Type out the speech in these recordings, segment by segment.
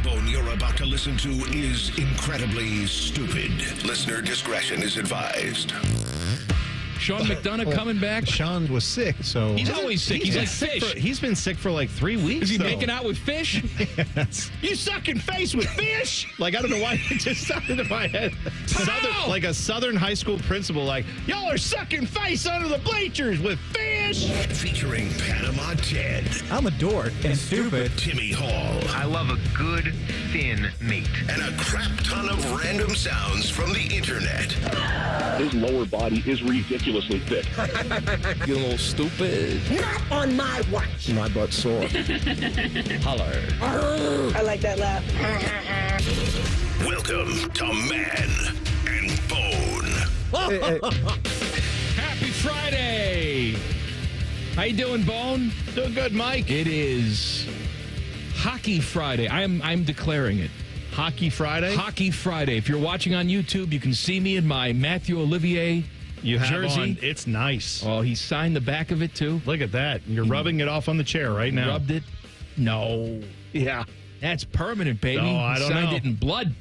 backbone you're about to listen to is incredibly stupid. Listener discretion is advised. Sean McDonough coming back. Sean was sick, so... He's always sick. He's like fish. He's been sick for like 3 weeks, Is he though. making out with fish? Yes. You sucking face with fish? Like, I don't know why it just sounded in my head. Like a Southern high school principal, like, y'all are sucking face under the bleachers with fish. Featuring Panama Ted. I'm a dork and stupid. Timmy Hall. I love a good, thin meat. And a crap ton of random sounds from the internet. His lower body is ridiculously thick. You're a little stupid. Not on my watch. My butt's sore. Holler. I like that laugh. Welcome to Man and Bone. Happy Friday. How you doing, Bone? Doing good, Mike. It is Hockey Friday. I'm declaring it. Hockey Friday? Hockey Friday. If you're watching on YouTube, you can see me in my Matthew Olivier You have jersey. on. It's nice. Oh, he signed the back of it, too. Look at that. You're rubbing it off on the chair right now. Rubbed it? No. Yeah. That's permanent, baby. No, I don't signed know. it in blood.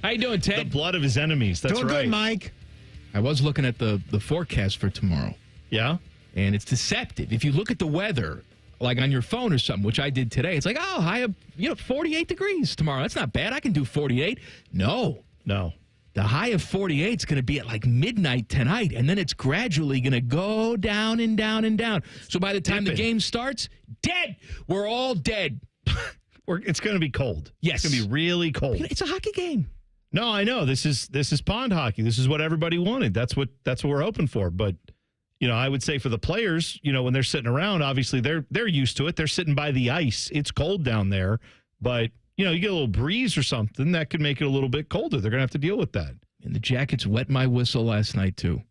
How you doing, The Ted? blood of his enemies. That's Doing right. good, Mike. I was looking at the forecast for tomorrow, Yeah? and it's deceptive. If you look at the weather, like on your phone or something, which I did today, it's like, oh, high of 48 degrees tomorrow. That's not bad. I can do 48. No. The high of 48 is going to be at like midnight tonight, and then it's gradually going to go down and down and down. So by the time the game starts, dead. We're all dead. It's going to be cold. Yes. It's going to be really cold. It's a hockey game. No, I know. This is pond hockey. This is what everybody wanted. That's what we're hoping for. But I would say for the players, when they're sitting around, obviously they're used to it. They're sitting by the ice. It's cold down there, but you get a little breeze or something that could make it a little bit colder. They're going to have to deal with that. And the Jackets wet my whistle last night too.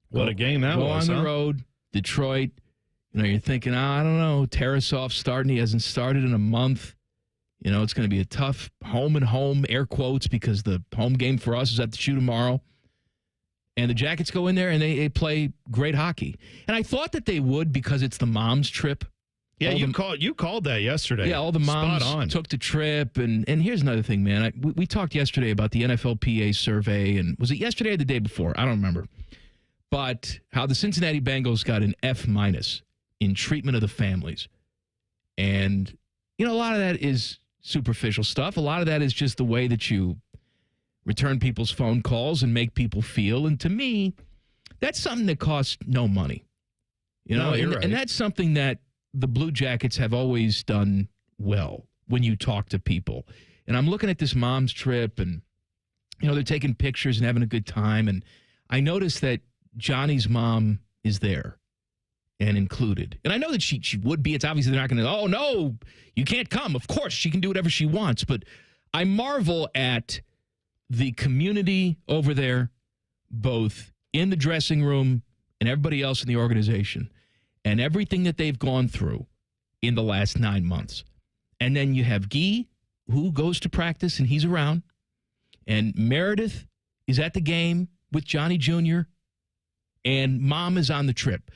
What a game that was! Go on the road, Detroit. You're thinking, I don't know, Tarasov starting. He hasn't started in a month. It's going to be a tough home and home, air quotes, because the home game for us is at the Shoe tomorrow. And the Jackets go in there and they play great hockey. And I thought that they would because it's the mom's trip. Yeah, you called that yesterday. Yeah, all the moms took the trip. And here's another thing, man. We talked yesterday about the NFLPA survey. And was it yesterday or the day before? I don't remember. But how the Cincinnati Bengals got an F- in treatment of the families. And, a lot of that is superficial stuff. A lot of that is just the way that you return people's phone calls and make people feel. And to me, that's something that costs no money. No, you're right. And that's something that the Blue Jackets have always done well when you talk to people. And I'm looking at this mom's trip and, they're taking pictures and having a good time. And I noticed that Johnny's mom is there and included. And I know that she would be. It's obviously they're not going to, oh, no, you can't come. Of course, she can do whatever she wants. But I marvel at the community over there, both in the dressing room and everybody else in the organization, and everything that they've gone through in the last 9 months. And then you have Guy, who goes to practice, and he's around. And Meredith is at the game with Johnny Jr., and Mom is on the trip.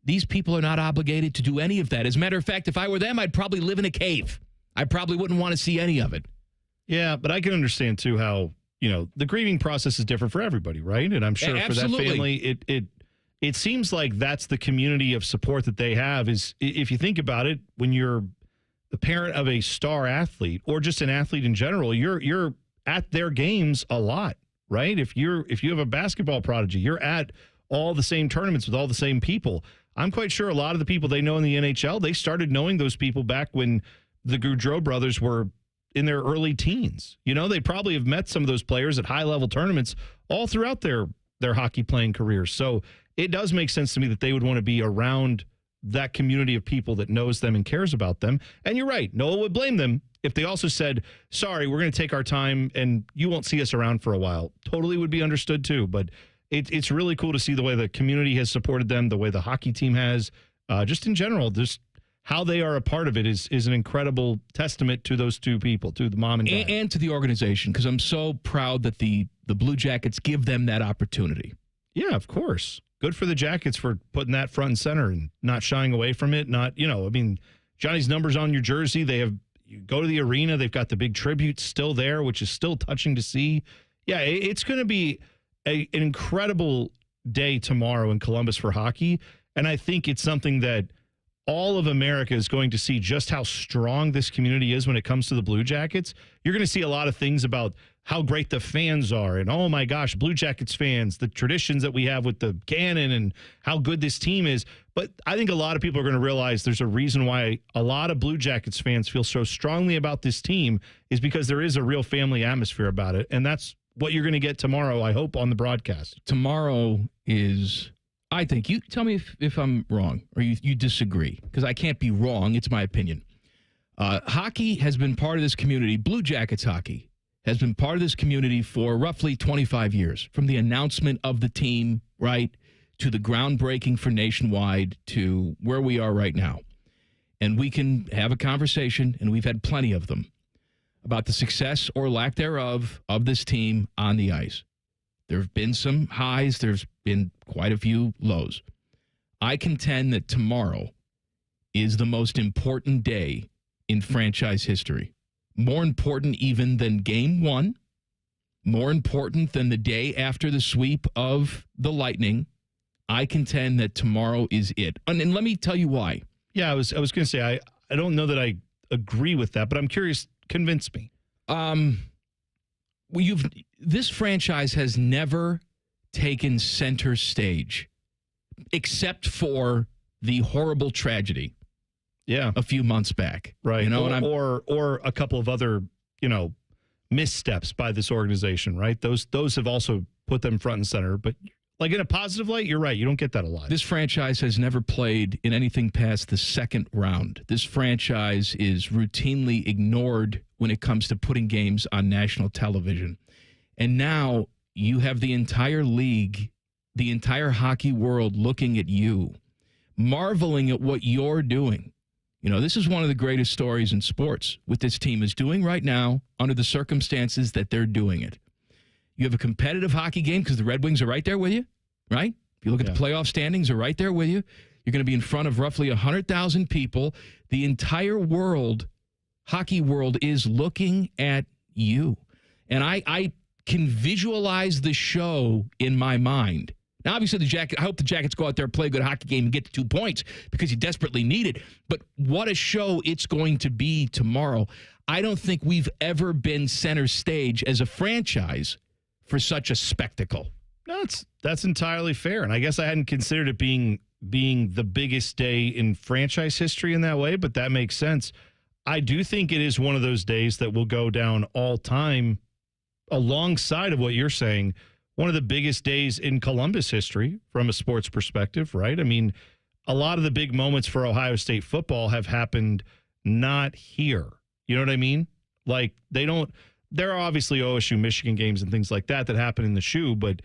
These people are not obligated to do any of that. As a matter of fact, if I were them, I'd probably live in a cave. I probably wouldn't want to see any of it. Yeah, but I can understand, too, how, the grieving process is different for everybody, right? And I'm sure for that family, it seems like that's the community of support that they have is, if you think about it, when you're the parent of a star athlete or just an athlete in general, you're at their games a lot, right? If you have a basketball prodigy, you're at all the same tournaments with all the same people. I'm quite sure a lot of the people they know in the NHL, they started knowing those people back when the Goudreau brothers were in their early teens. They probably have met some of those players at high-level tournaments all throughout their hockey playing careers. So it does make sense to me that they would want to be around that community of people that knows them and cares about them. And you're right. No one would blame them if they also said, sorry, we're going to take our time and you won't see us around for a while. Totally would be understood too. But it's really cool to see the way the community has supported them, the way the hockey team has, just in general, just how they are a part of it is an incredible testament to those two people, to the mom and dad. And to the organization, because I'm so proud that the Blue Jackets give them that opportunity. Yeah, of course. Good for the Jackets for putting that front and center and not shying away from it. Johnny's numbers on your jersey, they have, you go to the arena, they've got the big tribute still there, which is still touching to see. Yeah, it's going to be an incredible day tomorrow in Columbus for hockey. And I think it's something that all of America is going to see just how strong this community is when it comes to the Blue Jackets. You're going to see a lot of things about how great the fans are and, oh my gosh, Blue Jackets fans, the traditions that we have with the cannon and how good this team is. But I think a lot of people are going to realize there's a reason why a lot of Blue Jackets fans feel so strongly about this team is because there is a real family atmosphere about it. And that's what you're going to get tomorrow, I hope, on the broadcast. Tomorrow is, I think, you tell me if I'm wrong or you disagree, because I can't be wrong. It's my opinion. Hockey has been part of this community. Blue Jackets hockey has been part of this community for roughly 25 years, from the announcement of the team, right, to the groundbreaking for Nationwide to where we are right now. And we can have a conversation, and we've had plenty of them, about the success or lack thereof of this team on the ice. There have been some highs. There's been quite a few lows. I contend that tomorrow is the most important day in franchise history. More important even than Game 1. More important than the day after the sweep of the Lightning. I contend that tomorrow is it. And let me tell you why. Yeah, I was going to say, I don't know that I agree with that, but I'm curious. Convince me. This franchise has never taken center stage, except for the horrible tragedy. Yeah, a few months back, right? Or a couple of other missteps by this organization, right? Those have also put them front and center. But like in a positive light, you're right. You don't get that a lot. This franchise has never played in anything past the second round. This franchise is routinely ignored when it comes to putting games on national television. And now you have the entire league, the entire hockey world looking at you, marveling at what you're doing. This is one of the greatest stories in sports, what this team is doing right now under the circumstances that they're doing it. You have a competitive hockey game because the Red Wings are right there with you, right? If you look at the playoff standings, are right there with you. You're going to be in front of roughly 100,000 people. The entire world, hockey world, is looking at you. And I can visualize the show in my mind. Now, obviously, I hope the Jackets go out there, play a good hockey game, and get the 2 points because you desperately need it. But what a show it's going to be tomorrow. I don't think we've ever been center stage as a franchise for such a spectacle. No, that's entirely fair. And I guess I hadn't considered it being the biggest day in franchise history in that way, but that makes sense. I do think it is one of those days that will go down all time alongside of what you're saying. One of the biggest days in Columbus history from a sports perspective, right? I mean, a lot of the big moments for Ohio State football have happened not here. You know what I mean? Like, there are obviously OSU, Michigan games and things like that happen in the shoe, but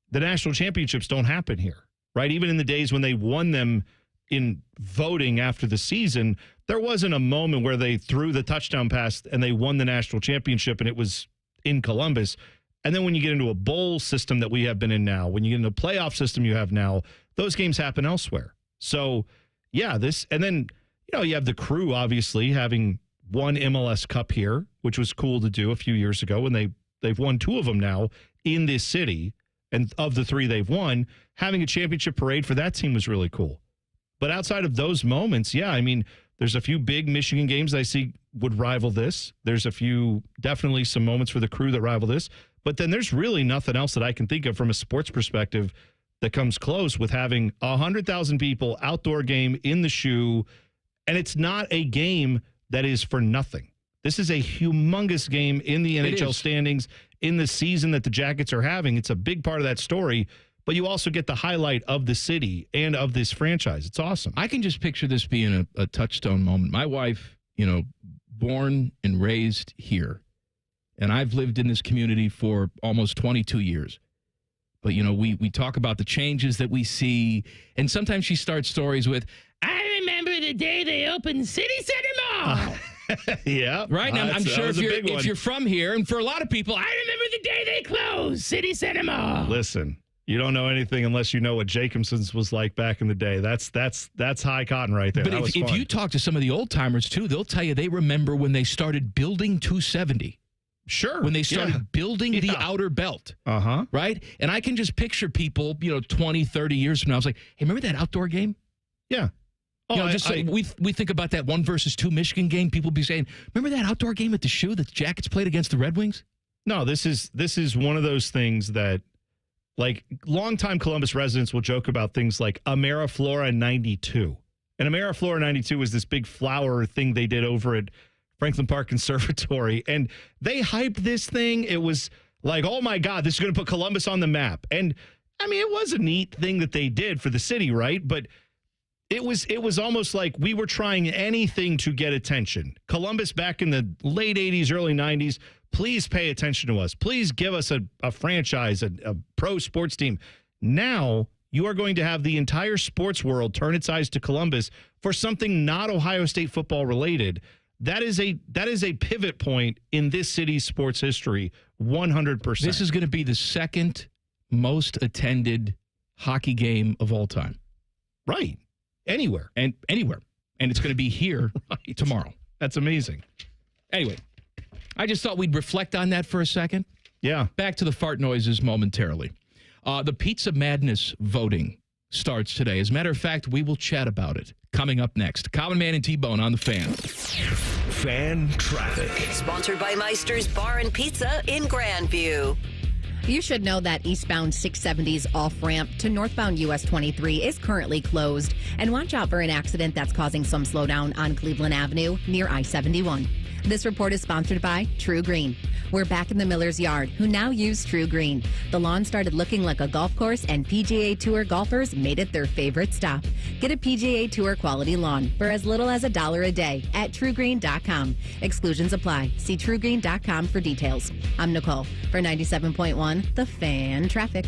the national championships don't happen here, right? Even in the days when they won them in voting after the season, there wasn't a moment where they threw the touchdown pass and they won the national championship and it was in Columbus. And then when you get into a bowl system that we have been in now, when you get into a playoff system you have now, those games happen elsewhere. So, yeah, and then, you have the Crew obviously having won MLS Cup here, which was cool to do a few years ago, and they've won 2 of them now in this city. And of the 3 they've won, having a championship parade for that team was really cool. But outside of those moments, yeah, I mean, there's a few big Michigan games I see would rival this. There's definitely some moments for the Crew that rival this. But then there's really nothing else that I can think of from a sports perspective that comes close with having 100,000 people, outdoor game in the shoe. And it's not a game that is for nothing. This is a humongous game in the NHL standings in the season that the Jackets are having. It's a big part of that story. But you also get the highlight of the city and of this franchise. It's awesome. I can just picture this being a touchstone moment. My wife, born and raised here. And I've lived in this community for almost 22 years. But, we talk about the changes that we see. And sometimes she starts stories with, I remember the day they opened City Center Mall. Yeah. Right? Now, I'm sure if you're from here, and for a lot of people, I remember the day they closed City Center Mall. Listen, You don't know anything unless you know what Jacobson's was like back in the day. That's high cotton right there. But if you talk to some of the old timers too, they'll tell you they remember when they started building 270. Sure. When they started building the outer belt. Right? And I can just picture people, 20, 30 years from now. I was like, hey, remember that outdoor game? Yeah. We think about that 1-2 Michigan game. People be saying, remember that outdoor game at the Shoe that the Jackets played against the Red Wings? No, this is one of those things that, like, longtime Columbus residents will joke about things like Ameriflora 92. And Ameriflora 92 was this big flower thing they did over at Franklin Park Conservatory. And they hyped this thing. It was like, oh, my God, this is going to put Columbus on the map. And, I mean, it was a neat thing that they did for the city, right? But it was almost like we were trying anything to get attention. Columbus back in the late 80s, early 90s, please pay attention to us. Please give us a franchise, a pro sports team. Now you are going to have the entire sports world turn its eyes to Columbus for something not Ohio State football related. That is a pivot point in this city's sports history, 100%. This is going to be the second most attended hockey game of all time. Right. Anywhere. And it's going to be here tomorrow. That's amazing. Anyway, I just thought we'd reflect on that for a second. Yeah. Back to the fart noises momentarily. The Pizza Madness voting starts today. As a matter of fact, we will chat about it coming up next. Common Man and T-Bone on the Fan. Fan traffic. Sponsored by Meister's Bar and Pizza in Grandview. You should know that eastbound 670's off-ramp to northbound US 23 is currently closed. And watch out for an accident that's causing some slowdown on Cleveland Avenue near I-71. This report is sponsored by True Green. We're back in the Miller's Yard, who now use True Green. The lawn started looking like a golf course, and PGA Tour golfers made it their favorite stop. Get a PGA Tour quality lawn for as little as $1 a day at TrueGreen.com. Exclusions apply. See TrueGreen.com for details. I'm Nicole for 97.1 The Fan Traffic.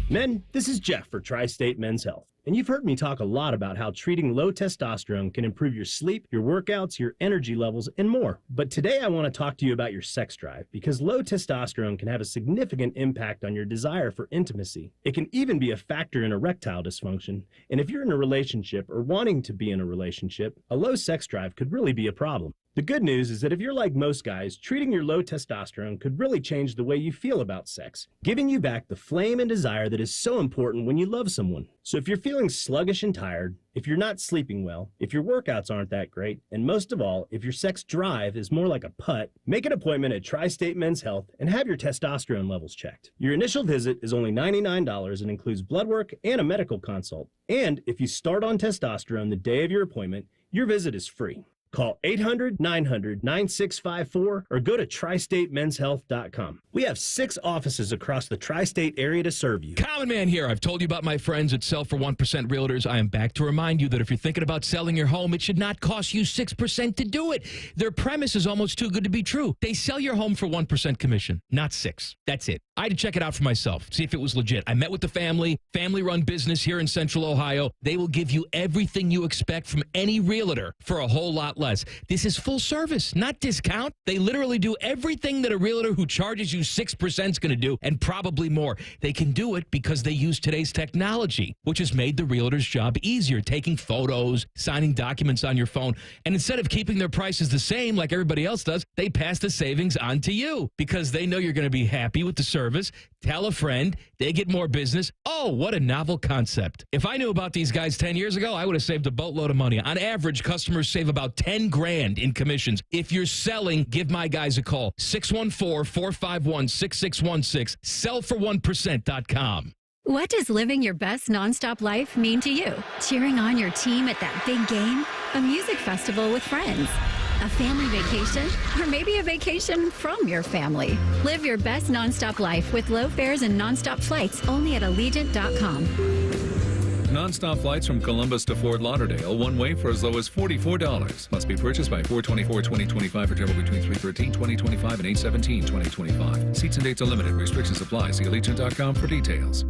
Men, this is Jeff for Tri-State Men's Health. And you've heard me talk a lot about how treating low testosterone can improve your sleep, your workouts, your energy levels, and more. But today I want to talk to you about your sex drive, because low testosterone can have a significant impact on your desire for intimacy. It can even be a factor in erectile dysfunction. And if you're in a relationship or wanting to be in a relationship, a low sex drive could really be a problem. The good news is that if you're like most guys, treating your low testosterone could really change the way you feel about sex, giving you back the flame and desire that is so important when you love someone. So if you're feeling sluggish and tired, if you're not sleeping well, if your workouts aren't that great, and most of all, if your sex drive is more like a putt, make an appointment at Tri-State Men's Health and have your testosterone levels checked. Your initial visit is only $99 and includes blood work and a medical consult. And if you start on testosterone the day of your appointment, your visit is free. Call 800-900-9654 or go to tristatemenshealth.com. We have 6 offices across the tri-state area to serve you. Common Man here. I've told you about my friends at Sell for 1% Realtors. I am back to remind you that if you're thinking about selling your home, it should not cost you 6% to do it. Their premise is almost too good to be true. They sell your home for 1% commission, not 6. That's it. I had to check it out for myself, see if it was legit. I met with the family-run business here in Central Ohio. They will give you everything you expect from any realtor for a whole lot less. This is full service, not discount. They literally do everything that a realtor who charges you 6% is going to do, and probably more. They can do it because they use today's technology, which has made the realtor's job easier, taking photos, signing documents on your phone. And instead of keeping their prices the same like everybody else does, they pass the savings on to you because they know you're going to be happy with the service. Tell a friend, they get more business. Oh, what a novel concept. If I knew about these guys 10 years ago, I would have saved a boatload of money. On average, customers save about $10,000 in commissions. If you're selling, give my guys a call. 614-451-6616. Sellfor1%.com. What does living your best nonstop life mean to you? Cheering on your team at that big game? A music festival with friends? A family vacation? Or maybe a vacation from your family? Live your best nonstop life with low fares and nonstop flights only at Allegiant.com. Nonstop flights from Columbus to Fort Lauderdale, one way for as low as $44. Must be purchased by 4/24/2025 for travel between 3/13/2025 and 8/17/2025. Seats and dates are limited. Restrictions apply. See Allegiant.com for details.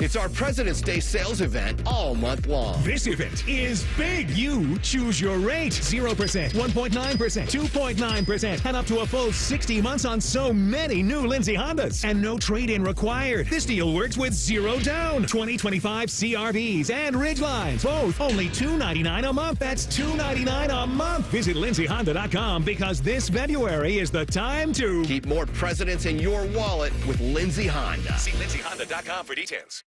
It's our President's Day sales event all month long. This event is big. You choose your rate. 0%, 1.9%, 2.9%, and up to a full 60 months on so many new Lindsay Hondas. And no trade-in required. This deal works with 0 down. 2025 CRVs and Ridgelines. Both only $299 a month. That's $299 a month. Visit LindsayHonda.com because this February is the time to keep more presidents in your wallet with Lindsay Honda. See LindsayHonda.com for details.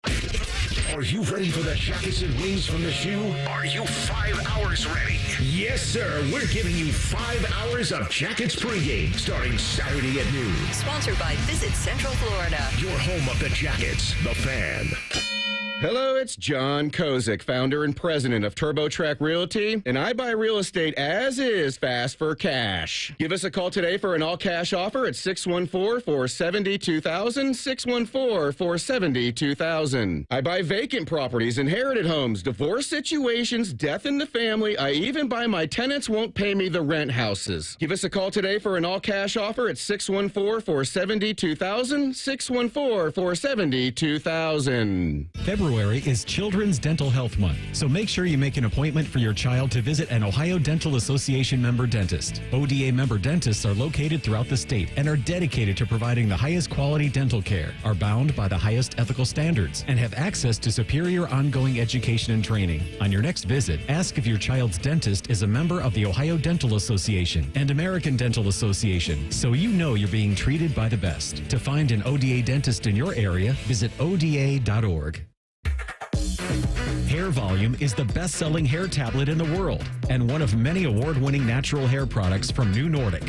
Are you ready for the jackets and wings from the shoe? Are you 5 hours ready? Yes, sir. We're giving you 5 hours of Jackets pregame starting Saturday at noon. Sponsored by Visit Central Florida. Your home of the Jackets, the Fan. Hello, it's John Kozik, founder and president of TurboTrack Realty, and I buy real estate as is fast for cash. Give us a call today for an all-cash offer at 614-470-2000, 614-470-2000. I buy vacant properties, inherited homes, divorce situations, death in the family. I even buy my tenants won't pay me the rent houses. Give us a call today for an all-cash offer at 614-470-2000, 614-470-2000. February is Children's Dental Health Month, so make sure you make an appointment for your child to visit an Ohio Dental Association member dentist. ODA member dentists are located throughout the state and are dedicated to providing the highest quality dental care, are bound by the highest ethical standards, and have access to superior ongoing education and training. On your next visit, ask if your child's dentist is a member of the Ohio Dental Association and American Dental Association, so you know you're being treated by the best. To find an ODA dentist in your area, visit ODA.org. Hair Volume is the best-selling hair tablet in the world and one of many award-winning natural hair products from New Nordic.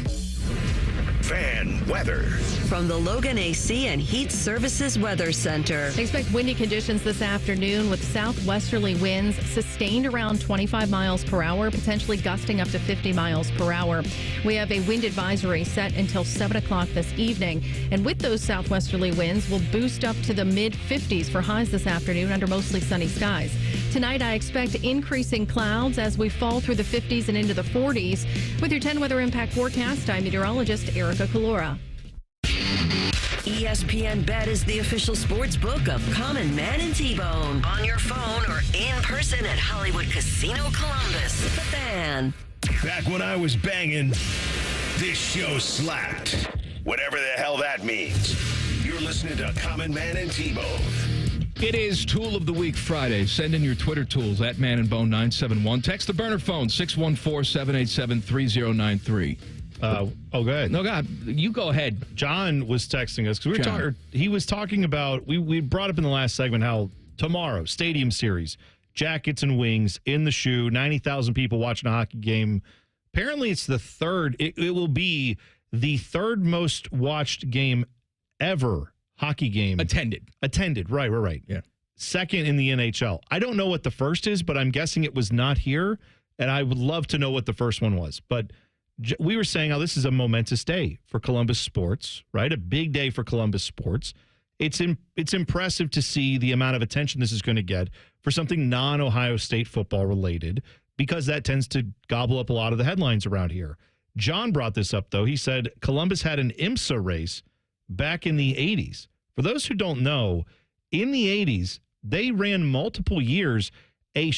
Fan weather. From the Logan AC and Heat Services Weather Center. Expect windy conditions this afternoon with southwesterly winds sustained around 25 miles per hour, potentially gusting up to 50 miles per hour. We have a wind advisory set until 7 o'clock this evening. And with those southwesterly winds, we'll boost up to the mid-50s for highs this afternoon under mostly sunny skies. Tonight, I expect increasing clouds as we fall through the 50s and into the 40s. With your 10 weather impact forecast, I'm meteorologist Erica Calora. ESPN Bet is the official sports book of Common Man and T-Bone. On your phone or in person at Hollywood Casino Columbus. The Fan. Back when I was banging, this show slapped. Whatever the hell that means. You're listening to Common Man and T-Bone. It is Tool of the Week Friday. Send in your Twitter tools at Man and Bone 971. Text the burner phone 614-787-3093. Go ahead. No, God, you go ahead. John was texting us because he was talking about, we brought up in the last segment how tomorrow, Stadium Series, jackets and wings in the shoe, 90,000 people watching a hockey game. Apparently it's the third, it will be the third most watched game ever, hockey game. Attended, right. Yeah. Second in the NHL. I don't know what the first is, but I'm guessing it was not here, and I would love to know what the first one was. But we were saying how this is a momentous day for Columbus sports, right? A big day for Columbus sports. It's impressive to see the amount of attention this is going to get for something non-Ohio State football related, because that tends to gobble up a lot of the headlines around here. John brought this up, though. He said Columbus had an IMSA race back in the 80s. For those who don't know, in the 80s, they ran multiple years a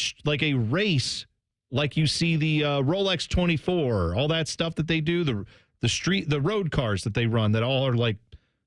race, like you see the Rolex 24, all that stuff that they do, the road cars that they run that all are like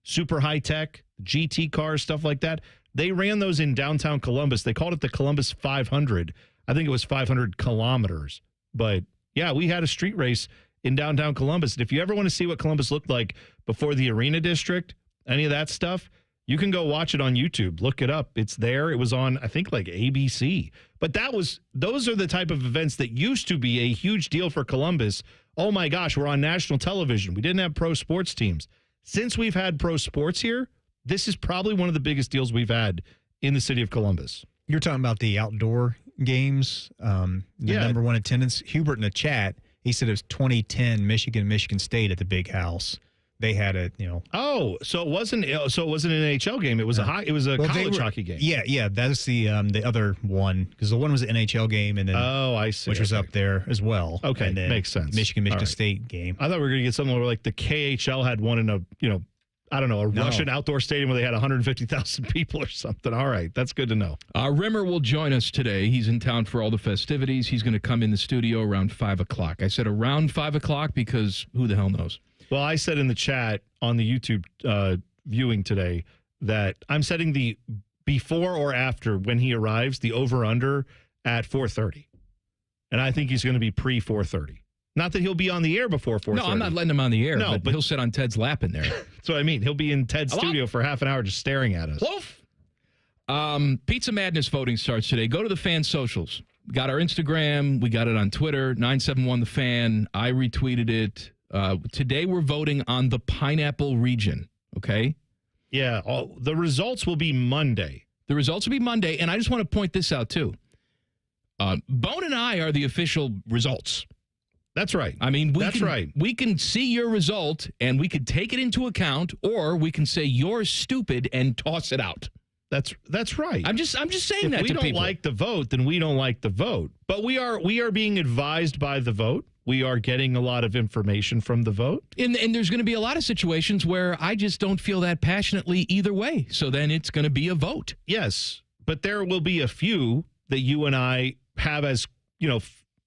super high tech, GT cars, stuff like that. They ran those in downtown Columbus. They called it the Columbus 500. I think it was 500 kilometers. But yeah, we had a street race in downtown Columbus. And if you ever want to see what Columbus looked like before the Arena District, any of that stuff, you can go watch it on YouTube. Look it up. It's there. It was on, I think, like ABC. But those are the type of events that used to be a huge deal for Columbus. Oh my gosh, we're on national television. We didn't have pro sports teams. Since we've had pro sports here, this is probably one of the biggest deals we've had in the city of Columbus. You're talking about the outdoor games, number one attendance. Hubert in the chat, he said it was 2010 Michigan State at the Big House. They had a, Oh, so it wasn't an NHL game. It was a college hockey game. Yeah. That's the other one, because the one was an NHL game, and then I see, which was up there as well. Okay, makes sense. Michigan State game. I thought we were going to get something where like the KHL had one in a I don't know, a Russian outdoor stadium where they had 150,000 people or something. All right, that's good to know. Rimmer will join us today. He's in town for all the festivities. He's going to come in the studio around 5 o'clock. I said around 5 o'clock because who the hell knows? Well, I said in the chat on the YouTube viewing today that I'm setting the before or after when he arrives, the over-under at 4:30. And I think he's going to be pre-4:30. Not that he'll be on the air before 4:30. No, I'm not letting him on the air, but he'll sit on Ted's lap in there. That's what I mean. He'll be in Ted's studio for half an hour just staring at us. Pizza Madness voting starts today. Go to the fan socials. Got our Instagram. We got it on Twitter, 971 The Fan. I retweeted it. Today we're voting on the Pineapple region, okay? Yeah, the results will be Monday. The results will be Monday, and I just want to point this out, too. Bone and I are the official results. That's right. I mean, right. We can see your result, and we could take it into account, or we can say you're stupid and toss it out. That's right. I'm just saying if that to people. If we don't like the vote, then we don't like the vote. But we are being advised by the vote. We are getting a lot of information from the vote. And there's going to be a lot of situations where I just don't feel that passionately either way. So then it's going to be a vote. Yes, but there will be a few that you and I have as,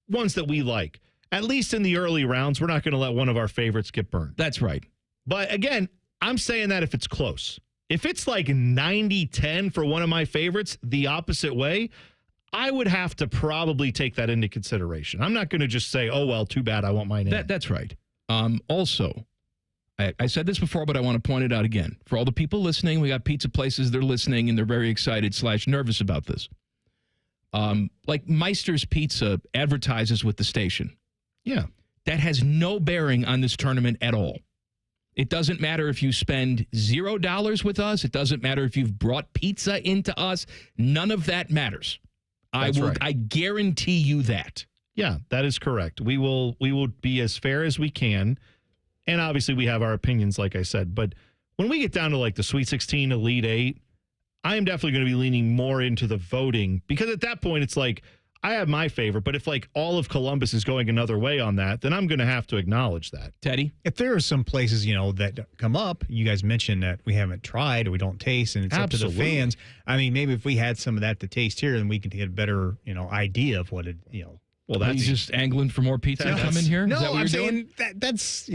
ones that we like. At least in the early rounds, we're not going to let one of our favorites get burned. That's right. But again, I'm saying that if it's close. If it's like 90-10 for one of my favorites, the opposite way, I would have to probably take that into consideration. I'm not going to just say, oh, well, too bad, I want mine in. That's right. Also, I said this before, but I want to point it out again. For all the people listening, we got pizza places, they're listening, and they're very excited / nervous about this. Like Meister's Pizza advertises with the station. Yeah. That has no bearing on this tournament at all. It doesn't matter if you spend $0 with us. It doesn't matter if you've brought pizza into us. None of that matters. I guarantee you that. Yeah, that is correct. We will be as fair as we can. And obviously we have our opinions, like I said. But when we get down to like the Sweet 16, Elite 8, I am definitely going to be leaning more into the voting. Because at that point, it's like, I have my favorite, but if like all of Columbus is going another way on that, then I'm going to have to acknowledge that. Teddy? If there are some places, that come up, you guys mentioned that we haven't tried or we don't taste, and it's Absolutely. up to the fans. I mean, maybe if we had some of that to taste here, then we can get a better, idea of what it, Well, that's just angling for more pizza to come in here? No, Is that what I'm you're doing? saying that's,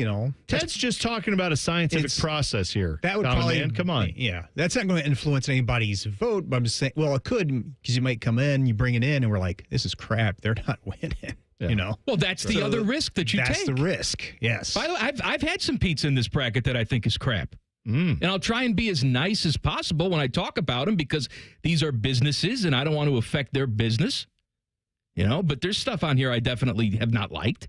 Ted's just talking about a scientific process here. That would probably, come on. Yeah, that's not going to influence anybody's vote, but I'm just saying, well, it could, because you might come in, you bring it in, and we're like, this is crap. They're not winning, Well, that's the other risk that you take. That's the risk, yes. By the way, I've had some pizza in this bracket that I think is crap. And I'll try and be as nice as possible when I talk about them because these are businesses, and I don't want to affect their business. But there's stuff on here I definitely have not liked.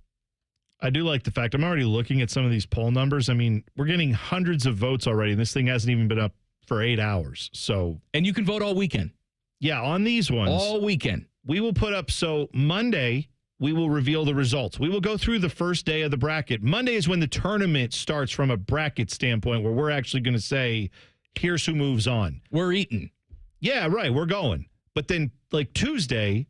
I do like the fact I'm already looking at some of these poll numbers. I mean, we're getting hundreds of votes already, and this thing hasn't even been up for 8 hours. And you can vote all weekend. Yeah, on these ones. All weekend. We will put up, Monday, we will reveal the results. We will go through the first day of the bracket. Monday is when the tournament starts from a bracket standpoint where we're actually going to say, here's who moves on. We're eating. Yeah, right, we're going. But then, Tuesday,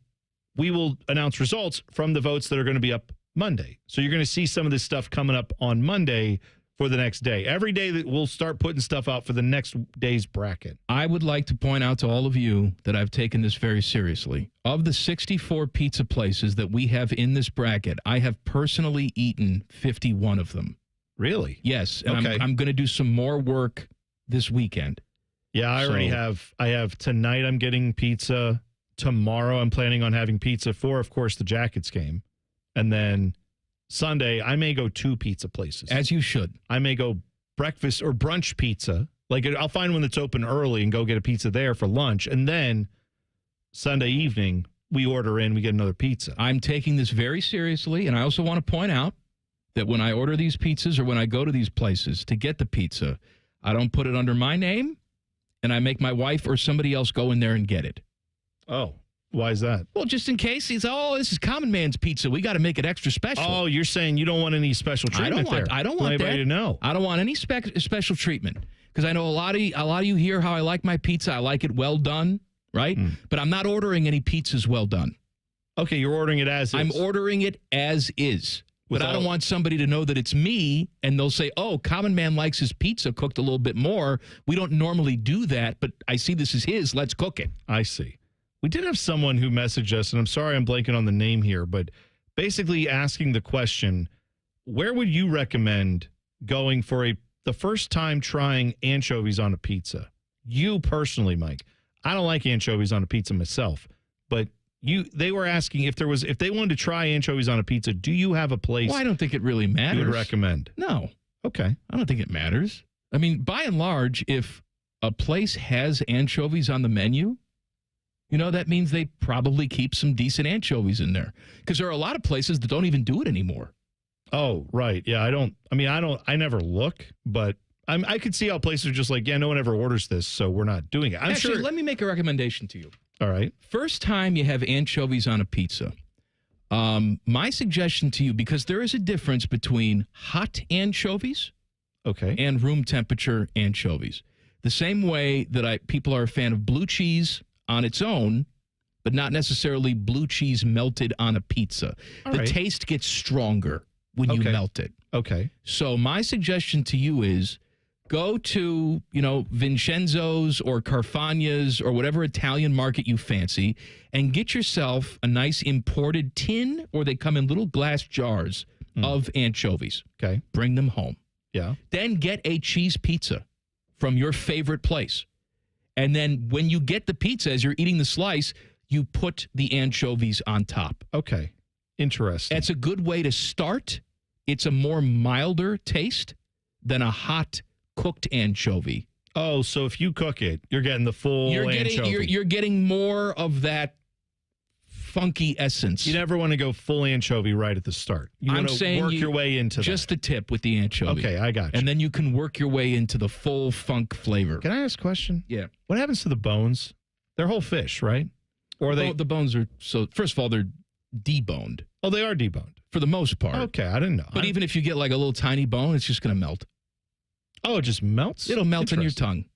we will announce results from the votes that are going to be up Monday. So you're going to see some of this stuff coming up on Monday for the next day. Every day that we'll start putting stuff out for the next day's bracket. I would like to point out to all of you that I've taken this very seriously. Of the 64 pizza places that we have in this bracket, I have personally eaten 51 of them. Really? Yes. And okay. I'm going to do some more work this weekend. Yeah, I have tonight I'm getting pizza. Tomorrow, I'm planning on having pizza for, of course, the Jackets game. And then Sunday, I may go 2 pizza places. As you should. I may go breakfast or brunch pizza. I'll find one that's open early and go get a pizza there for lunch. And then Sunday evening, we order in, we get another pizza. I'm taking this very seriously. And I also want to point out that when I order these pizzas or when I go to these places to get the pizza, I don't put it under my name. And I make my wife or somebody else go in there and get it. Oh, why is that? Well, just in case this is common man's pizza. We got to make it extra special. Oh, you're saying you don't want any special treatment there. I don't want anybody to know. I don't want any special treatment because I know a lot of you hear how I like my pizza. I like it well done, right? But I'm not ordering any pizzas well done. Okay, you're ordering it as is. I'm ordering it as is. But I don't want somebody to know that it's me, and they'll say, oh, Common Man likes his pizza cooked a little bit more. We don't normally do that, but I see this is his. Let's cook it. I see. We did have someone who messaged us, and I'm sorry I'm blanking on the name here, but basically asking the question, where would you recommend going for the first time trying anchovies on a pizza? You personally, Mike. I don't like anchovies on a pizza myself, but they were asking if they wanted to try anchovies on a pizza, do you have a place? Well, I don't think it really matters. You would recommend? No. Okay. I don't think it matters. I mean, by and large, if a place has anchovies on the menu, that means they probably keep some decent anchovies in there, because there are a lot of places that don't even do it anymore. Oh, right. Yeah, I never look, but I could see how places are just like, yeah, no one ever orders this, so we're not doing it. Actually, let me make a recommendation to you. All right. First time you have anchovies on a pizza, my suggestion to you, because there is a difference between hot anchovies and room temperature anchovies. The same way that people are a fan of blue cheese on its own, but not necessarily blue cheese melted on a pizza. The taste gets stronger when you melt it. Okay. So my suggestion to you is go to, Vincenzo's or Carfagna's or whatever Italian market you fancy and get yourself a nice imported tin, or they come in little glass jars of anchovies. Okay. Bring them home. Yeah. Then get a cheese pizza from your favorite place. And then when you get the pizza, as you're eating the slice, you put the anchovies on top. Okay. Interesting. It's a good way to start. It's a more milder taste than a hot cooked anchovy. Oh, so if you cook it, you're getting the full anchovy. You're getting more of that funky essence. You never want to go full anchovy right at the start. You want to work your way into just the tip with the anchovy. Okay, I got you. And then you can work your way into the full funk flavor. Can I ask a question? Yeah. What happens to the bones? They're whole fish, right? Or the bones are first of all, they're deboned. Oh, they are deboned. For the most part. Okay, I didn't know. But even if you get like a little tiny bone, it's just going to melt. Oh, it just melts? It'll melt on your tongue.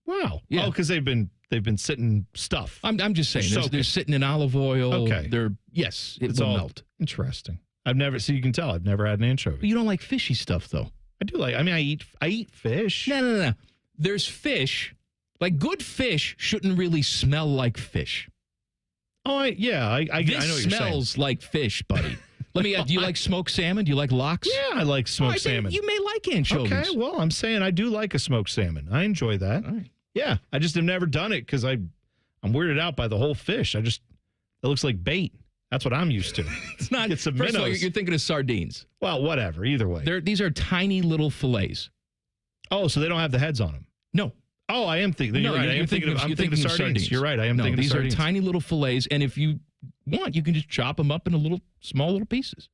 Wow. Yeah. Oh, because they've been sitting stuff. I'm just saying. They're sitting in olive oil. Okay. It will melt. Interesting. So you can tell I've never had an anchovy. But you don't like fishy stuff, though. I do like. I eat fish. No. There's fish. Like, good fish shouldn't really smell like fish. Oh, I know what you're saying. This smells like fish, buddy. Let me. Do you like smoked salmon? Do you like lox? Yeah, I like smoked salmon. You may like anchovies. Okay, well, I'm saying I do like a smoked salmon. I enjoy that. All right. Yeah, I just have never done it because I'm weirded out by the whole fish. It looks like bait. That's what I'm used to. It's not. Get some first minnows. of all, you're thinking of sardines. Well, whatever. Either way, these are tiny little fillets. Oh, so they don't have the heads on them? No. Oh, I am thinking. No, you're right. I'm thinking of sardines. You're right. I am thinking of sardines. These are tiny little fillets, and if you want, you can just chop them up into small little pieces.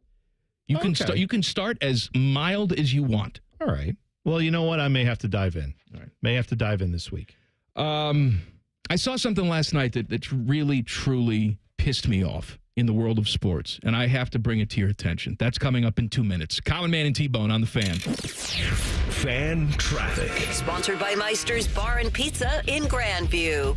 You can start as mild as you want. All right. Well, you know what? I may have to dive in. All right. May have to dive in this week. I saw something last night that really, truly pissed me off in the world of sports, and I have to bring it to your attention. That's coming up in 2 minutes. Common Man and T-Bone on the Fan. Fan traffic. Sponsored by Meister's Bar and Pizza in Grandview.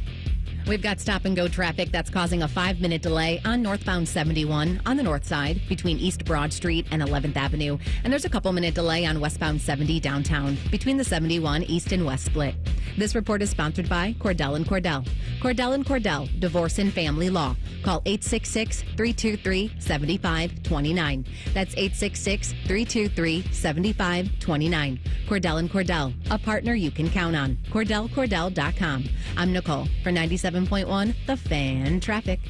We've got stop-and-go traffic that's causing a 5-minute delay on northbound 71 on the north side between East Broad Street and 11th Avenue. And there's a couple-minute delay on westbound 70 downtown between the 71 East and West split. This report is sponsored by Cordell & Cordell. Cordell & Cordell, Divorce and Family Law. Call 866-323-7529. That's 866-323-7529. Cordell & Cordell, a partner you can count on. CordellCordell.com. I'm Nicole for 97.1 The Fan Traffic.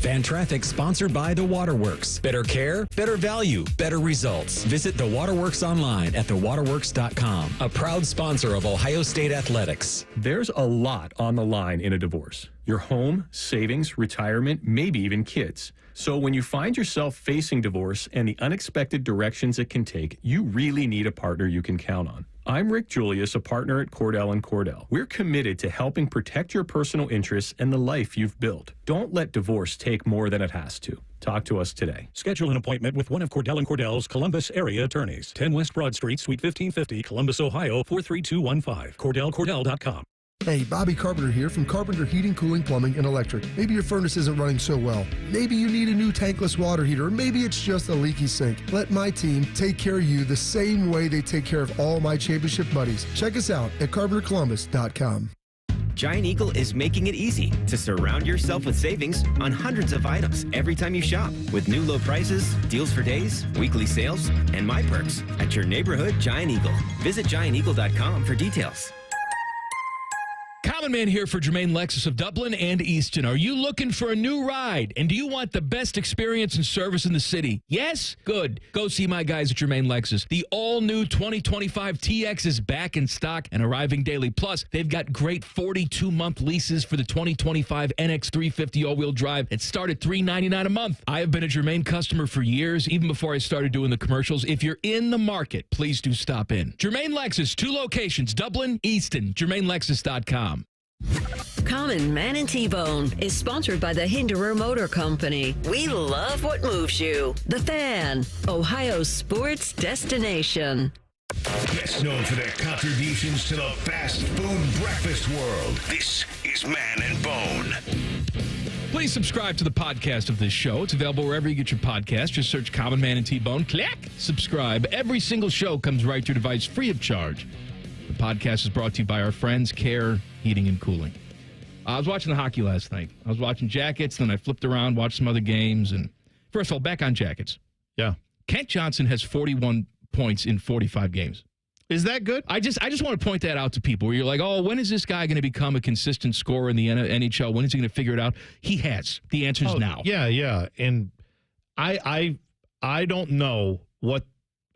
Fan Traffic sponsored by The Waterworks. Better care, better value, better results. Visit The Waterworks online at thewaterworks.com. A proud sponsor of Ohio State Athletics. There's a lot on the line in a divorce. Your home, savings, retirement, maybe even kids. So when you find yourself facing divorce and the unexpected directions it can take, you really need a partner you can count on. I'm Rick Julius, a partner at Cordell & Cordell. We're committed to helping protect your personal interests and the life you've built. Don't let divorce take more than it has to. Talk to us today. Schedule an appointment with one of Cordell & Cordell's Columbus area attorneys. 10 West Broad Street, Suite 1550, Columbus, Ohio, 43215. CordellCordell.com. Hey, Bobby Carpenter here from Carpenter Heating, Cooling, Plumbing, and Electric. Maybe your furnace isn't running so well. Maybe you need a new tankless water heater, or maybe it's just a leaky sink. Let my team take care of you the same way they take care of all my championship buddies. Check us out at carpentercolumbus.com. Giant Eagle is making it easy to surround yourself with savings on hundreds of items every time you shop. With new low prices, deals for days, weekly sales, and My Perks at your neighborhood Giant Eagle. Visit gianteagle.com for details. Common Man here for Jermaine Lexus of Dublin and Easton. Are you looking for a new ride? And do you want the best experience and service in the city? Yes? Good. Go see my guys at Jermaine Lexus. The all-new 2025 TX is back in stock and arriving daily. Plus, they've got great 42-month leases for the 2025 NX 350 all-wheel drive that start at $399 a month. I have been a Jermaine customer for years, even before I started doing the commercials. If you're in the market, please do stop in. Jermaine Lexus, 2 locations, Dublin, Easton, JermaineLexus.com. Common Man and T-Bone is sponsored by the Hinderer Motor Company. We love what moves you. The Fan, Ohio's sports destination. Best known for their contributions to the fast food breakfast world. This is Man and Bone. Please subscribe to the podcast of this show. It's available wherever you get your podcast. Just search Common Man and T-Bone. Click subscribe. Every single show comes right to your device free of charge. The podcast is brought to you by our friends, Care Heating and Cooling. I was watching the hockey last night. I was watching Jackets, then I flipped around, watched some other games. And first of all, back on Jackets. Yeah. Kent Johnson has 41 points in 45 games. Is that good? I just want to point that out to people where you're like, oh, when is this guy going to become a consistent scorer in the NHL? When is he going to figure it out? He has. The answer is now. Yeah. And I don't know what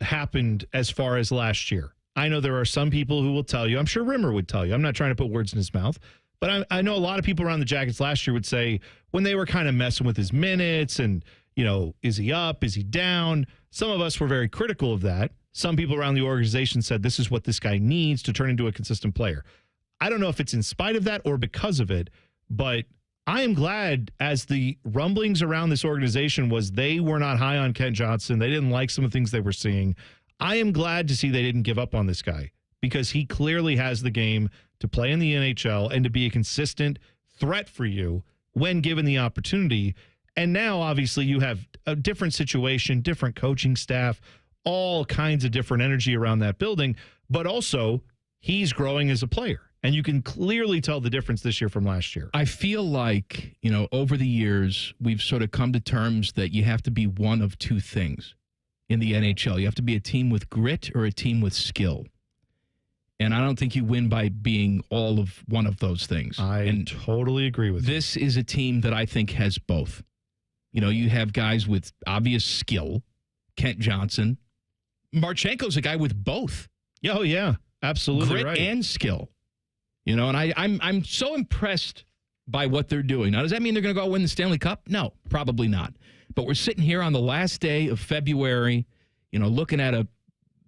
happened as far as last year. I know there are some people who will tell you, I'm sure Rimmer would tell you, I'm not trying to put words in his mouth, but I know a lot of people around the Jackets last year would say when they were kind of messing with his minutes and, is he up, is he down? Some of us were very critical of that. Some people around the organization said this is what this guy needs to turn into a consistent player. I don't know if it's in spite of that or because of it, but I am glad as the rumblings around this organization was they were not high on Kent Johnson. They didn't like some of the things they were seeing. I am glad to see they didn't give up on this guy because he clearly has the game to play in the NHL and to be a consistent threat for you when given the opportunity. And now, obviously, you have a different situation, different coaching staff, all kinds of different energy around that building. But also, he's growing as a player. And you can clearly tell the difference this year from last year. I feel like, over the years, we've sort of come to terms that you have to be one of two things. In the NHL, you have to be a team with grit or a team with skill. And I don't think you win by being all of one of those things. I totally agree with you. This is a team that I think has both. You have guys with obvious skill, Kent Johnson. Marchenko's a guy with both. Oh, yeah, absolutely grit and skill. And I'm so impressed by what they're doing. Now, does that mean they're going to go win the Stanley Cup? No, probably not. But we're sitting here on the last day of February, looking at a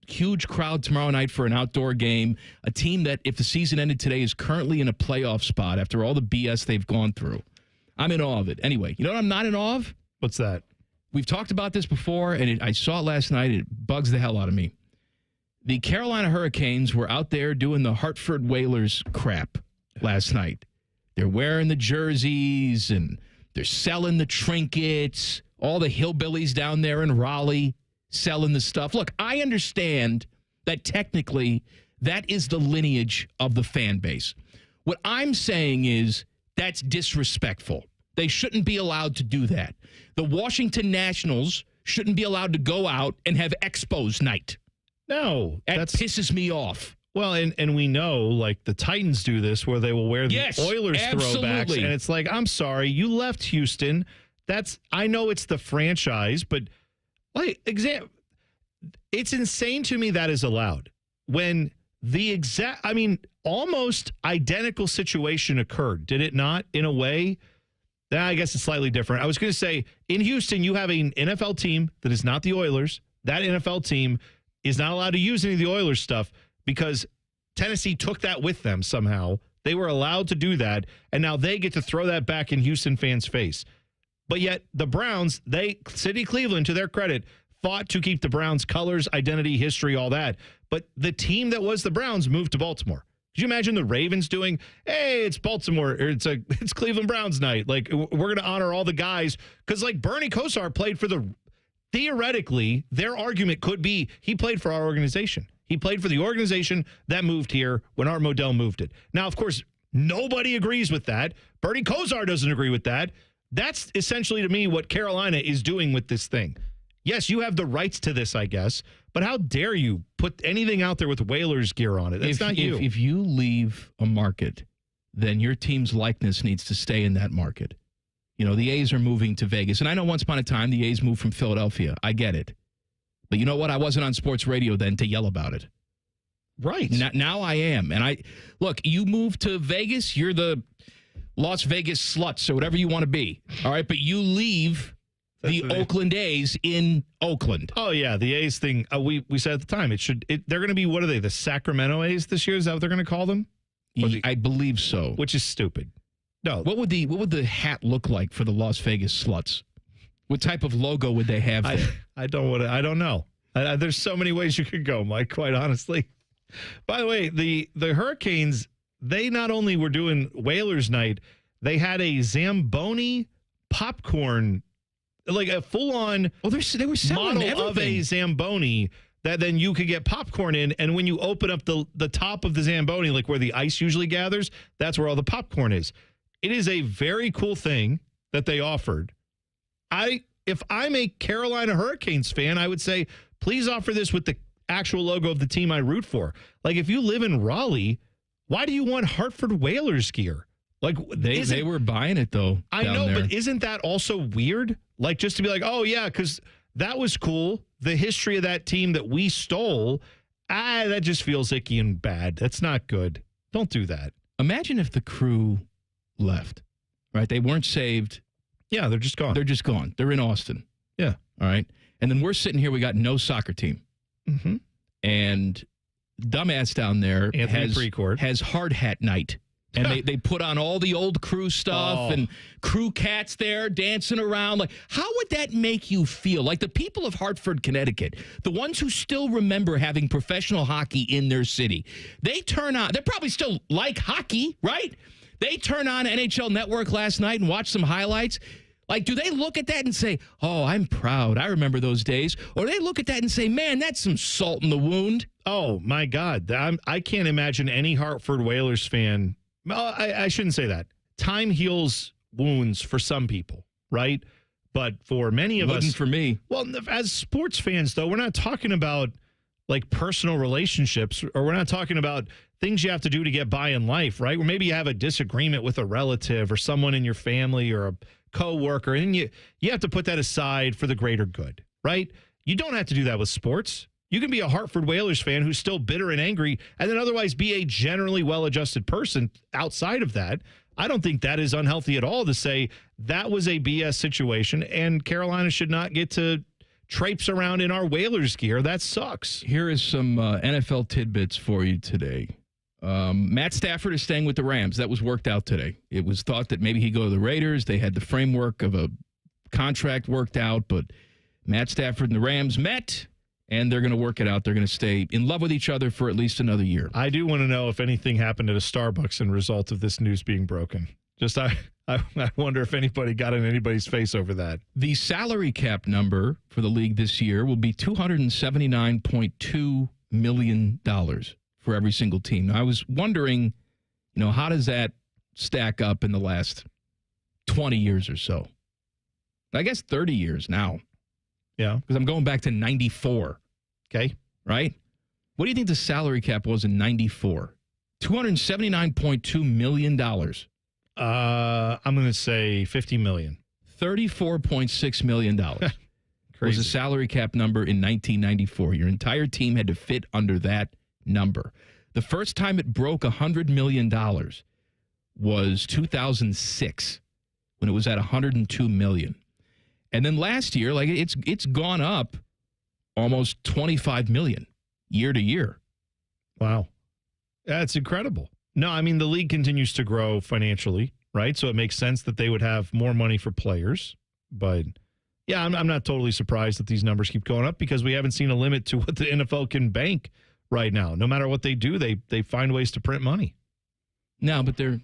huge crowd tomorrow night for an outdoor game, a team that, if the season ended today, is currently in a playoff spot after all the BS they've gone through. I'm in awe of it. Anyway, you know what I'm not in awe of? What's that? We've talked about this before, and I saw it last night. It bugs the hell out of me. The Carolina Hurricanes were out there doing the Hartford Whalers crap last night. They're wearing the jerseys, and they're selling the trinkets. All the hillbillies down there in Raleigh selling the stuff. Look, I understand that technically that is the lineage of the fan base. What I'm saying is that's disrespectful. They shouldn't be allowed to do that. The Washington Nationals shouldn't be allowed to go out and have Expos night. No. That pisses me off. Well, and we know, like, the Titans do this where they will wear the Oilers throwbacks. And it's like, I'm sorry, you left Houston. I know it's the franchise, but it's insane to me that is allowed. When the almost identical situation occurred, did it not, in a way? I guess it's slightly different. I was going to say, in Houston, you have an NFL team that is not the Oilers. That NFL team is not allowed to use any of the Oilers stuff because Tennessee took that with them somehow. They were allowed to do that, and now they get to throw that back in Houston fans' face. But yet the Browns, City Cleveland, to their credit, fought to keep the Browns' colors, identity, history, all that. But the team that was the Browns moved to Baltimore. Could you imagine the Ravens doing, hey, it's Baltimore, or it's Cleveland Browns night. Like, we're going to honor all the guys. Because, like, Bernie Kosar played for theoretically, their argument could be he played for our organization. He played for the organization that moved here when Art Modell moved it. Now, of course, nobody agrees with that. Bernie Kosar doesn't agree with that. That's essentially, to me, what Carolina is doing with this thing. Yes, you have the rights to this, I guess, but how dare you put anything out there with Whalers gear on it? That's not you. If you leave a market, then your team's likeness needs to stay in that market. You know, the A's are moving to Vegas, and I know once upon a time the A's moved from Philadelphia. I get it. But you know what? I wasn't on sports radio then to yell about it. Right. Now I am. And look, you move to Vegas, you're the Las Vegas sluts or whatever you want to be. All right, but you leave the Oakland A's in Oakland. Oh, yeah, the A's thing. We said at the time, they're going to be, what are they, the Sacramento A's this year? Is that what they're going to call them? I believe so. Which is stupid. No. What would the hat look like for the Las Vegas sluts? What type of logo would they have there? I don't know. There's so many ways you could go, Mike, quite honestly. By the way, the Hurricanes, they not only were doing Whalers night, they had a Zamboni popcorn, like a full-on they were selling model everything. of a Zamboni that then you could get popcorn in, and when you open up the top of the Zamboni, like where the ice usually gathers, that's where all the popcorn is. It is a very cool thing that they offered. If I'm a Carolina Hurricanes fan, I would say, please offer this with the actual logo of the team I root for. Like, if you live in Raleigh, why do you want Hartford Whalers gear? Like, they were buying it, though. I know, but isn't that also weird? Like, just to be like, oh, yeah, because that was cool. The history of that team that we stole, that just feels icky and bad. That's not good. Don't do that. Imagine if the crew left, right? They weren't saved. Yeah, they're just gone. They're just gone. They're in Austin. Yeah. All right. And then we're sitting here. We got no soccer team. Mm-hmm. And dumbass down there has hard hat night. And they put on all the old crew stuff and crew cats there dancing around. Like, how would that make you feel? Like the people of Hartford, Connecticut, the ones who still remember having professional hockey in their city, they probably still like hockey, right? They turn on NHL Network last night and watch some highlights. Like, do they look at that and say, oh, I'm proud, I remember those days? Or they look at that and say, man, that's some salt in the wound? Oh, my God. I can't imagine any Hartford Whalers fan. Well, I shouldn't say that. Time heals wounds for some people, right? But for many of us. For me. Well, as sports fans, though, we're not talking about like personal relationships, or we're not talking about things you have to do to get by in life, right? Or maybe you have a disagreement with a relative or someone in your family or a coworker, and you have to put that aside for the greater good, right? You don't have to do that with sports. You can be a Hartford Whalers fan who's still bitter and angry and then otherwise be a generally well-adjusted person outside of that. I don't think that is unhealthy at all to say that was a BS situation and Carolina should not get to traipse around in our Whalers gear. That sucks. Here is some NFL tidbits for you today. Matt Stafford is staying with the Rams. That was worked out today. It was thought that maybe he'd go to the Raiders. They had the framework of a contract worked out, but Matt Stafford and the Rams met, and they're going to work it out. They're going to stay in love with each other for at least another year. I do want to know if anything happened at a Starbucks in result of this news being broken. Just I wonder if anybody got in anybody's face over that. The salary cap number for the league this year will be $279.2 million for every single team. Now, I was wondering, how does that stack up in the last 20 years or so? I guess 30 years now. Yeah. Because I'm going back to 94. Okay. Right? What do you think the salary cap was in 94? $279.2 million. I'm going to say $50 million. $34.6 million was the salary cap number in 1994. Your entire team had to fit under that number. The first time it broke $100 million was 2006 when it was at $102 million. And then last year, it's gone up almost $25 million year to year. Wow. That's incredible. No, I mean, the league continues to grow financially, right? So it makes sense that they would have more money for players. But, yeah, I'm not totally surprised that these numbers keep going up because we haven't seen a limit to what the NFL can bank right now. No matter what they do, they find ways to print money. No, but they're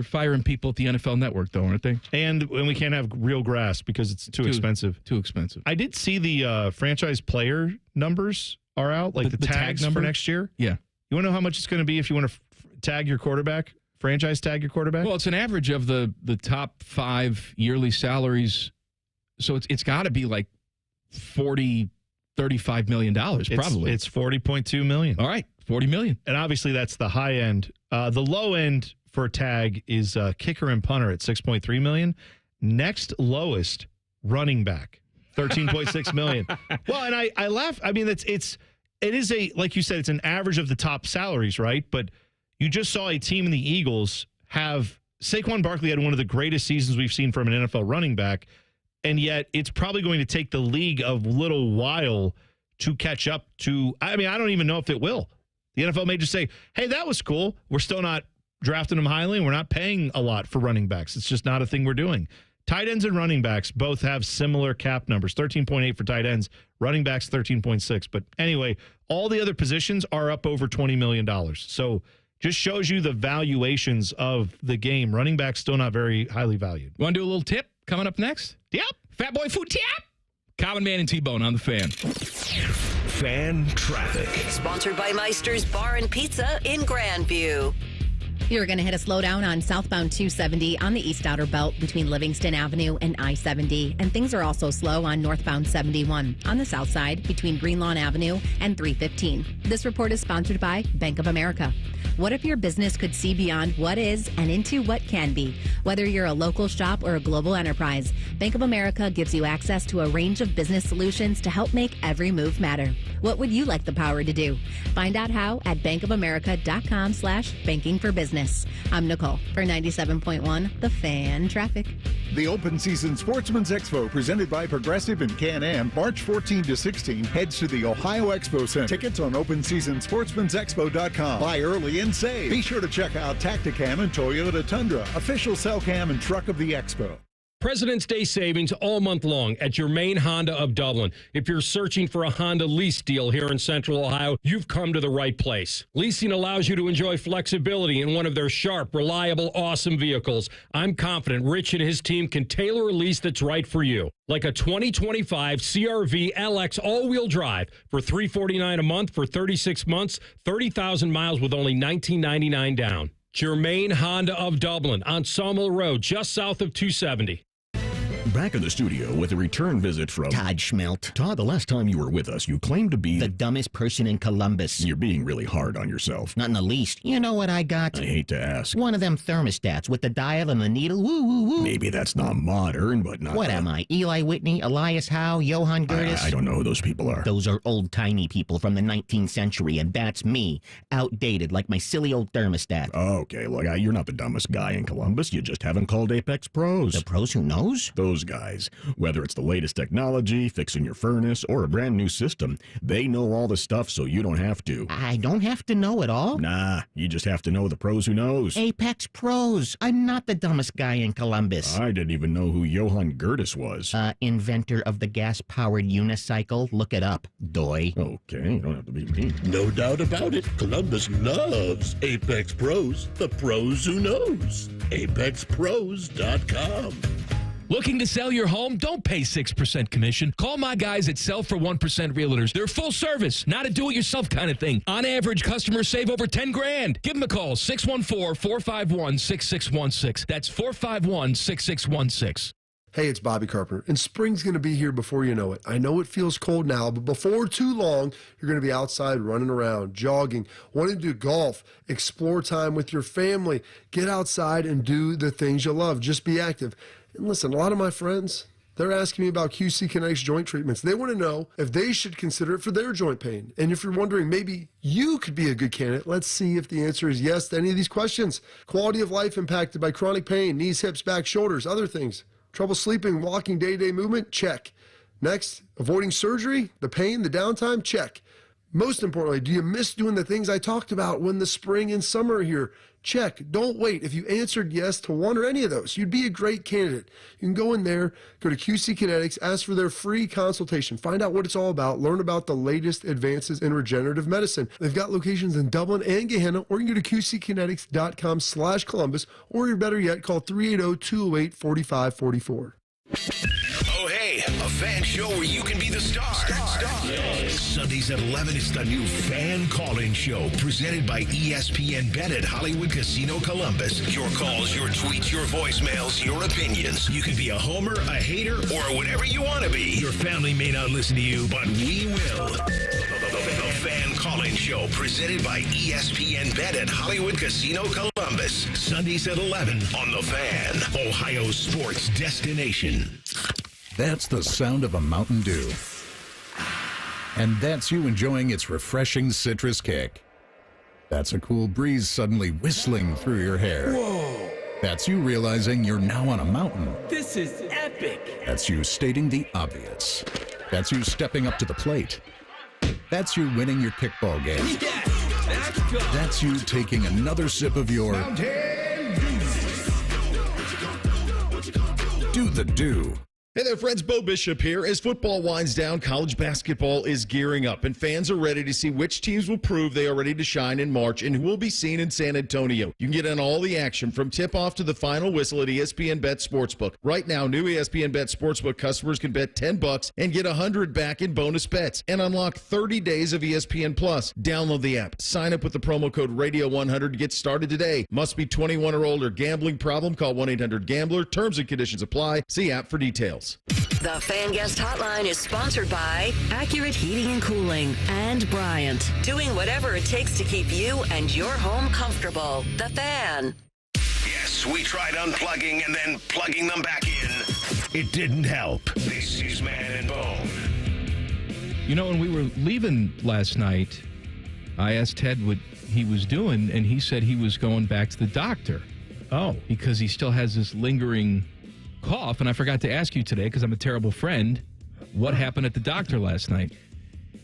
firing people at the NFL Network, though, aren't they? And we can't have real grass because it's too expensive. Too expensive. I did see the franchise player numbers are out, like the tags for next year. Yeah. You want to know how much it's going to be if you want to tag your quarterback? Franchise tag your quarterback? Well, it's an average of the top 5 yearly salaries. So it's got to be like $35 million, probably. It's $40.2 million. All right, $40 million. And obviously that's the high end. The low end for a tag is kicker and punter at $6.3 million. Next lowest, running back, $13.6 million. Well, and I laugh. I mean, it is like you said, it's an average of the top salaries, right? But you just saw a team in the Eagles have Saquon Barkley had one of the greatest seasons we've seen from an NFL running back, and yet it's probably going to take the league a little while to catch up to. I mean, I don't even know if it will. The NFL may just say, hey, that was cool. We're still not drafting them highly, and we're not paying a lot for running backs. It's just not a thing we're doing. Tight ends and running backs both have similar cap numbers, 13.8 for tight ends, running backs 13.6. But anyway, all the other positions are up over $20 million. So just shows you the valuations of the game. Running back's still not very highly valued. Want to do a little tip coming up next? Yep. Fat Boy Food Tip. Common Man and T-Bone on the Fan. Fan traffic. Sponsored by Meister's Bar and Pizza in Grandview. You're going to hit a slowdown on southbound 270 on the East Outer Belt between Livingston Avenue and I-70. And things are also slow on northbound 71 on the south side between Greenlawn Avenue and 315. This report is sponsored by Bank of America. What if your business could see beyond what is and into what can be? Whether you're a local shop or a global enterprise, Bank of America gives you access to a range of business solutions to help make every move matter. What would you like the power to do? Find out how at bankofamerica.com/banking for business. I'm Nicole for 97.1 The Fan Traffic. The Open Season Sportsman's Expo presented by Progressive and Can-Am, March 14 to 16, heads to the Ohio Expo Center. Tickets on OpenSeasonSportsman'sExpo.com. Buy early and save. Be sure to check out Tacticam and Toyota Tundra, official cell cam and truck of the Expo. President's Day savings all month long at your main Honda of Dublin. If you're searching for a Honda lease deal here in Central Ohio, you've come to the right place. Leasing allows you to enjoy flexibility in one of their sharp, reliable, awesome vehicles. I'm confident Rich and his team can tailor a lease that's right for you. Like a 2025 CR-V LX all-wheel drive for $349 a month for 36 months, 30,000 miles with only $19.99 down. Germain Honda of Dublin on Sawmill Road, just south of 270. Back in the studio with a return visit from Todd Schmelt. Todd, the last time you were with us, you claimed to be the dumbest person in Columbus. You're being really hard on yourself. Not in the least. You know what I got? I hate to ask. One of them thermostats with the dial and the needle. Woo, woo, woo. Maybe that's not modern, but not... What am I? Eli Whitney, Elias Howe, Johann Gertis? I don't know who those people are. Those are old-timey people from the 19th century, and that's me. Outdated, like my silly old thermostat. Okay, look, you're not the dumbest guy in Columbus. You just haven't called Apex Pros. The pros who knows? Those guys. Whether it's the latest technology, fixing your furnace, or a brand new system, they know all the stuff so you don't have to. I don't have to know it all? Nah, you just have to know the pros who knows. Apex Pros. I'm not the dumbest guy in Columbus. I didn't even know who Johann Gertis was. Inventor of the gas-powered unicycle. Look it up, doy. Okay, you don't have to be me. No doubt about it. Columbus loves Apex Pros. The pros who knows. ApexPros.com. Looking to sell your home? Don't pay 6% commission. Call my guys at Sell for 1% Realtors. They're full service, not a do-it-yourself kind of thing. On average, customers save over $10,000. Give them a call, 614-451-6616. That's 451-6616. Hey, it's Bobby Carpenter, and spring's going to be here before you know it. I know it feels cold now, but before too long, you're going to be outside running around, jogging, wanting to do golf, explore time with your family, get outside and do the things you love. Just be active. And listen, a lot of my friends, they're asking me about QC Connect's joint treatments. They want to know if they should consider it for their joint pain. And if you're wondering, maybe you could be a good candidate, let's see if the answer is yes to any of these questions. Quality of life impacted by chronic pain, knees, hips, back, shoulders, other things. Trouble sleeping, walking, day-to-day movement? Check. Next, avoiding surgery, the pain, the downtime? Check. Most importantly, do you miss doing the things I talked about when the spring and summer are here? Check. Don't wait. If you answered yes to one or any of those, you'd be a great candidate. You can go in there, go to QC Kinetics, ask for their free consultation, find out what it's all about, learn about the latest advances in regenerative medicine. They've got locations in Dublin and Gehenna, or you can go to qckinetics.com/Columbus, or better yet, call 380-208-4544. Oh, hey, a fan show where you can be the star. Sundays at 11 is the new Fan Call-In Show, presented by ESPN Bet at Hollywood Casino Columbus. Your calls, your tweets, your voicemails, your opinions. You can be a homer, a hater, or whatever you want to be. Your family may not listen to you, but we will. The Fan Call-In Show, presented by ESPN Bet at Hollywood Casino Columbus. Sundays at 11 on The Fan, Ohio's sports destination. That's the sound of a Mountain Dew. And that's you enjoying its refreshing citrus kick. That's a cool breeze suddenly whistling through your hair. Whoa! That's you realizing you're now on a mountain. This is epic! That's you stating the obvious. That's you stepping up to the plate. That's you winning your kickball game. Yes! That's you taking another sip of your Do the Do. Hey there, friends. Bo Bishop here. As football winds down, college basketball is gearing up, and fans are ready to see which teams will prove they are ready to shine in March and who will be seen in San Antonio. You can get on all the action from tip-off to the final whistle at ESPN Bet Sportsbook. Right now, new ESPN Bet Sportsbook customers can bet $10 and get $100 back in bonus bets and unlock 30 days of ESPN Plus. Download the app. Sign up with the promo code Radio100 to get started today. Must be 21 or older. Gambling problem? Call 1-800-GAMBLER. Terms and conditions apply. See app for details. The Fan Guest Hotline is sponsored by Accurate Heating and Cooling and Bryant, doing whatever it takes to keep you and your home comfortable. The Fan. Yes, we tried unplugging and then plugging them back in. It didn't help. This is Man and Bone. You know, when we were leaving last night, I asked Ted what he was doing, and he said he was going back to the doctor. Oh. Because he still has this lingering cough, and I forgot to ask you today because I'm a terrible friend. What happened at the doctor last night?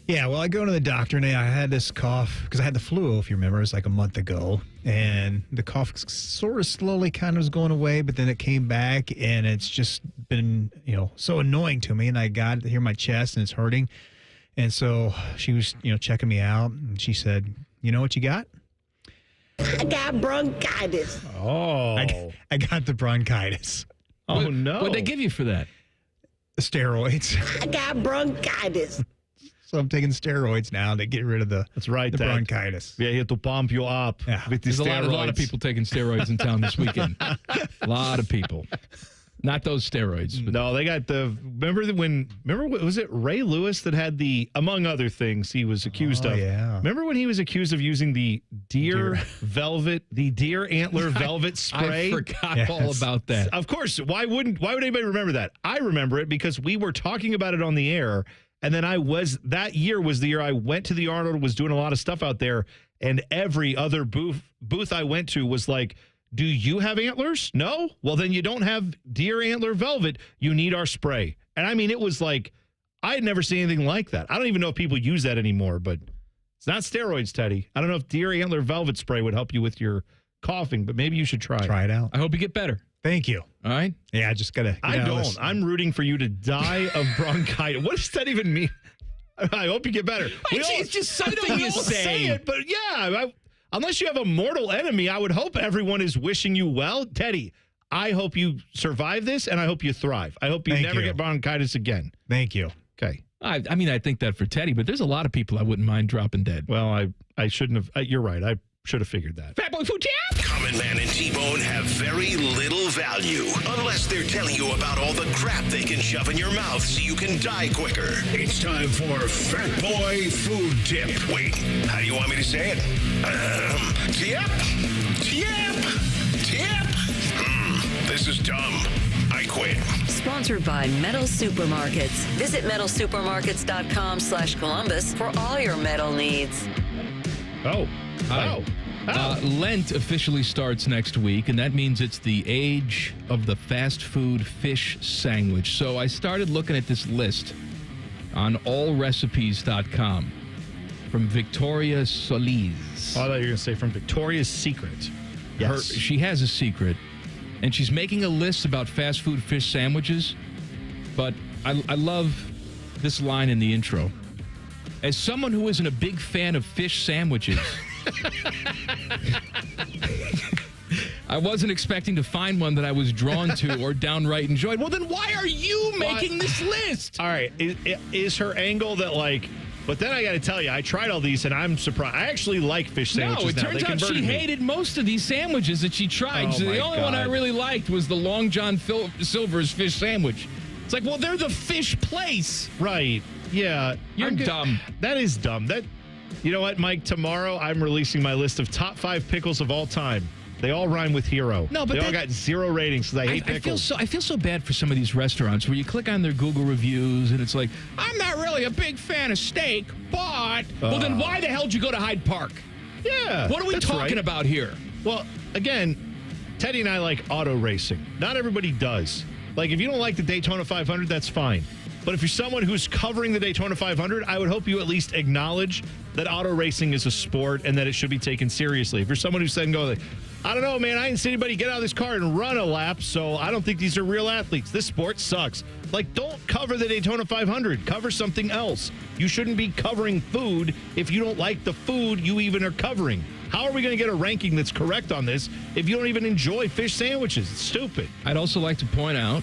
Yeah, well, I go to the doctor, and I had this cough because I had the flu, if you remember. It was like a month ago, and the cough sort of slowly kind of was going away, but then it came back, and it's just been, so annoying to me, and I got it here in my chest, and it's hurting. And so she was, checking me out, and she said, "You know what you got?" I got bronchitis. Oh. I got the bronchitis. Oh, no. What'd they give you for that? Steroids. I got bronchitis. So I'm taking steroids now to get rid of the bronchitis. We are here to pump you up with the There's steroids. a lot of people taking steroids in town this weekend. A lot of people. Not those steroids. But No, they got remember was it Ray Lewis that had among other things he was accused of? Yeah. Remember when he was accused of using the deer antler velvet spray? I forgot all about that. Of course. Why would anybody remember that? I remember it because we were talking about it on the air, and then that year was the year I went to the Arnold, was doing a lot of stuff out there, and every other booth I went to was like, "Do you have antlers? No? Well, then you don't have deer antler velvet. You need our spray." And I mean, it was like, I had never seen anything like that. I don't even know if people use that anymore, but it's not steroids, Teddy. I don't know if deer antler velvet spray would help you with your coughing, but maybe you should try it out. I hope you get better. Thank you. All right? Yeah, I just got to. I don't. I'm rooting for you to die of bronchitis. What does that even mean? I hope you get better. It's just something you say. It, but yeah, unless you have a mortal enemy, I would hope everyone is wishing you well. Teddy, I hope you survive this, and I hope you thrive. I hope you never get bronchitis again. Thank you. Okay. I mean, I think that for Teddy, but there's a lot of people I wouldn't mind dropping dead. Well, I shouldn't have. You're right. I should have figured that. Fat Boy Food Tap! Common Man and T-Bone have very little value unless they're telling you about all the crap they can shove in your mouth so you can die quicker. It's time for Fat Boy Food Tip. Wait, how do you want me to say it? Tip? This is dumb. I quit. Sponsored by Metal Supermarkets. Visit metalsupermarkets.com/Columbus for all your metal needs. Lent officially starts next week, and that means it's the age of the fast food fish sandwich. So I started looking at this list on allrecipes.com. from Victoria Solis. Oh, I thought you were going to say from Victoria's Secret. Yes. She has a secret, and she's making a list about fast food fish sandwiches, but I love this line in the intro. As someone who isn't a big fan of fish sandwiches, I wasn't expecting to find one that I was drawn to or downright enjoyed. Well, then why are you making this list? All right. Is her angle that, like, but then I got to tell you, I tried all these, and I'm surprised. I actually like fish sandwiches. No, it turns out she hated most of these sandwiches that she tried. Oh, So the only one I God. really liked was the Long John Silver's fish sandwich. It's like, well, they're the fish place. Right. Yeah. You're dumb. That is dumb. You know what, Mike? Tomorrow I'm releasing my list of top 5 pickles of all time. They all rhyme with hero. No, but they all got 0 ratings because I hate pickles. I feel so bad for some of these restaurants where you click on their Google reviews and it's like, I'm not really a big fan of steak, but... well, then why the hell did you go to Hyde Park? Yeah. What are we that's talking right. about here? Well, again, Teddy and I like auto racing. Not everybody does. Like, if you don't like the Daytona 500, that's fine. But if you're someone who's covering the Daytona 500, I would hope you at least acknowledge that auto racing is a sport and that it should be taken seriously. If you're someone who's saying, I don't know, man, I didn't see anybody get out of this car and run a lap, so I don't think these are real athletes. This sport sucks. Like, don't cover the Daytona 500. Cover something else. You shouldn't be covering food if you don't like the food you even are covering. How are we going to get a ranking that's correct on this if you don't even enjoy fish sandwiches? It's stupid. I'd also like to point out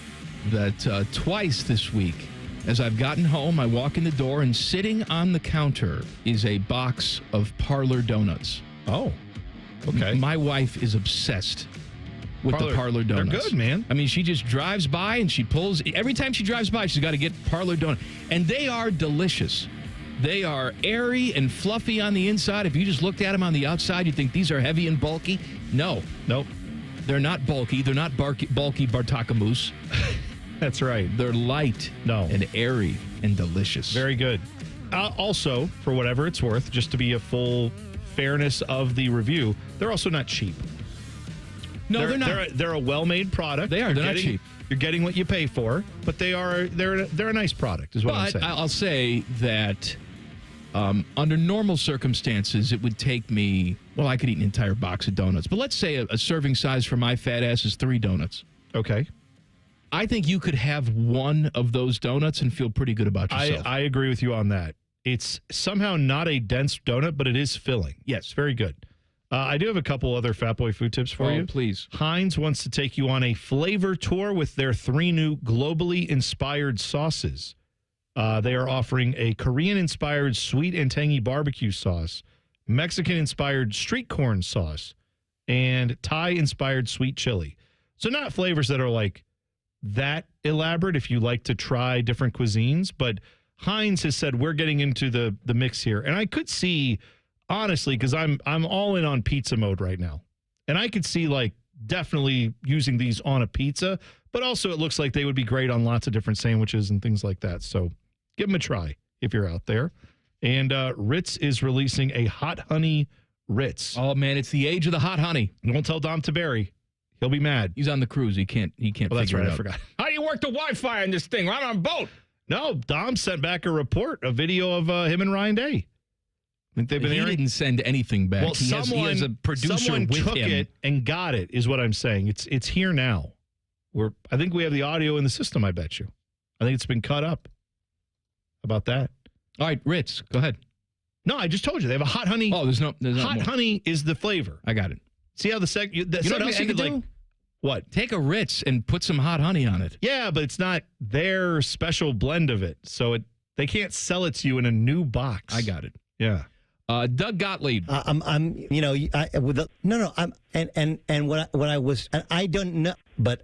that twice this week, as I've gotten home, I walk in the door, and sitting on the counter is a box of Parlor donuts. Oh, okay. My wife is obsessed with the Parlor donuts. They're good, man. I mean, she just drives by and she pulls. Every time she drives by, she's got to get Parlor donut. And they are delicious. They are airy and fluffy on the inside. If you just looked at them on the outside, you'd think these are heavy and bulky. No. Nope. They're not bulky. They're not bulky Bartakamoose. That's right. They're light and airy and delicious. Very good. Also, for whatever it's worth, just to be a full fairness of the review, they're also not cheap. No, they're not. They're a well-made product. They are. They're not cheap. You're getting what you pay for, but they're a nice product, is what I'm saying. I'll say that under normal circumstances, it would take me, well, I could eat an entire box of donuts. But let's say a serving size for my fat ass is 3 donuts. Okay. I think you could have one of those donuts and feel pretty good about yourself. I agree with you on that. It's somehow not a dense donut, but it is filling. Yes, very good. I do have a couple other Fat Boy food tips for you. Please. Heinz wants to take you on a flavor tour with their 3 new globally inspired sauces. They are offering a Korean-inspired sweet and tangy barbecue sauce, Mexican-inspired street corn sauce, and Thai-inspired sweet chili. So not flavors that are like that elaborate if you like to try different cuisines, but Heinz has said we're getting into the mix here. And I could see, honestly, because I'm all in on pizza mode right now. And I could see like definitely using these on a pizza, but also it looks like they would be great on lots of different sandwiches and things like that. So give them a try if you're out there. And Ritz is releasing a hot honey Ritz. Oh man, it's the age of the hot honey. Don't tell Dom Taberi. He'll be mad. He's on the cruise. He can't Well, that's figure right. it out. I forgot. How do you work the Wi-Fi on this thing? I'm on a boat. No, Dom sent back a report, a video of him and Ryan Day. I think they've been He airing. didn't send anything back. Well, he has a producer someone with took him. it and got it, is what I'm saying. It's here now. I think we have the audio in the system, I bet you. I think it's been cut up. How about that? All right, Ritz, go ahead. No, I just told you. They have a hot honey. Oh, there's not hot more. honey is the flavor. I got it. See how the You know what else you could do? What? Take a Ritz and put some hot honey on it. Yeah, but it's not their special blend of it. So they can't sell it to you in a new box. I got it. Yeah. Doug Gottlieb. I'm I don't know, but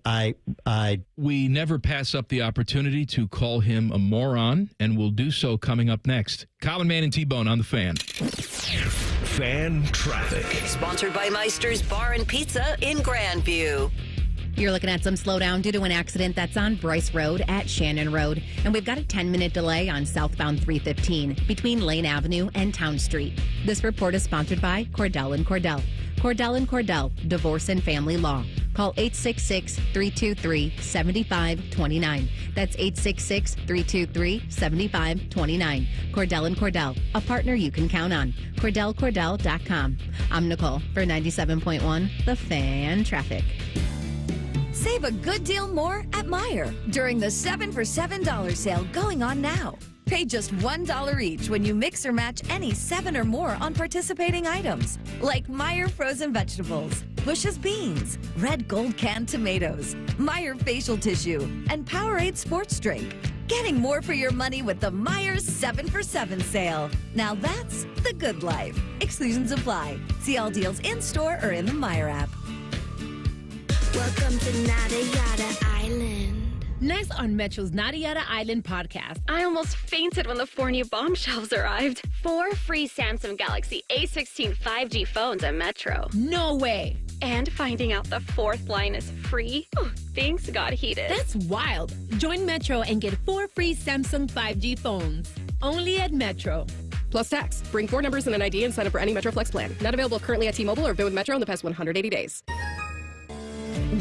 we never pass up the opportunity to call him a moron, and we'll do so coming up next. Common Man and T-Bone on the Fan. Fan traffic. Sponsored by Meister's Bar and Pizza in Grandview. You're looking at some slowdown due to an accident that's on Bryce Road at Shannon Road. And we've got a 10-minute delay on southbound 315 between Lane Avenue and Town Street. This report is sponsored by Cordell & Cordell. Cordell & Cordell, Divorce and Family Law. Call 866-323-7529. That's 866-323-7529. Cordell & Cordell, a partner you can count on. CordellCordell.com. I'm Nicole for 97.1 The Fan Traffic. Save a good deal more at Meijer during the 7 for $7 sale going on now. Pay just $1 each when you mix or match any 7 or more on participating items, like Meijer frozen vegetables, Bush's beans, Red Gold canned tomatoes, Meijer facial tissue, and Powerade sports drink. Getting more for your money with the Meijer 7 for 7 sale. Now that's the good life. Exclusions apply. See all deals in-store or in the Meijer app. Welcome to Nada Yada Island. Next on Metro's Nada Yada Island podcast. I almost fainted when the 4 new bombshells arrived. 4 free Samsung Galaxy A16 5G phones at Metro. No way. And finding out the 4th line is free. Oh, things got heated. That's wild. Join Metro and get 4 free Samsung 5G phones. Only at Metro. Plus tax. Bring 4 numbers and an ID and sign up for any Metro Flex plan. Not available currently at T-Mobile or been with Metro in the past 180 days.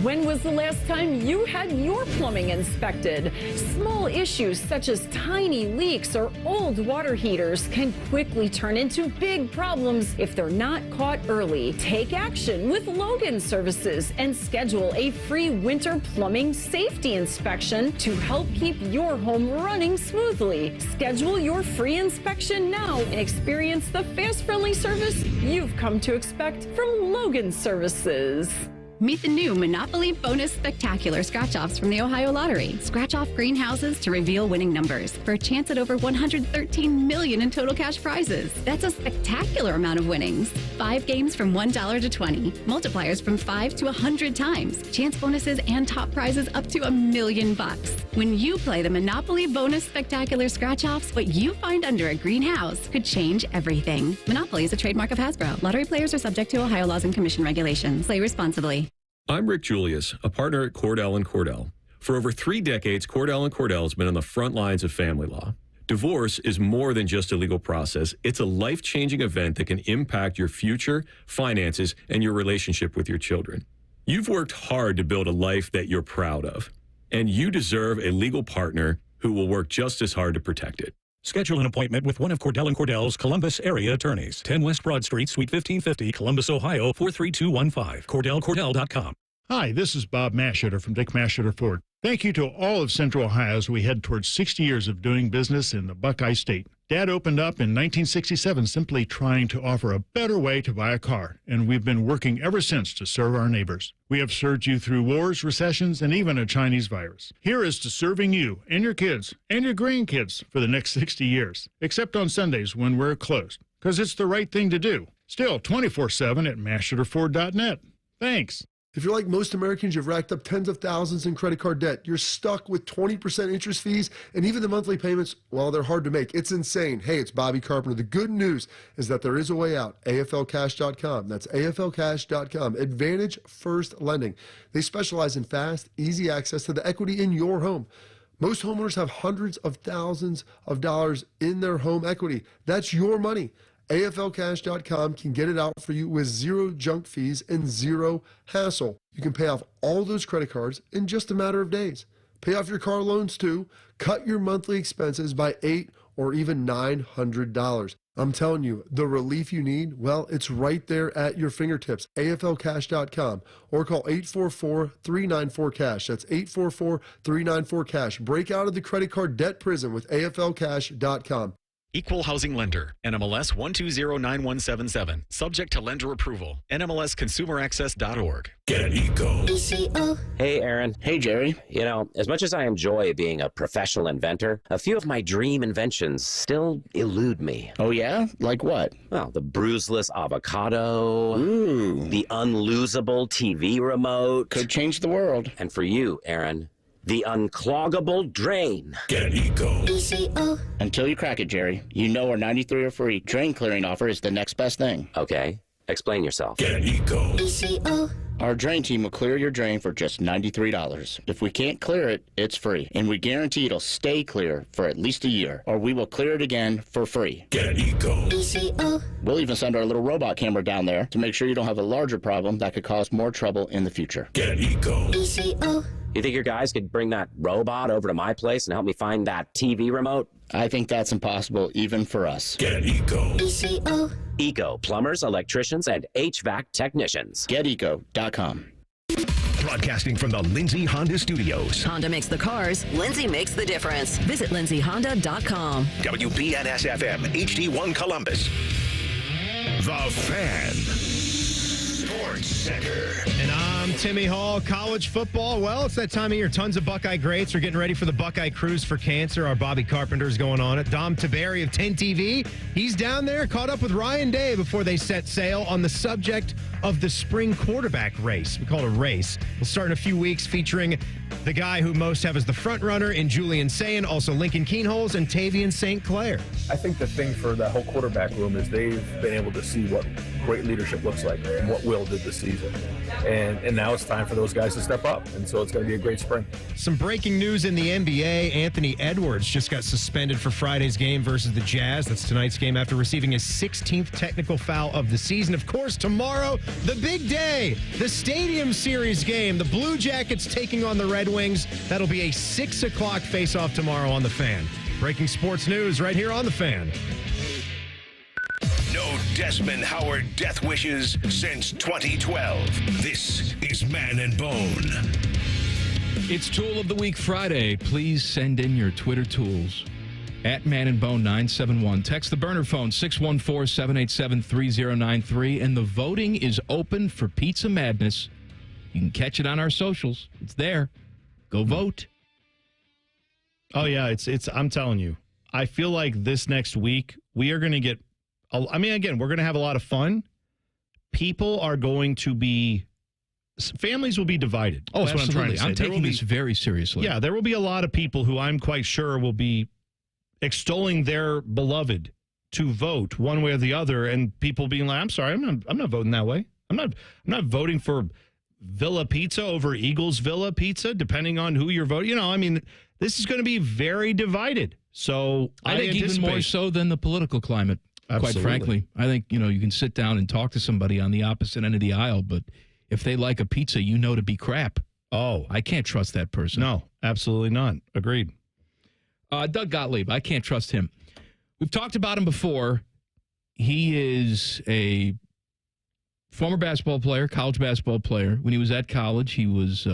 When was the last time you had your plumbing inspected? Small issues such as tiny leaks or old water heaters can quickly turn into big problems if they're not caught early. Take action with Logan Services and schedule a free winter plumbing safety inspection to help keep your home running smoothly. Schedule your free inspection now and experience the fast, friendly service you've come to expect from Logan Services. Meet the new Monopoly Bonus Spectacular scratch-offs from the Ohio Lottery. Scratch off greenhouses to reveal winning numbers for a chance at over $113 million in total cash prizes. That's a spectacular amount of winnings. 5 games from $1 to 20. Multipliers from 5 to 100 times. Chance bonuses and top prizes up to $1 million. When you play the Monopoly Bonus Spectacular scratch-offs, what you find under a greenhouse could change everything. Monopoly is a trademark of Hasbro. Lottery players are subject to Ohio laws and commission regulations. Play responsibly. I'm Rick Julius, a partner at Cordell & Cordell. For over 3 decades, Cordell & Cordell has been on the front lines of family law. Divorce is more than just a legal process. It's a life-changing event that can impact your future, finances, and your relationship with your children. You've worked hard to build a life that you're proud of, and you deserve a legal partner who will work just as hard to protect it. Schedule an appointment with one of Cordell & Cordell's Columbus area attorneys. 10 West Broad Street, Suite 1550, Columbus, Ohio, 43215. CordellCordell.com. Hi, this is Bob Masheter from Dick Masheter Ford. Thank you to all of Central Ohio as we head towards 60 years of doing business in the Buckeye State. Dad opened up in 1967 simply trying to offer a better way to buy a car, and we've been working ever since to serve our neighbors. We have served you through wars, recessions, and even a Chinese virus. Here is to serving you and your kids and your grandkids for the next 60 years, except on Sundays when we're closed, because it's the right thing to do. Still 24/7 at MasheterFord.net. Thanks. If you're like most Americans, you've racked up tens of thousands in credit card debt. You're stuck with 20% interest fees, and even the monthly payments, well, they're hard to make. It's insane. Hey, it's Bobby Carpenter. The good news is that there is a way out. AFLcash.com. That's AFLcash.com. Advantage First Lending. They specialize in fast, easy access to the equity in your home. Most homeowners have hundreds of thousands of dollars in their home equity. That's your money. AFLcash.com can get it out for you with zero junk fees and zero hassle. You can pay off all those credit cards in just a matter of days. Pay off your car loans too. Cut your monthly expenses by $800 or even $900. I'm telling you, the relief you need, well, it's right there at your fingertips. AFLcash.com or call 844-394-CASH. That's 844-394-CASH. Break out of the credit card debt prison with AFLcash.com. Equal Housing Lender, NMLS 1209177. Subject to lender approval. NMLSConsumerAccess.org. Get Eco. Hey, Aaron. Hey, Jerry. You know, as much as I enjoy being a professional inventor, a few of my dream inventions still elude me. Oh, yeah? Like what? Well, the bruiseless avocado. Ooh. The unlosable TV remote. Could change the world. And for you, Aaron, the uncloggable drain. Get Eco. Until you crack it, Jerry. You know our 93 or free drain clearing offer is the next best thing. Okay. Explain yourself. Get Eco. Our drain team will clear your drain for just $93. If we can't clear it, it's free. And we guarantee it'll stay clear for at least a year, or we will clear it again for free. Get Eco. ECO. We'll even send our little robot camera down there to make sure you don't have a larger problem that could cause more trouble in the future. Get Eco. ECO. You think your guys could bring that robot over to my place and help me find that TV remote? I think that's impossible even for us. Get Eco. ECO. Eco, plumbers, electricians, and HVAC technicians. GetEco.com. Broadcasting from the Lindsay Honda Studios. Honda makes the cars. Lindsay makes the difference. Visit lindsayhonda.com. WBNS-FM, HD1 Columbus. The Fan. Sports Center. And I'm Timmy Hall. College football, well, it's that time of year. Tons of Buckeye greats are getting ready for the Buckeye Cruise for Cancer. Our Bobby Carpenter's going on it. Dom Taberi of 10 TV, he's down there, caught up with Ryan Day before they set sail on the subject of the spring quarterback race. We call it a race. We'll start in a few weeks featuring the guy who most have as the front runner in Julian Sayin, also Lincoln Keenholz and Tavian St. Clair. I think the thing for that whole quarterback room is they've been able to see what great leadership looks like and what Will did this season. And now it's time for those guys to step up. And so it's going to be a great spring. Some breaking news in the NBA. Anthony Edwards just got suspended for Friday's game versus the Jazz. That's tonight's game after receiving his 16th technical foul of the season. Of course, tomorrow, the big day, the Stadium Series game. The Blue Jackets taking on the Red Wings. That'll be a 6 o'clock face-off tomorrow on The Fan. Breaking sports news right here on The Fan. No Desmond Howard death wishes since 2012. This is Man and Bone. It's Tool of the Week Friday. Please send in your Twitter tools at Man and Bone 971. Text the burner phone 614-787-3093. And the voting is open for Pizza Madness. You can catch it on our socials. It's there. Go vote. Oh yeah, it's I'm telling you. I feel like this next week we are going to get again, we're going to have a lot of fun. People are going to be families will be divided. Oh, that's absolutely. what I'm trying to say. I'm taking this very seriously. Yeah, there will be a lot of people who I'm quite sure will be extolling their beloved to vote one way or the other, and people being like, "I'm sorry, I'm not voting that way. I'm not voting for Villa Pizza over Eagles Villa Pizza, depending on who you're voting." You know, I mean, this is going to be very divided. So I think even more so than the political climate. Absolutely. Quite frankly, I think, you can sit down and talk to somebody on the opposite end of the aisle, but if they like a pizza, to be crap. Oh, I can't trust that person. No, absolutely not. Agreed. Doug Gottlieb, I can't trust him. We've talked about him before. He is a former basketball player, college basketball player. When he was at college, he was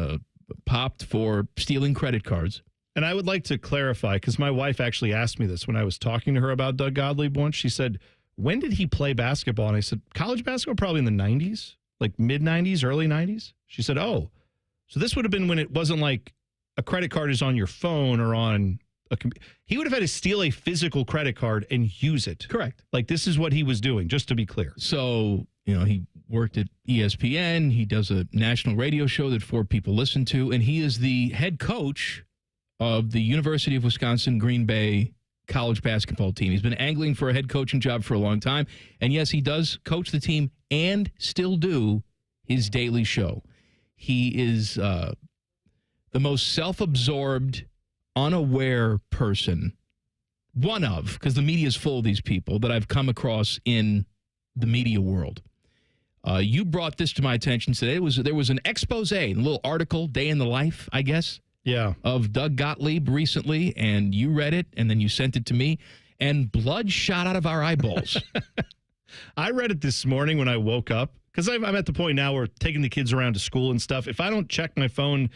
popped for stealing credit cards. And I would like to clarify, because my wife actually asked me this when I was talking to her about Doug Gottlieb once. She said, when did he play basketball? And I said, college basketball, probably in the 90s, like mid-90s, early 90s. She said, oh, so this would have been when it wasn't like a credit card is on your phone or on a computer. He would have had to steal a physical credit card and use it. Correct. Like, this is what he was doing, just to be clear. So, he worked at ESPN. He does a national radio show that 4 people listen to, and he is the head coach of the University of Wisconsin Green Bay college basketball team. He's been angling for a head coaching job for a long time. And yes, he does coach the team and still do his daily show. He is the most self-absorbed, unaware person, because the media is full of these people, that I've come across in the media world. You brought this to my attention today. There was an expose, a little article, Day in the Life, I guess, of Doug Gottlieb recently, and you read it, and then you sent it to me, and blood shot out of our eyeballs. I read it this morning when I woke up, because I'm at the point now where taking the kids around to school and stuff, if I don't check my phone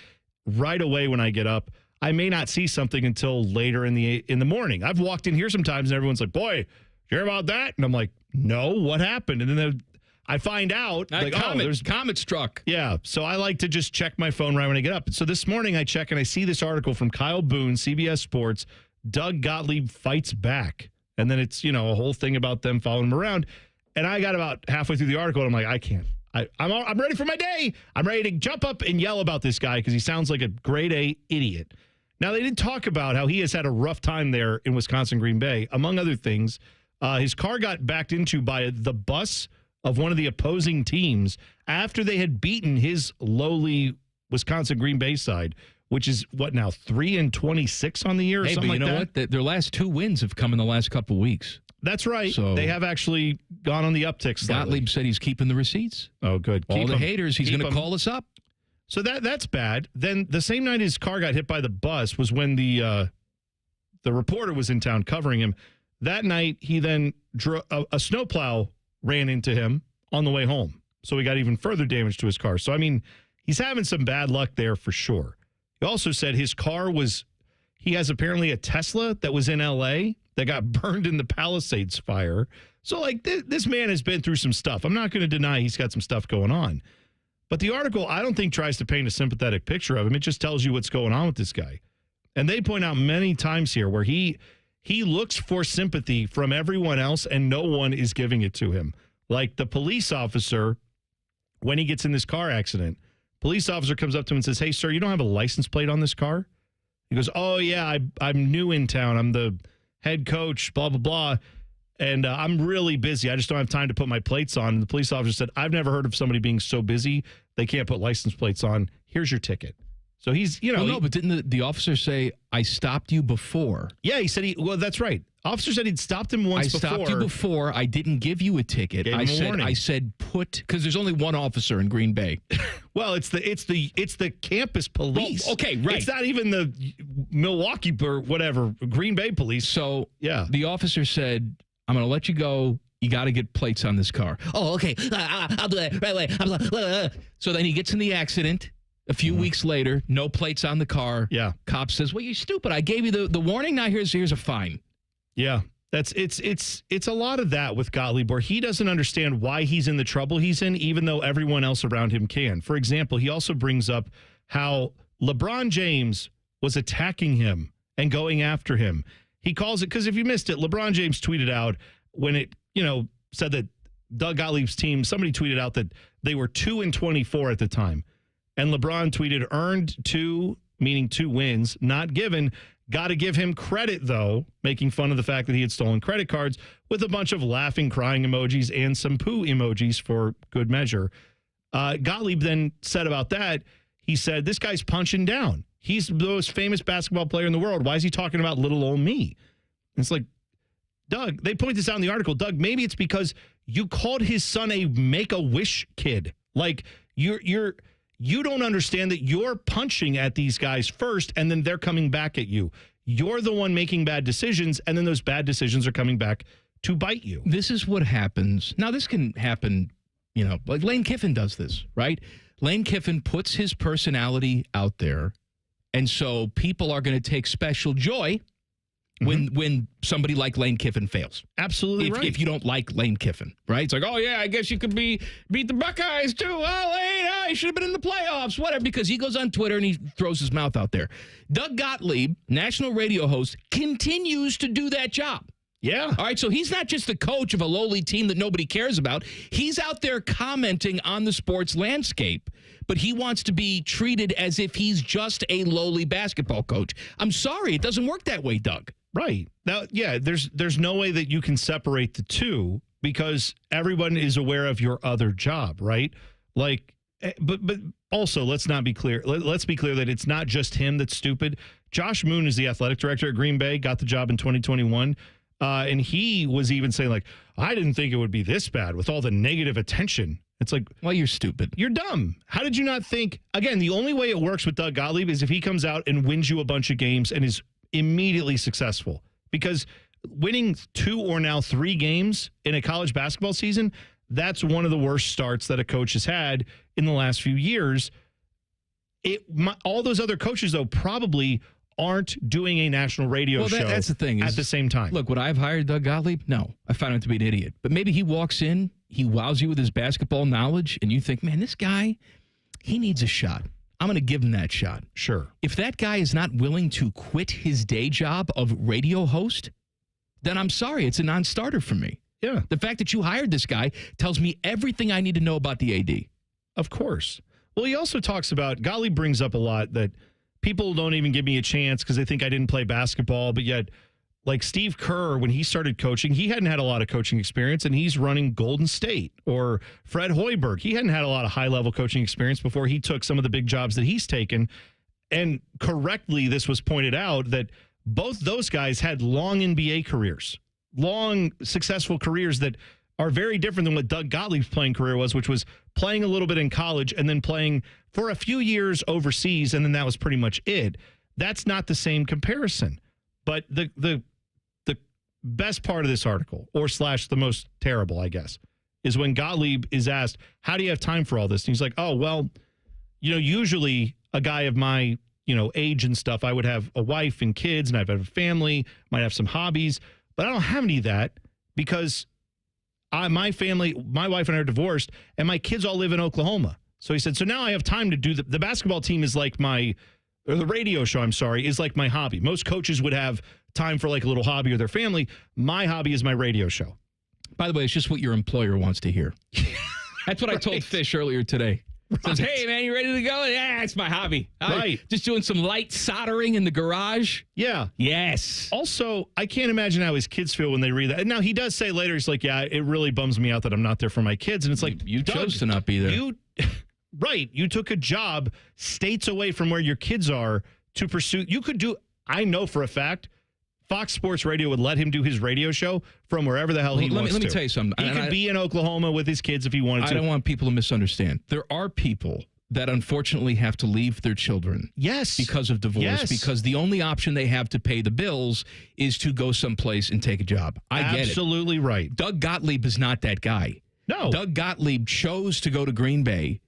right away when I get up, I may not see something until later in the morning. I've walked in here sometimes, and everyone's like, boy, you hear about that? And I'm like, no, what happened? And then I find out, there's comet struck. Yeah, so I like to just check my phone right when I get up. So this morning I check and I see this article from Kyle Boone, CBS Sports, Doug Gottlieb fights back. And then it's, a whole thing about them following him around. And I got about halfway through the article and I'm like, I can't. I'm ready for my day. I'm ready to jump up and yell about this guy because he sounds like a grade A idiot. Now, they did talk about how he has had a rough time there in Wisconsin Green Bay. Among other things, his car got backed into by the bus of one of the opposing teams after they had beaten his lowly Wisconsin Green Bay side, which is what now, 3-26 on the year or something like that? Hey, but you know what? Their last 2 wins have come in the last couple weeks. That's right. So they have actually gone on the uptick slightly. Gottlieb said he's keeping the receipts. Oh, good. All the haters, he's going to call us up. So that's bad. Then the same night his car got hit by the bus was when the reporter was in town covering him. That night, he then a snowplow ran into him on the way home. So he got even further damage to his car. So, I mean, he's having some bad luck there for sure. He also said his car he has apparently a Tesla that was in L.A. that got burned in the Palisades fire. So, like, this man has been through some stuff. I'm not going to deny he's got some stuff going on. But the article, I don't think, tries to paint a sympathetic picture of him. It just tells you what's going on with this guy. And they point out many times here where he looks for sympathy from everyone else and no one is giving it to him. Like the police officer, when he gets in this car accident, police officer comes up to him and says, "Hey, sir, you don't have a license plate on this car?" He goes, "Oh, yeah, I'm new in town. I'm the head coach, blah, blah, blah. And I'm really busy. I just don't have time to put my plates on." And the police officer said, "I've never heard of somebody being so busy they can't put license plates on. Here's your ticket." So he's, but didn't the officer say, "I stopped you before"? Yeah, he said that's right. Officer said he'd stopped him once before. I stopped you before. I didn't give you a ticket. I said because there's only one officer in Green Bay. Well, it's the campus police. Well, okay, right. It's not even the Milwaukee or whatever, Green Bay police. So yeah, the officer said, "I'm going to let you go. You got to get plates on this car." "Oh, okay. I'll do that right away." So then he gets in the accident. A few weeks later, no plates on the car. Yeah. Cop says, "Well, you're stupid. I gave you the warning. Now here's a fine." Yeah. It's a lot of that with Gottlieb, where he doesn't understand why he's in the trouble he's in, even though everyone else around him can. For example, he also brings up how LeBron James was attacking him and going after him. He calls it, because if you missed it, LeBron James tweeted out when it, said that Doug Gottlieb's team, somebody tweeted out that they were 2-24 at the time. And LeBron tweeted, "Earned 2, meaning 2 wins, not given. Got to give him credit, though," making fun of the fact that he had stolen credit cards with a bunch of laughing, crying emojis and some poo emojis for good measure. Gottlieb then said about that, he said, "This guy's punching down. He's the most famous basketball player in the world. Why is he talking about little old me?" And it's like, Doug, they point this out in the article. Doug, maybe it's because you called his son a Make-A-Wish kid. Like, you don't understand that you're punching at these guys first, and then they're coming back at you. You're the one making bad decisions, and then those bad decisions are coming back to bite you. This is what happens. Now, this can happen, like Lane Kiffin does this, right? Lane Kiffin puts his personality out there, and so people are going to take special joy when somebody like Lane Kiffin fails. Absolutely right. If you don't like Lane Kiffin, right? It's like, "Oh, yeah, I guess you could beat the Buckeyes, too. Oh, Lane, he should have been in the playoffs," whatever, because he goes on Twitter and he throws his mouth out there. Doug Gottlieb, national radio host, continues to do that job. Yeah. All right, so he's not just the coach of a lowly team that nobody cares about. He's out there commenting on the sports landscape, but he wants to be treated as if he's just a lowly basketball coach. I'm sorry, it doesn't work that way, Doug. Right. Now, yeah, there's no way that you can separate the two because everyone is aware of your other job, right? Like, but also, let's not be clear. Let's be clear that it's not just him that's stupid. Josh Moon is the athletic director at Green Bay, got the job in 2021. And he was even saying, like, "I didn't think it would be this bad with all the negative attention." It's like, well, you're stupid. You're dumb. How did you not think? Again, the only way it works with Doug Gottlieb is if he comes out and wins you a bunch of games and is immediately successful, because winning 2 or now 3 games in a college basketball season, that's one of the worst starts that a coach has had in the last few years. All those other coaches, though, probably aren't doing a national radio show that's the thing, at the same time. Look, would I have hired Doug Gottlieb? No. I found him to be an idiot. But maybe he walks in, he wows you with his basketball knowledge, and you think, man, this guy, he needs a shot. I'm going to give him that shot. Sure. If that guy is not willing to quit his day job of radio host, then I'm sorry, it's a non-starter for me. Yeah. The fact that you hired this guy tells me everything I need to know about the AD. Of course. Well, he also talks about, Gottlieb brings up a lot that people don't even give me a chance because they think I didn't play basketball, but yet Like Steve Kerr, when he started coaching, he hadn't had a lot of coaching experience, and he's running Golden State. Or Fred Hoiberg, he hadn't had a lot of high-level coaching experience before he took some of the big jobs that he's taken. And correctly, this was pointed out that both those guys had long NBA careers, long, successful careers that are very different than what Doug Gottlieb's playing career was, which was playing a little bit in college and then playing for a few years overseas, and then that was pretty much it. That's not the same comparison. But the best part of this article, or / the most terrible, I guess, is when Gottlieb is asked, how do you have time for all this? And he's like, oh, well, usually a guy of my, age and stuff, I would have a wife and kids, and I'd have a family, might have some hobbies, but I don't have any of that because my family, my wife and I are divorced, and my kids all live in Oklahoma. So he said, so now I have time to do the basketball team is like the radio show, is like my hobby. Most coaches would have time for like a little hobby or their family. My hobby is my radio show. By the way, it's just what your employer wants to hear. That's what I told Fish earlier today. Says, hey, man, you ready to go? Yeah, it's my hobby. Right. Just doing some light soldering in the garage. Yeah. Yes. Also, I can't imagine how his kids feel when they read that. And now he does say later, he's like, yeah, it really bums me out that I'm not there for my kids. And it's like, you chose to not be there. Right. You took a job states away from where your kids are to pursue. You could do, I know for a fact, Fox Sports Radio would let him do his radio show from wherever the hell he wants to. Let me tell you something. He could be in Oklahoma with his kids if he wanted to. I don't want people to misunderstand. There are people that unfortunately have to leave their children. Yes. Because of divorce. Yes. Because the only option they have to pay the bills is to go someplace and take a job. I get it. Absolutely right. Doug Gottlieb is not that guy. No. Doug Gottlieb chose to go to Green Bay.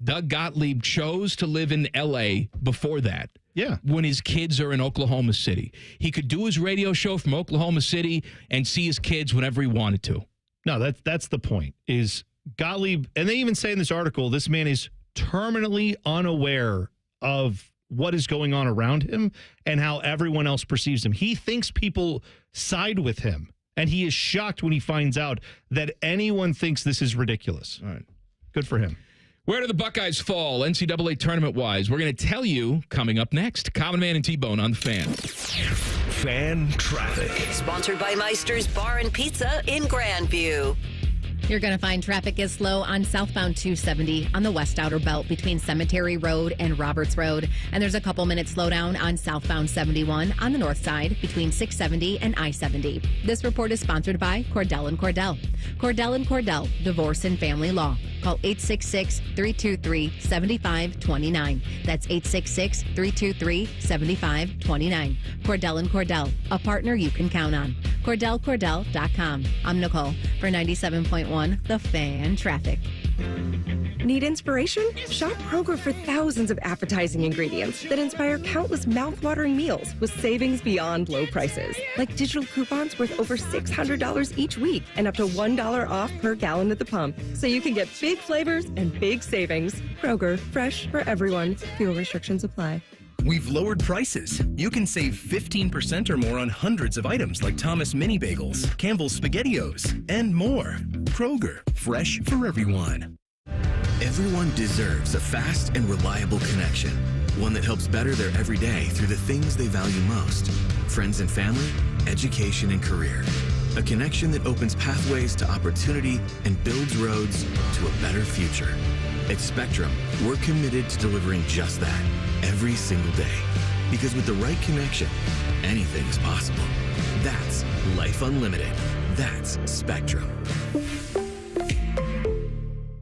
Doug Gottlieb chose to live in L.A. before that. Yeah. When his kids are in Oklahoma City. He could do his radio show from Oklahoma City and see his kids whenever he wanted to. No, that's the point. Is Gottlieb, and they even say in this article, this man is terminally unaware of what is going on around him and how everyone else perceives him. He thinks people side with him, and he is shocked when he finds out that anyone thinks this is ridiculous. All right. Good for him. Where do the Buckeyes fall NCAA tournament-wise? We're going to tell you coming up next. Common Man and T-Bone on The Fan. Fan traffic. Sponsored by Meister's Bar and Pizza in Grandview. You're going to find traffic is slow on southbound 270 on the west outer belt between Cemetery Road and Roberts Road. And there's a couple minutes slowdown on southbound 71 on the north side between 670 and I-70. This report is sponsored by Cordell & Cordell. Cordell & Cordell, Divorce and Family Law. Call 866-323-7529. That's 866-323-7529. Cordell & Cordell, a partner you can count on. CordellCordell.com. I'm Nicole for 97.1 The Fan Traffic. Need inspiration? Shop Kroger for thousands of appetizing ingredients that inspire countless mouth-watering meals with savings beyond low prices. Like digital coupons worth over $600 each week and up to $1 off per gallon at the pump. So you can get big flavors and big savings. Kroger, fresh for everyone. Fuel restrictions apply. We've lowered prices. You can save 15% or more on hundreds of items like Thomas Mini Bagels, Campbell's SpaghettiOs, and more. Kroger, fresh for everyone. Everyone deserves a fast and reliable connection. One that helps better their everyday through the things they value most. Friends and family, education and career. A connection that opens pathways to opportunity and builds roads to a better future. At Spectrum, we're committed to delivering just that every single day. Because with the right connection, anything is possible. That's Life Unlimited. That's Spectrum.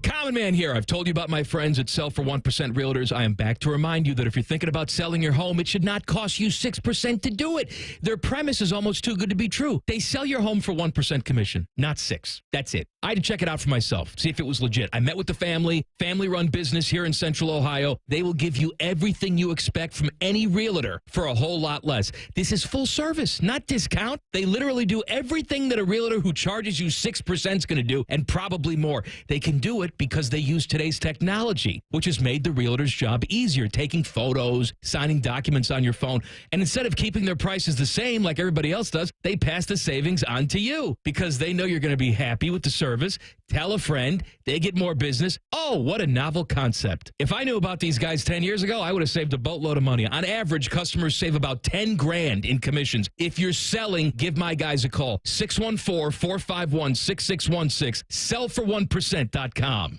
Common Man here. I've told you about my friends at Sell for 1% Realtors. I am back to remind you that if you're thinking about selling your home, it should not cost you 6% to do it. Their premise is almost too good to be true. They sell your home for 1% commission, not 6%. That's it. I had to check it out for myself, see if it was legit. I met with the family-run business here in Central Ohio. They will give you everything you expect from any realtor for a whole lot less. This is full service, not discount. They literally do everything that a realtor who charges you 6% is going to do, and probably more. They can do it because because they use today's technology, which has made the realtor's job easier, taking photos, signing documents on your phone. And instead of keeping their prices the same like everybody else does, they pass the savings on to you because they know you're going to be happy with the service. Tell a friend, they get more business. Oh, what a novel concept. If I knew about these guys 10 years ago, I would have saved a boatload of money. On average, customers save about 10 grand in commissions. If you're selling, give my guys a call. 614-451-6616. Sellfor1%.com.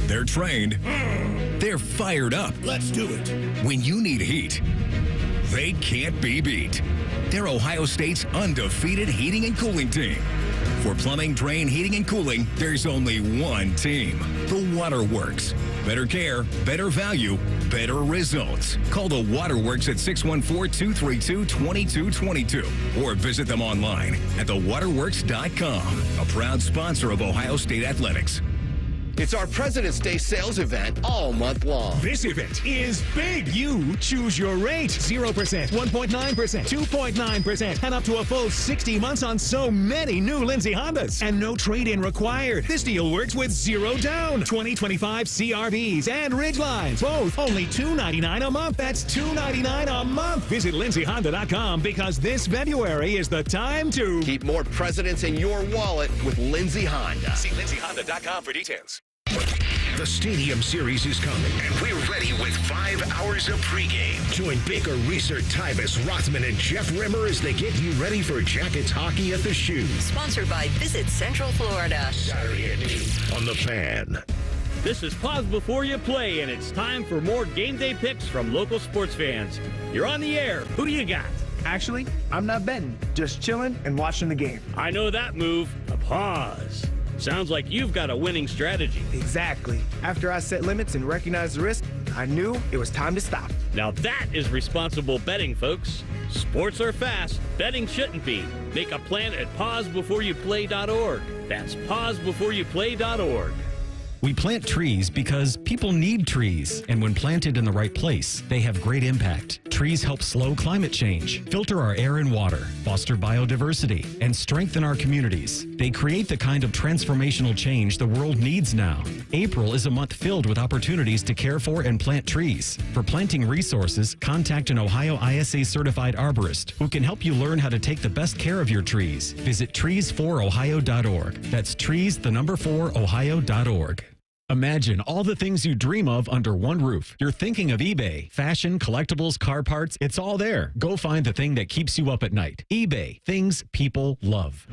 They're trained. They're fired up. Let's do it. When you need heat, they can't be beat. They're Ohio State's undefeated heating and cooling team. For plumbing, drain, heating, and cooling, there's only one team. The Waterworks. Better care, better value, better results. Call the Waterworks at 614-232-2222 or visit them online at thewaterworks.com. A proud sponsor of Ohio State Athletics. It's our President's Day sales event all month long. This event is big. You choose your rate. 0%, 1.9%, 2.9%, and up to a full 60 months on so many new Lindsay Hondas. And no trade-in required. This deal works with 0 down. 2025 CRVs and Ridgelines. Both only $299 a month. That's $299 a month. Visit LindsayHonda.com because this February is the time to keep more presidents in your wallet with Lindsay Honda. See LindsayHonda.com for details. The Stadium Series is coming, and we're ready with 5 hours of pregame. Join Baker, Reeser, Tyvus, Rothman, and Jeff Rimmer as they get you ready for Jackets hockey at the Shoe. Sponsored by Visit Central Florida. Saturday at 8 on The Fan. This is Pause Before You Play, and it's time for more game day picks from local sports fans. You're on the air. Who do you got? Actually, I'm not betting, just chilling and watching the game. I know that move, a pause. Sounds like you've got a winning strategy. Exactly. After I set limits and recognized the risk, I knew it was time to stop. Now that is responsible betting, folks. Sports are fast. Betting shouldn't be. Make a plan at pausebeforeyouplay.org. That's pausebeforeyouplay.org. We plant trees because people need trees, and when planted in the right place, they have great impact. Trees help slow climate change, filter our air and water, foster biodiversity, and strengthen our communities. They create the kind of transformational change the world needs now. April is a month filled with opportunities to care for and plant trees. For planting resources, contact an Ohio ISA certified arborist who can help you learn how to take the best care of your trees. Visit trees4ohio.org. That's trees4ohio.org. Imagine all the things you dream of under one roof. You're thinking of eBay. Fashion, collectibles, car parts, it's all there. Go find the thing that keeps you up at night. eBay. Things people love.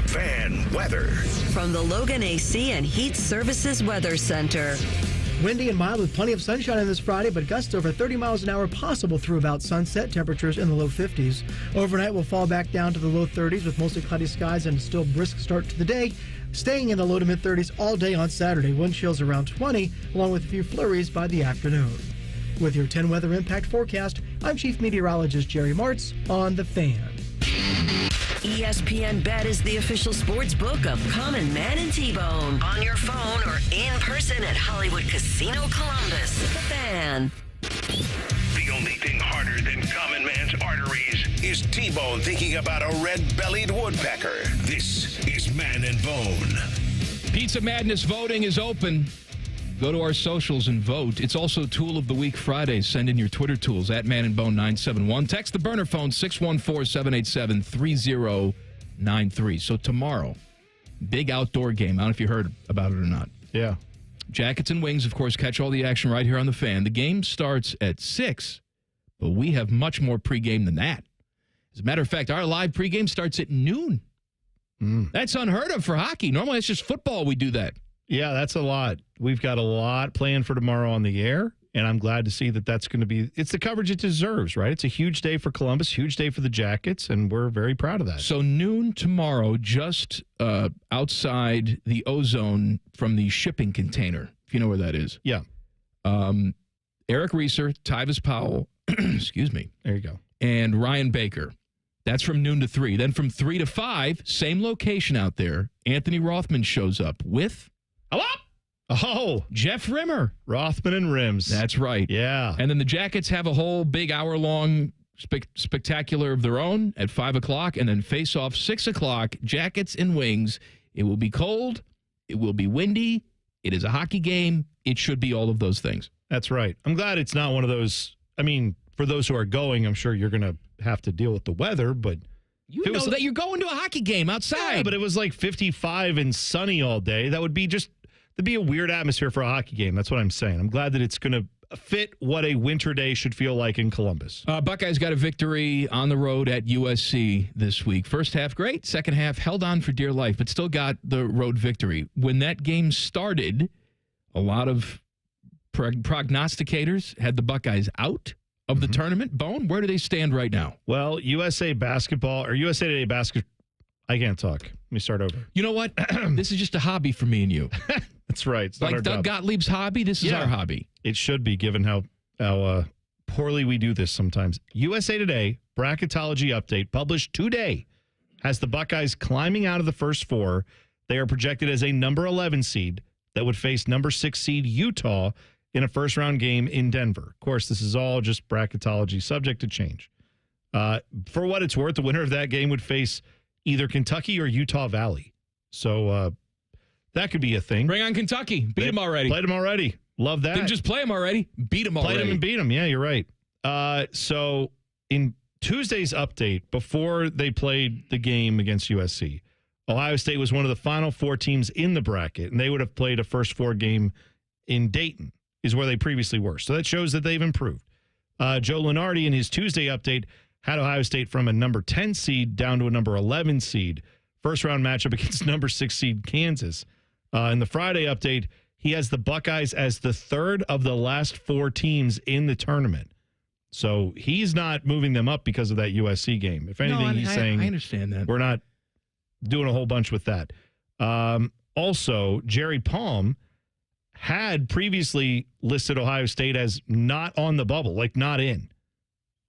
Fan weather. From the Logan AC and Heat Services Weather Center. Windy and mild with plenty of sunshine on this Friday, but gusts over 30 miles an hour possible through about sunset. Temperatures in the low 50s. Overnight will fall back down to the low 30s with mostly cloudy skies and still brisk start to the day. Staying in the low to mid 30s all day on Saturday. Wind chills around 20, along with a few flurries by the afternoon. With your 10 weather impact forecast, I'm Chief Meteorologist Jerry Martz on The Fan. ESPN Bet is the official sports book of Common Man and T-Bone. On your phone or in person at Hollywood Casino Columbus. The Fan. The only thing harder than common man's arteries is T-Bone thinking about a red-bellied woodpecker. This is Man and Bone. Pizza Madness voting is open. Go to our socials and vote. It's also Tool of the Week Friday. Send in your Twitter tools at Man and Bone 971. Text the burner phone 614-787-3093. So tomorrow, big outdoor game. I don't know if you heard about it or not. Yeah. Jackets and Wings, of course, catch all the action right here on The Fan. The game starts at 6, but we have much more pregame than that. As a matter of fact, our live pregame starts at noon. That's unheard of for hockey. Normally, it's just football we do that. Yeah, that's a lot. We've got a lot planned for tomorrow on the air, and I'm glad to see that that's going to be, it's the coverage it deserves, right? It's a huge day for Columbus, huge day for the Jackets, and we're very proud of that. So noon tomorrow, just outside the ozone from the shipping container, if you know where that is. Yeah. Eric Reeser, Tyvus Powell, excuse me. There you go. And Ryan Baker. That's from noon to 3. Then from 3 to 5, same location out there, Anthony Rothman shows up with... Hello? Oh, Jeff Rimmer. Rothman and Rims. That's right. Yeah. And then the Jackets have a whole big hour-long spectacular of their own at 5 o'clock, and then face off 6 o'clock, Jackets and Wings. It will be cold. It will be windy. It is a hockey game. It should be all of those things. That's right. I'm glad it's not one of those. I mean, for those who are going, I'm sure you're going to have to deal with the weather, but you know that you're going to a hockey game outside. Yeah, but it was like 55 and sunny all day. That would be there'd be a weird atmosphere for a hockey game. That's what I'm saying. I'm glad that it's going to fit what a winter day should feel like in Columbus. Buckeyes got a victory on the road at USC this week. First half, great. Second half, held on for dear life, but still got the road victory. When that game started, a lot of prognosticators had the Buckeyes out of the tournament. Bone, where do they stand right now? Well, USA Today basketball, I can't talk. Let me start over. You know what? This is just a hobby for me and you. That's right. It's like Doug Gottlieb's hobby, this is our hobby. It should be, given how poorly we do this sometimes. USA Today bracketology update published today has the Buckeyes climbing out of the first four. They are projected as a number 11 seed that would face number 6 seed Utah in a first-round game in Denver. Of course, this is all just bracketology, subject to change. For what it's worth, the winner of that game would face either Kentucky or Utah Valley. So that could be a thing. Bring on Kentucky. Beat them already. Played them already. Love that. Didn't just play them already. Beat them already. Played them and beat them. Yeah, you're right. So in Tuesday's update, before they played the game against USC, Ohio State was one of the final 4 teams in the bracket, and they would have played a first 4 game in Dayton, is where they previously were. So that shows that they've improved. Joe Lunardi, in his Tuesday update, had Ohio State from a number 10 seed down to a number 11 seed. First round matchup against number 6 seed Kansas. In the Friday update, he has the Buckeyes as the third of the last 4 teams in the tournament. So he's not moving them up because of that USC game. If anything, he's saying, I understand that. We're not doing a whole bunch with that. Also, Jerry Palm had previously listed Ohio State as not on the bubble, like not in,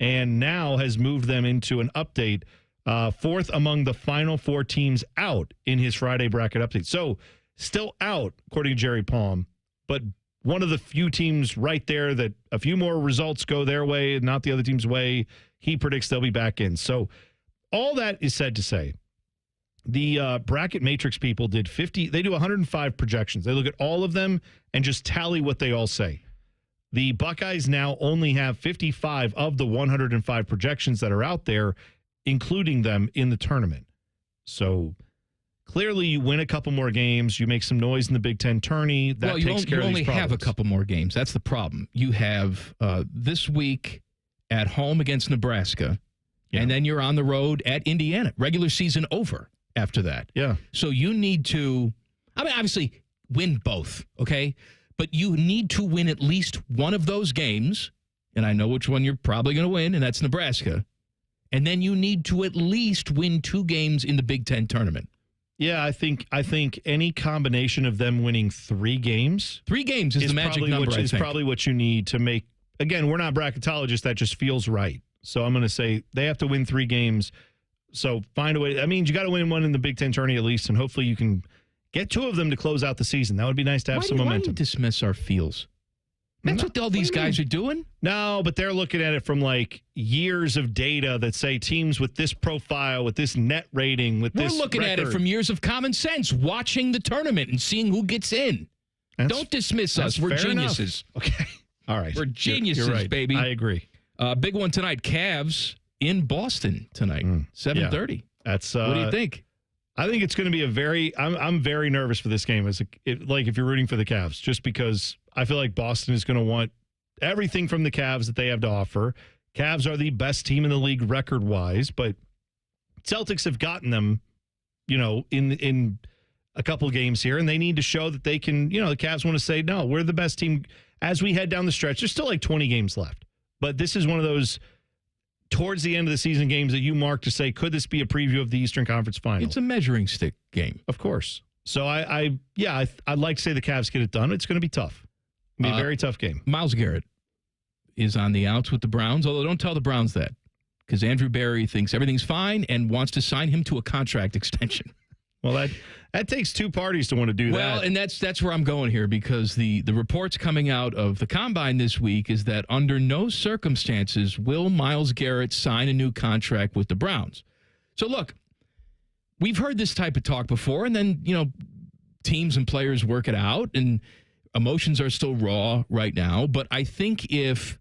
and now has moved them into an update, 4th among the final 4 teams out in his Friday bracket update. So still out, according to Jerry Palm, but one of the few teams right there that a few more results go their way, not the other team's way. He predicts they'll be back in. So all that is said to say, the bracket matrix people did 50. They do 105 projections. They look at all of them and just tally what they all say. The Buckeyes now only have 55 of the 105 projections that are out there, including them in the tournament. So clearly you win a couple more games. You make some noise in the Big Ten tourney. That takes care of these problems. You only have a couple more games. That's the problem. You have this week at home against Nebraska, and then you're on the road at Indiana. Regular season over after that. Yeah. So you need to, obviously win both, okay? But you need to win at least one of those games, and I know which one you're probably going to win, and that's Nebraska. And then you need to at least win 2 games in the Big Ten tournament. Yeah, I think any combination of them winning 3 games. 3 games is the magic number, Is probably what you need to make. Again, we're not bracketologists. That just feels right. So I'm going to say they have to win 3 games. So find a way. That means you got to win one in the Big Ten tourney at least, and hopefully you can get 2 of them to close out the season. That would be nice to have some momentum. Why do you dismiss our feels? That's what all these guys are doing? No, but they're looking at it from like years of data that say teams with this profile, with this net rating, with this We're looking at it from years of common sense, watching the tournament and seeing who gets in. Don't dismiss us. We're geniuses. Enough. Okay. All right. We're geniuses, you're right. baby. I agree. Big one tonight. Cavs in Boston tonight, 7:30. Yeah. That's what do you think? I think it's going to be a very. I'm very nervous for this game. Like if you're rooting for the Cavs, just because I feel like Boston is going to want everything from the Cavs that they have to offer. Cavs are the best team in the league record-wise, but Celtics have gotten them, in a couple games here, and they need to show that they can. The Cavs want to say, no, we're the best team as we head down the stretch. There's still like 20 games left, but this is one of those towards the end of the season games that you mark to say, could this be a preview of the Eastern Conference Final? It's a measuring stick game. Of course. So I'd like to say the Cavs get it done. It's going to be tough. It'll be a very tough game. Myles Garrett is on the outs with the Browns, although don't tell the Browns that, because Andrew Berry thinks everything's fine and wants to sign him to a contract extension. Well, that takes 2 parties to want to do that. Well, and that's where I'm going here, because the reports coming out of the Combine this week is that under no circumstances will Myles Garrett sign a new contract with the Browns. So look, we've heard this type of talk before, and then, teams and players work it out, and emotions are still raw right now. But I think if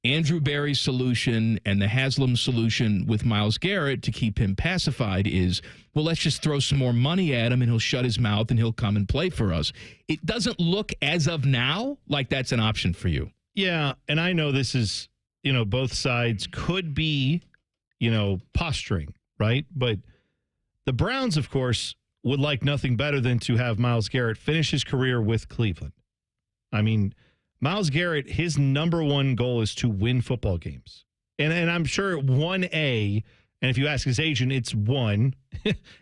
Andrew Berry's solution and the Haslam solution with Myles Garrett to keep him pacified is, well, let's just throw some more money at him and he'll shut his mouth and he'll come and play for us. It doesn't look as of now like that's an option for you. Yeah, and I know this is, both sides could be, posturing, right? But the Browns, of course, would like nothing better than to have Myles Garrett finish his career with Cleveland. I mean, Myles Garrett, his number one goal is to win football games. And I'm sure 1A, and if you ask his agent, it's 1,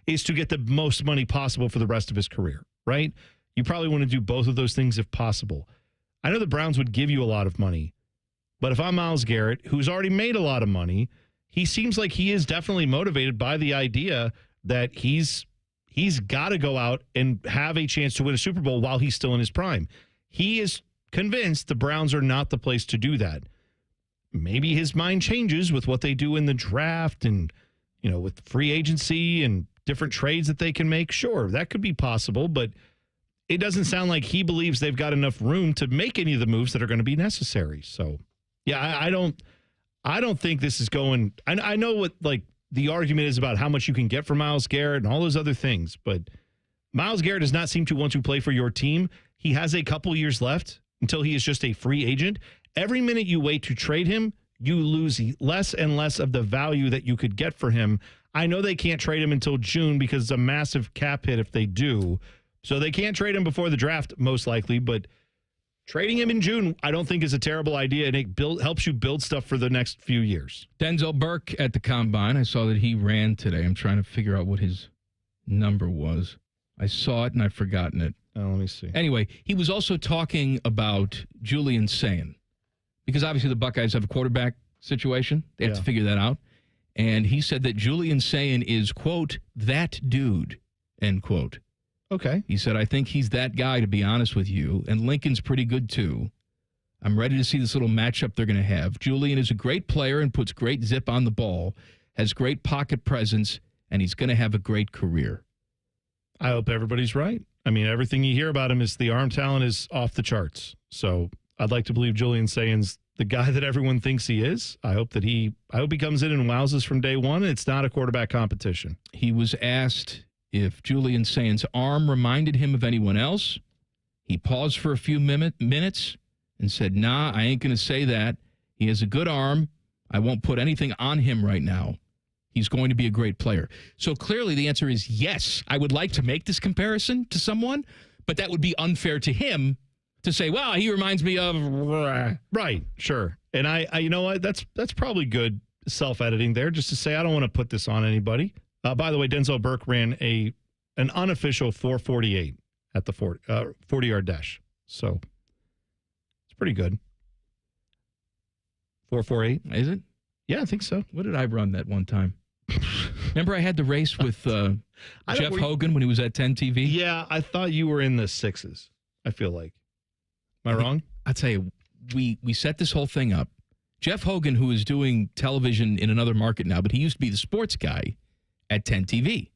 is to get the most money possible for the rest of his career, right? You probably want to do both of those things if possible. I know the Browns would give you a lot of money, but if I'm Myles Garrett, who's already made a lot of money, he seems like he is definitely motivated by the idea that he's got to go out and have a chance to win a Super Bowl while he's still in his prime. He is convinced the Browns are not the place to do that. Maybe his mind changes with what they do in the draft and, with free agency and different trades that they can make. Sure, that could be possible, but it doesn't sound like he believes they've got enough room to make any of the moves that are going to be necessary. So, yeah, I don't think this is going. I know what the argument is about how much you can get from Myles Garrett and all those other things, but Myles Garrett does not seem to want to play for your team. He has a couple years left until he is just a free agent. Every minute you wait to trade him, you lose less and less of the value that you could get for him. I know they can't trade him until June because it's a massive cap hit if they do. So they can't trade him before the draft, most likely. But trading him in June, I don't think is a terrible idea, and it helps you build stuff for the next few years. Denzel Burke at the Combine. I saw that he ran today. I'm trying to figure out what his number was. I saw it, and I've forgotten it. Let me see. Anyway, he was also talking about Julian Sayin, because obviously the Buckeyes have a quarterback situation. They have to figure that out. And he said that Julian Sayin is, quote, that dude, end quote. Okay. He said, I think he's that guy, to be honest with you. And Lincoln's pretty good, too. I'm ready to see this little matchup they're going to have. Julian is a great player and puts great zip on the ball, has great pocket presence, and he's going to have a great career. I hope everybody's right. I mean, everything you hear about him is the arm talent is off the charts. So I'd like to believe Julian Sayin's the guy that everyone thinks he is. I hope he comes in and wows us from day one. It's not a quarterback competition. He was asked if Julian Sayin's arm reminded him of anyone else. He paused for a few minutes and said, nah, I ain't going to say that. He has a good arm. I won't put anything on him right now. He's going to be a great player. So clearly the answer is yes. I would like to make this comparison to someone, but that would be unfair to him to say, well, he reminds me of... Right, sure. And I you know what? That's probably good self-editing there, just to say I don't want to put this on anybody. By the way, Denzel Burke ran an unofficial 4.48 at the 40-yard dash. So it's pretty good. 4.48. Is it? Yeah, I think so. What did I run that one time? Remember I had the race with Jeff Hogan when he was at 10 TV? Yeah, I thought you were in the 6s, I feel like. Am I wrong? I'll tell you, we set this whole thing up. Jeff Hogan, who is doing television in another market now, but he used to be the sports guy at 10 TV.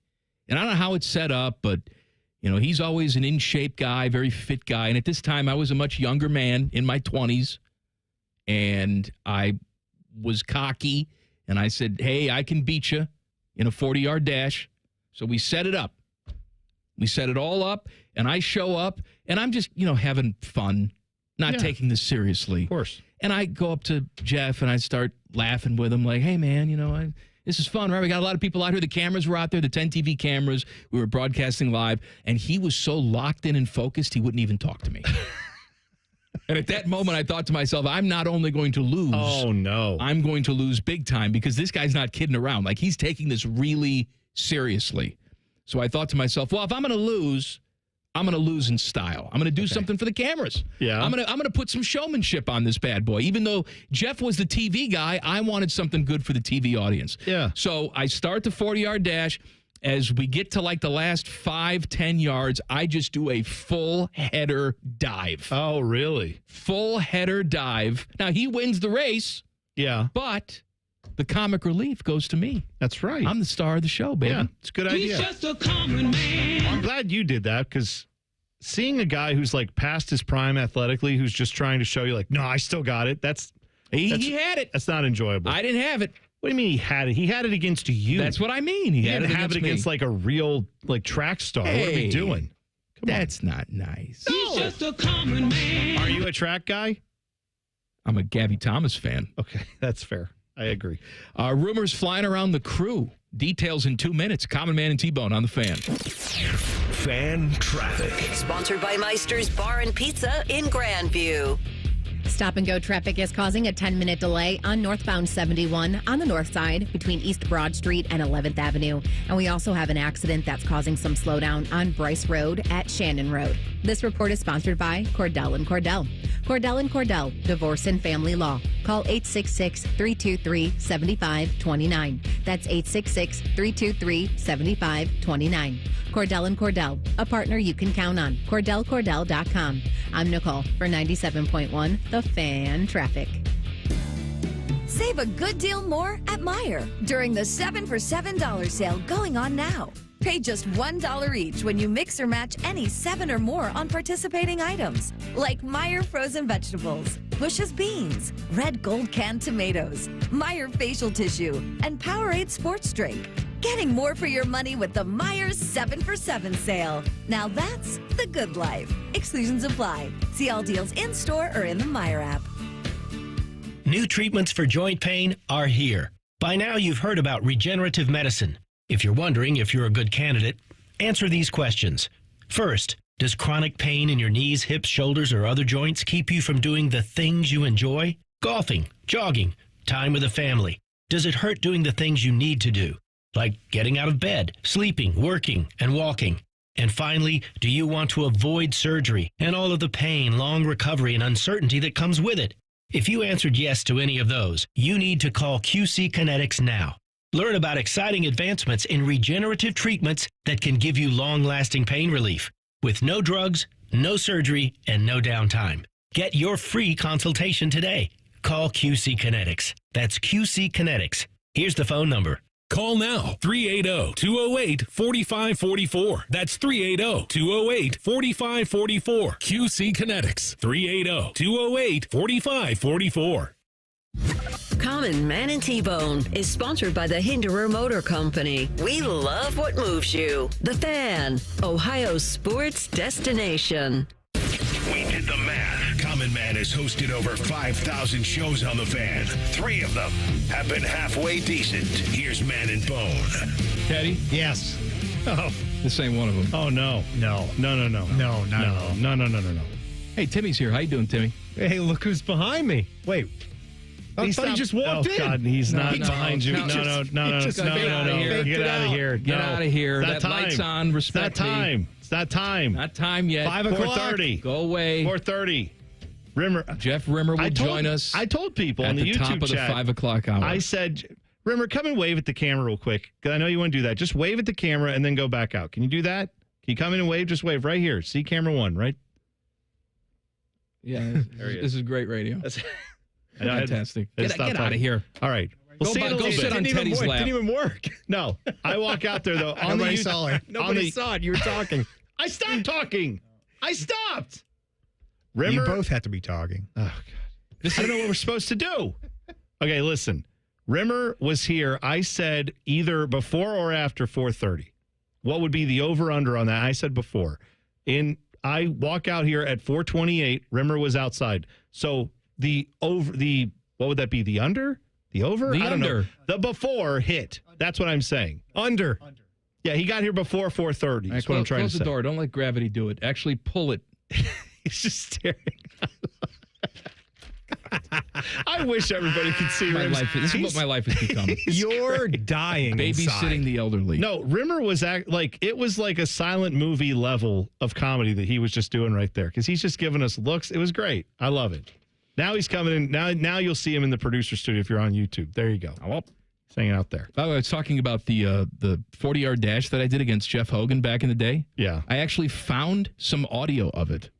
And I don't know how it's set up, but, he's always an in-shape guy, very fit guy. And at this time, I was a much younger man in my 20s, and I was cocky, and I said, hey, I can beat you in a 40-yard dash. So we set it up. We set it all up, and I show up, and I'm just, having fun, not taking this seriously. Of course. And I go up to Jeff, and I start laughing with him, like, hey, man, this is fun, right? We got a lot of people out here. The cameras were out there, the 10 TV cameras. We were broadcasting live, and he was so locked in and focused, he wouldn't even talk to me. And at that moment, I thought to myself, I'm not only going to lose. Oh, no. I'm going to lose big time because this guy's not kidding around. Like, he's taking this really seriously. So I thought to myself, well, if I'm going to lose, I'm going to lose in style. I'm going to do something for the cameras. Yeah. I'm going to put some showmanship on this bad boy. Even though Jeff was the TV guy, I wanted something good for the TV audience. Yeah. So I start the 40-yard dash. As we get to like the last 5-10 yards, I just do a full header dive. Oh, really? Full header dive. Now, he wins the race. Yeah. But the comic relief goes to me. That's right. I'm the star of the show, baby. Yeah, it's a good idea. He's just a common man. I'm glad you did that because seeing a guy who's like past his prime athletically, who's just trying to show you like, no, I still got it. He had it. That's not enjoyable. I didn't have it. What do you mean he had it? He had it against you. That's what I mean. He didn't have it against like a real like track star. What are we doing? That's not nice. He's just a common man. Are you a track guy? I'm a Gabby Thomas fan. Okay, that's fair. I agree. Rumors flying around the crew. Details in 2 minutes. Common Man and T-Bone on the Fan. Fan traffic. Sponsored by Meister's Bar and Pizza in Grandview. Stop and go traffic is causing a 10-minute delay on northbound 71 on the north side between East Broad Street and 11th Avenue. And we also have an accident that's causing some slowdown on Bryce Road at Shannon Road. This report is sponsored by Cordell & Cordell. Cordell & Cordell, Divorce and Family Law. Call 866-323-7529. That's 866-323-7529. Cordell & Cordell, a partner you can count on. CordellCordell.com. I'm Nicole for 97.1 The Fan Traffic. Save a good deal more at Meijer during the 7 for $7 sale going on now. Pay just $1 each when you mix or match any 7 or more on participating items, like Meijer frozen vegetables, Bush's beans, Red Gold canned tomatoes, Meijer facial tissue, and Powerade sports drink. Getting more for your money with the Meijer 7 for 7 sale. Now that's the good life. Exclusions apply. See all deals in store or in the Meijer app. New treatments for joint pain are here. By now you've heard about regenerative medicine. If you're wondering if you're a good candidate, answer these questions. First, does chronic pain in your knees, hips, shoulders, or other joints keep you from doing the things you enjoy? Golfing, jogging, time with the family. Does it hurt doing the things you need to do? Like getting out of bed, sleeping, working, and walking. And finally, do you want to avoid surgery and all of the pain, long recovery, and uncertainty that comes with it? If you answered yes to any of those, you need to call QC Kinetics now. Learn about exciting advancements in regenerative treatments that can give you long-lasting pain relief with no drugs, no surgery, and no downtime. Get your free consultation today. Call QC Kinetics. That's QC Kinetics. Here's the phone number. Call now, 380-208-4544. That's 380-208-4544. QC Kinetics, 380-208-4544. Common Man and T-Bone is sponsored by the Hinderer Motor Company. We love what moves you. The Fan, Ohio's sports destination. We did the math. Common Man has hosted over 5,000 shows on the Fan. 3 of them have been halfway decent. Here's Man and Bone. Teddy? Yes. Oh, this ain't one of them. Oh, no. No. No. No. Hey, Timmy's here. How you doing, Timmy? Hey, look who's behind me. Wait. I thought he just walked in. Oh, God, he's not behind you. No. Get out of here. Get out of here. That light's on. Respect me. It's not time. Not time yet. 5 o'clock. 4:30. Go away. 4:30. Rimmer. Jeff Rimmer will join us. I told people on the YouTube top of chat, the 5 o'clock hour. I said, Rimmer, come and wave at the camera real quick, because I know you want to do that. Just wave at the camera and then go back out. Can you do that? Can you come in and wave? Just wave right here. See camera 1, right? Yeah, this is great radio. Fantastic. Get out of here. All right. Go sit on Teddy's lap. Didn't even work. No. I walk out there, though. Nobody saw it. Nobody saw it. You were talking. I stopped talking. I stopped. Rimmer. You both had to be talking. Oh, God. I don't know what we're supposed to do. Okay, listen. Rimmer was here. I said either before or after 4:30. What would be the over-under on that? I said before. I walk out here at 4:28. Rimmer was outside. So what would that be? The under? The over? The I don't under. know. The before hit. That's what I'm saying. Under. Yeah, he got here before 4:30. That's what I'm trying to say. Close the door. Don't let gravity do it. Actually pull it. He's just staring. I wish everybody could see This is what my life has become. You're dying babysitting the elderly. No, Rimmer was it was like a silent movie level of comedy that he was just doing right there, because he's just giving us looks. It was great. I love it. Now he's coming in. Now you'll see him in the producer studio if you're on YouTube. There you go. He's hanging out there. I was talking about the 40-yard dash that I did against Jeff Hogan back in the day. Yeah. I actually found some audio of it.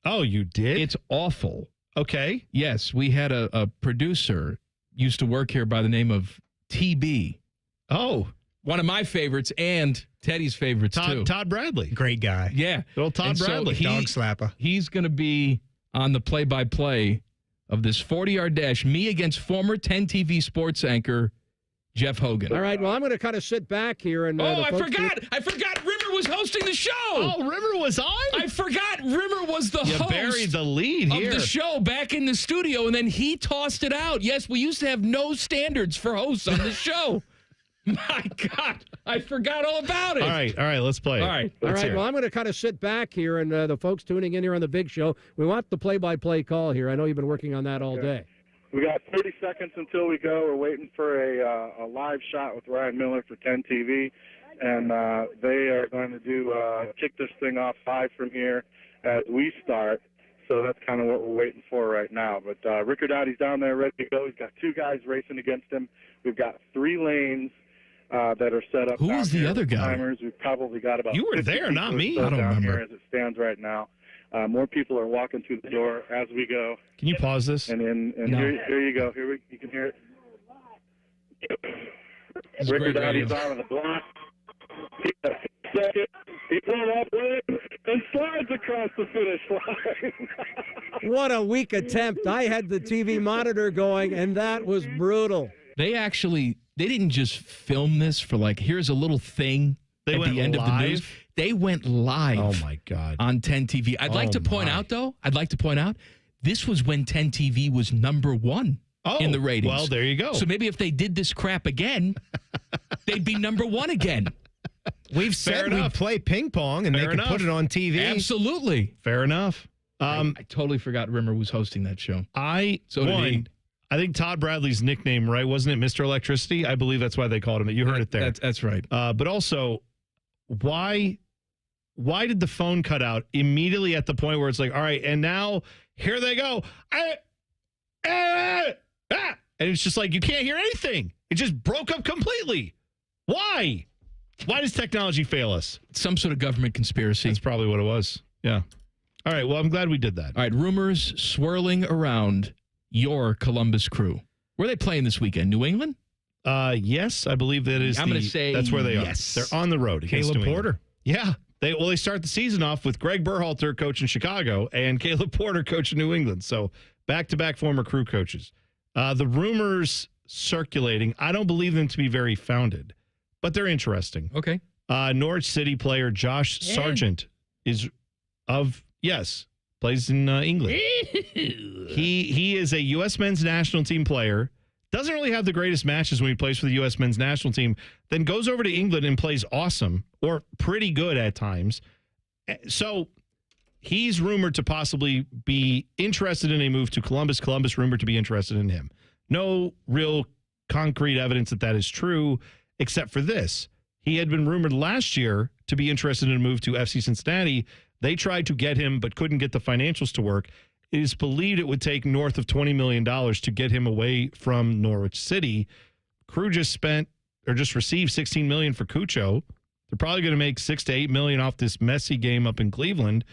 Oh, you did? It's awful. Okay. Yes, we had a producer used to work here by the name of TB. Oh. one of my favorites and Teddy's favorites, too. Todd Bradley. Great guy. Yeah. Little Todd Bradley. Dog slapper. He's going to be on the play-by-play of this 40-yard dash, me against former 10 TV sports anchor Jeff Hogan. All right, well, I'm going to kind of sit back here. And I forgot Rimmer was hosting the show. Oh, Rimmer was on? I forgot Rimmer was the host. You buried the lead here. Of the show back in the studio, and then he tossed it out. Yes, we used to have no standards for hosts on the show. My God, I forgot all about it. All right, let's play it. All right, well, I'm going to kind of sit back here, and the folks tuning in here on the big show, we want the play-by-play call here. I know you've been working on that all day. We got 30 seconds until we go. We're waiting for a live shot with Ryan Miller for 10 TV, and they are going to do kick this thing off 5 from here as we start. So that's kind of what we're waiting for right now. But Rickard Dowdy's down there ready to go. He's got 2 guys racing against him. We've got 3 lanes that are set up. Who was the other guy? Timers. We've probably got about. You were there, not me. I don't remember. Here remember. as it stands right now. More people are walking through the door as we go. Can you pause this? And here you go. You can hear it. Rickard Dowdy's out of the block. Second, he pulled up and slides across the finish line. What a weak attempt. I had the TV monitor going, and that was brutal. They didn't just film this for here's a little thing at the end of the news. They went live. Oh, my God. On 10 TV. I'd like to point out, this was when 10 TV was number 1 in the ratings. Well, there you go. So maybe if they did this crap again, they'd be number 1 again. We've said we'd play ping pong and they could put it on TV. Absolutely. Fair enough. I totally forgot Rimmer was hosting that show. I think Todd Bradley's nickname, right? Wasn't it Mr. Electricity? I believe that's why they called him. You heard it there. That's right. But also, why did the phone cut out immediately at the point where it's like, all right, and now here they go. And it's just like, you can't hear anything. It just broke up completely. Why? Why does technology fail us? Some sort of government conspiracy. That's probably what it was. Yeah. All right. Well, I'm glad we did that. All right. Rumors swirling around your Columbus Crew. Where are they playing this weekend? New England? Yes, I believe that is. I'm going to say that's where they yes. are. They're on the road. Caleb Porter. Yeah. They start the season off with Greg Berhalter coaching Chicago and Caleb Porter coaching New England. So back-to-back former Crew coaches. The rumors circulating, I don't believe them to be very founded, but they're interesting. Okay. Norwich City player Josh Sargent plays in England. He is a U.S. men's national team player. Doesn't really have the greatest matches when he plays for the U.S. men's national team. Then goes over to England and plays awesome or pretty good at times. So he's rumored to possibly be interested in a move to Columbus. Columbus rumored to be interested in him. No real concrete evidence that is true, except for this. He had been rumored last year to be interested in a move to FC Cincinnati. They tried to get him, but couldn't get the financials to work. It is believed it would take north of $20 million to get him away from Norwich City. Crew just received $16 million for Cucho. They're probably going to make $6 to $8 million off this messy game up in Cleveland.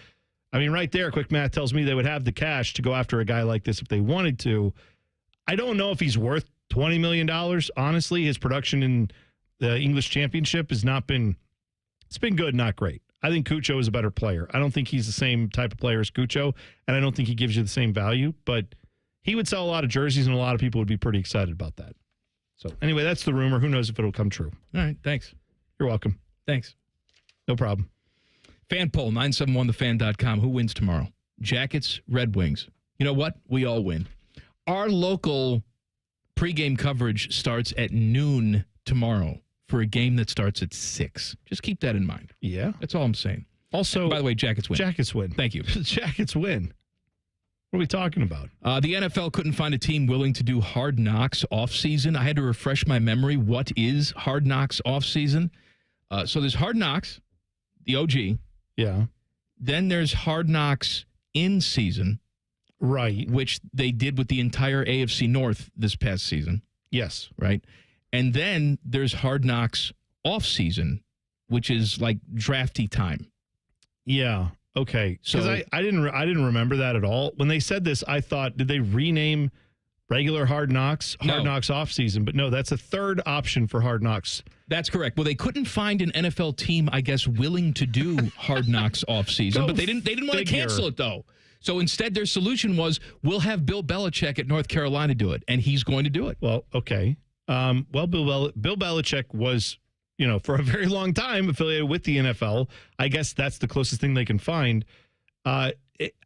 I mean, right there, quick math tells me they would have the cash to go after a guy like this if they wanted to. I don't know if he's worth $20 million. Honestly, his production in the English Championship has not been, it's been good, not great. I think Cucho is a better player. I don't think he's the same type of player as Cucho, and I don't think he gives you the same value, but he would sell a lot of jerseys, and a lot of people would be pretty excited about that. So anyway, that's the rumor. Who knows if it'll come true. All right, thanks. You're welcome. Thanks. No problem. Fan poll, 971thefan.com. Who wins tomorrow? Jackets, Red Wings. You know what? We all win. Our local pregame coverage starts at noon tomorrow for a game that starts at 6. Just keep that in mind. Yeah. That's all I'm saying. Also, by the way, Jackets win. Jackets win. Thank you. Jackets win. What are we talking about? The NFL couldn't find a team willing to do Hard Knocks off-season. I had to refresh my memory. What is Hard Knocks off-season? So there's Hard Knocks, the OG. Yeah. Then there's Hard Knocks in season. Right. Which they did with the entire AFC North this past season. Yes. Right. And then there's Hard Knocks off season, which is like drafty time. Yeah. Okay. Because I didn't remember that at all. When they said this, I thought, did they rename regular Hard Knocks, Hard Knocks off-season. But no, that's a third option for Hard Knocks. That's correct. Well, they couldn't find an NFL team, I guess, willing to do Hard Knocks off-season, but they didn't want to cancel it, though. So instead, their solution was, we'll have Bill Belichick at North Carolina do it, and he's going to do it. Well, okay. Bill Belichick was, for a very long time affiliated with the NFL. I guess that's the closest thing they can find. I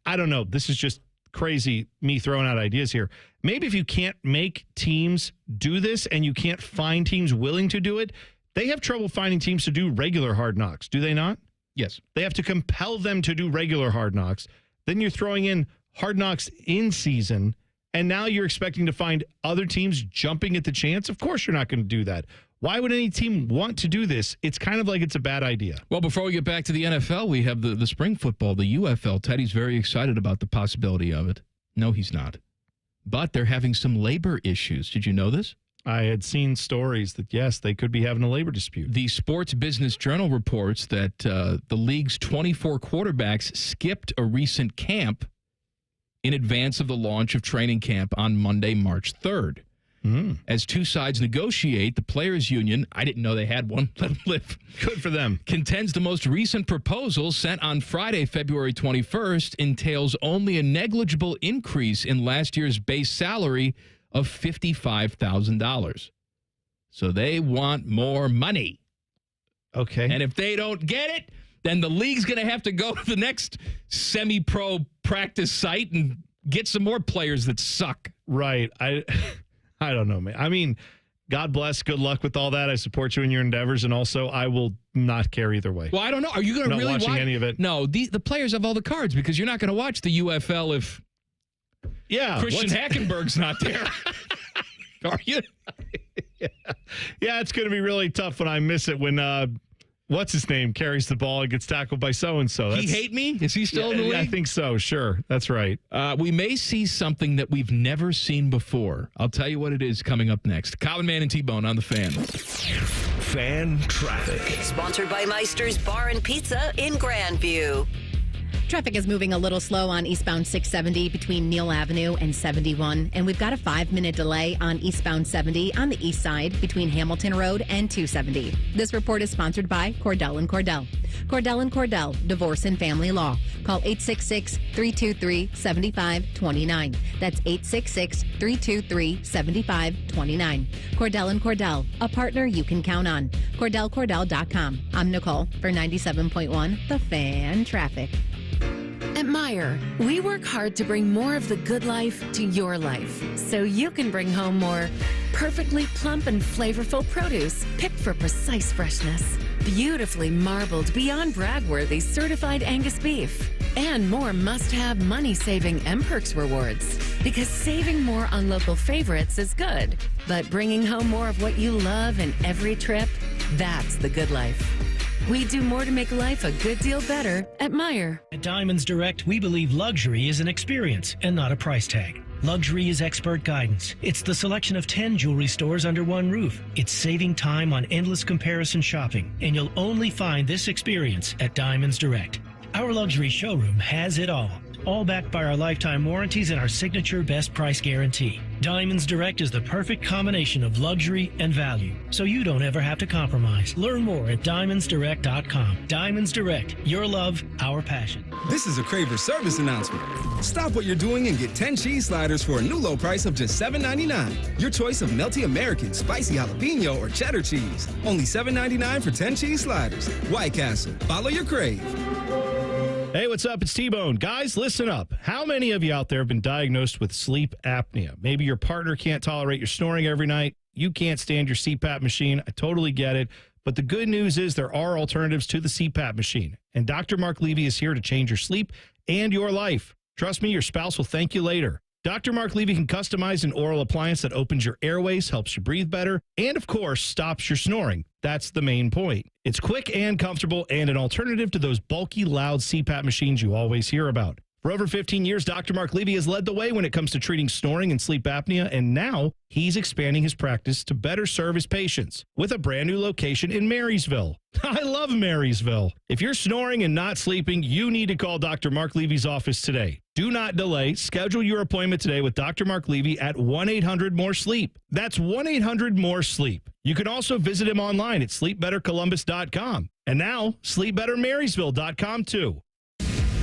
don't know. This is just crazy, me throwing out ideas here. Maybe if you can't make teams do this and you can't find teams willing to do it, they have trouble finding teams to do regular Hard Knocks, do they not? Yes. They have to compel them to do regular Hard Knocks. Then you're throwing in Hard Knocks in season, and now you're expecting to find other teams jumping at the chance. Of course you're not going to do that. Why would any team want to do this? It's kind of like it's a bad idea. Well, before we get back to the NFL, we have the spring football, the UFL. Teddy's very excited about the possibility of it. No, he's not. But they're having some labor issues. Did you know this? I had seen stories that, yes, they could be having a labor dispute. The Sports Business Journal reports that the league's 24 quarterbacks skipped a recent camp in advance of the launch of training camp on Monday, March 3rd. As two sides negotiate, the players' union, I didn't know they had one, let them live. Good for them. Contends the most recent proposal sent on Friday, February 21st, entails only a negligible increase in last year's base salary of $55,000. So they want more money. Okay. And if they don't get it, then the league's going to have to go to the next semi-pro practice site and get some more players that suck. Right. I don't know, man. I mean, God bless. Good luck with all that. I support you in your endeavors, and also I will not care either way. Well, I don't know. Are you going to really watch any of it? No, the players have all the cards because you're not going to watch the UFL if Christian Hackenberg's not there. Are you? Yeah, it's going to be really tough when I miss it when what's his name carries the ball and gets tackled by so-and-so. He hate me? Is he still in the league? I think so. Sure. That's right. We may see something that we've never seen before. I'll tell you what it is coming up next. Colin Mann and T-Bone on The Fan. Fan traffic. Sponsored by Meister's Bar and Pizza in Grandview. Traffic is moving a little slow on eastbound 670 between Neal Avenue and 71. And we've got a 5-minute delay on eastbound 70 on the east side between Hamilton Road and 270. This report is sponsored by Cordell & Cordell. Cordell & Cordell, Divorce and Family Law. Call 866-323-7529. That's 866-323-7529. Cordell & Cordell, a partner you can count on. CordellCordell.com. I'm Nicole for 97.1 The Fan Traffic. At Meijer, we work hard to bring more of the good life to your life so you can bring home more perfectly plump and flavorful produce picked for precise freshness, beautifully marbled beyond brag-worthy certified Angus beef, and more must-have money-saving M-Perks rewards. Because saving more on local favorites is good, but bringing home more of what you love in every trip, that's the good life. We do more to make life a good deal better at Meijer. At Diamonds Direct, we believe luxury is an experience and not a price tag. Luxury is expert guidance. It's the selection of 10 jewelry stores under one roof. It's saving time on endless comparison shopping, and you'll only find this experience at Diamonds Direct. Our luxury showroom has it all backed by our lifetime warranties and our signature best price guarantee. Diamonds Direct is the perfect combination of luxury and value, so you don't ever have to compromise. Learn more at diamondsdirect.com. Diamonds Direct, your love, our passion. This is a Craver service announcement. Stop what you're doing and get 10 cheese sliders for a new low price of just $7.99. Your choice of melty American, spicy jalapeno, or cheddar cheese. Only $7.99 for 10 cheese sliders. White Castle, follow your crave. Hey, what's up? It's T-Bone. Guys, listen up. How many of you out there have been diagnosed with sleep apnea? Maybe your partner can't tolerate your snoring every night. You can't stand your CPAP machine. I totally get it. But the good news is there are alternatives to the CPAP machine. And Dr. Mark Levy is here to change your sleep and your life. Trust me, your spouse will thank you later. Dr. Mark Levy can customize an oral appliance that opens your airways, helps you breathe better, and of course, stops your snoring. That's the main point. It's quick and comfortable and an alternative to those bulky, loud CPAP machines you always hear about. For over 15 years, Dr. Mark Levy has led the way when it comes to treating snoring and sleep apnea, and now he's expanding his practice to better serve his patients with a brand new location in Marysville. I love Marysville. If you're snoring and not sleeping, you need to call Dr. Mark Levy's office today. Do not delay. Schedule your appointment today with Dr. Mark Levy at 1-800-MORE-SLEEP. That's 1-800-MORE-SLEEP. You can also visit him online at sleepbettercolumbus.com. And now, sleepbettermarysville.com too.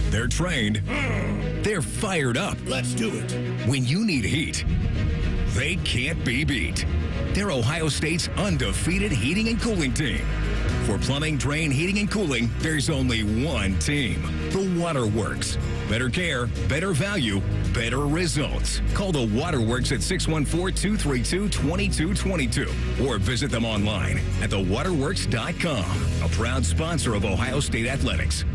They're trained. They're fired up. Let's do it. When you need heat, they can't be beat. They're Ohio State's undefeated heating and cooling team. For plumbing, drain, heating, and cooling, there's only one team. The Waterworks. Better care, better value, better results. Call the Waterworks at 614-232-2222 or visit them online at thewaterworks.com. A proud sponsor of Ohio State Athletics.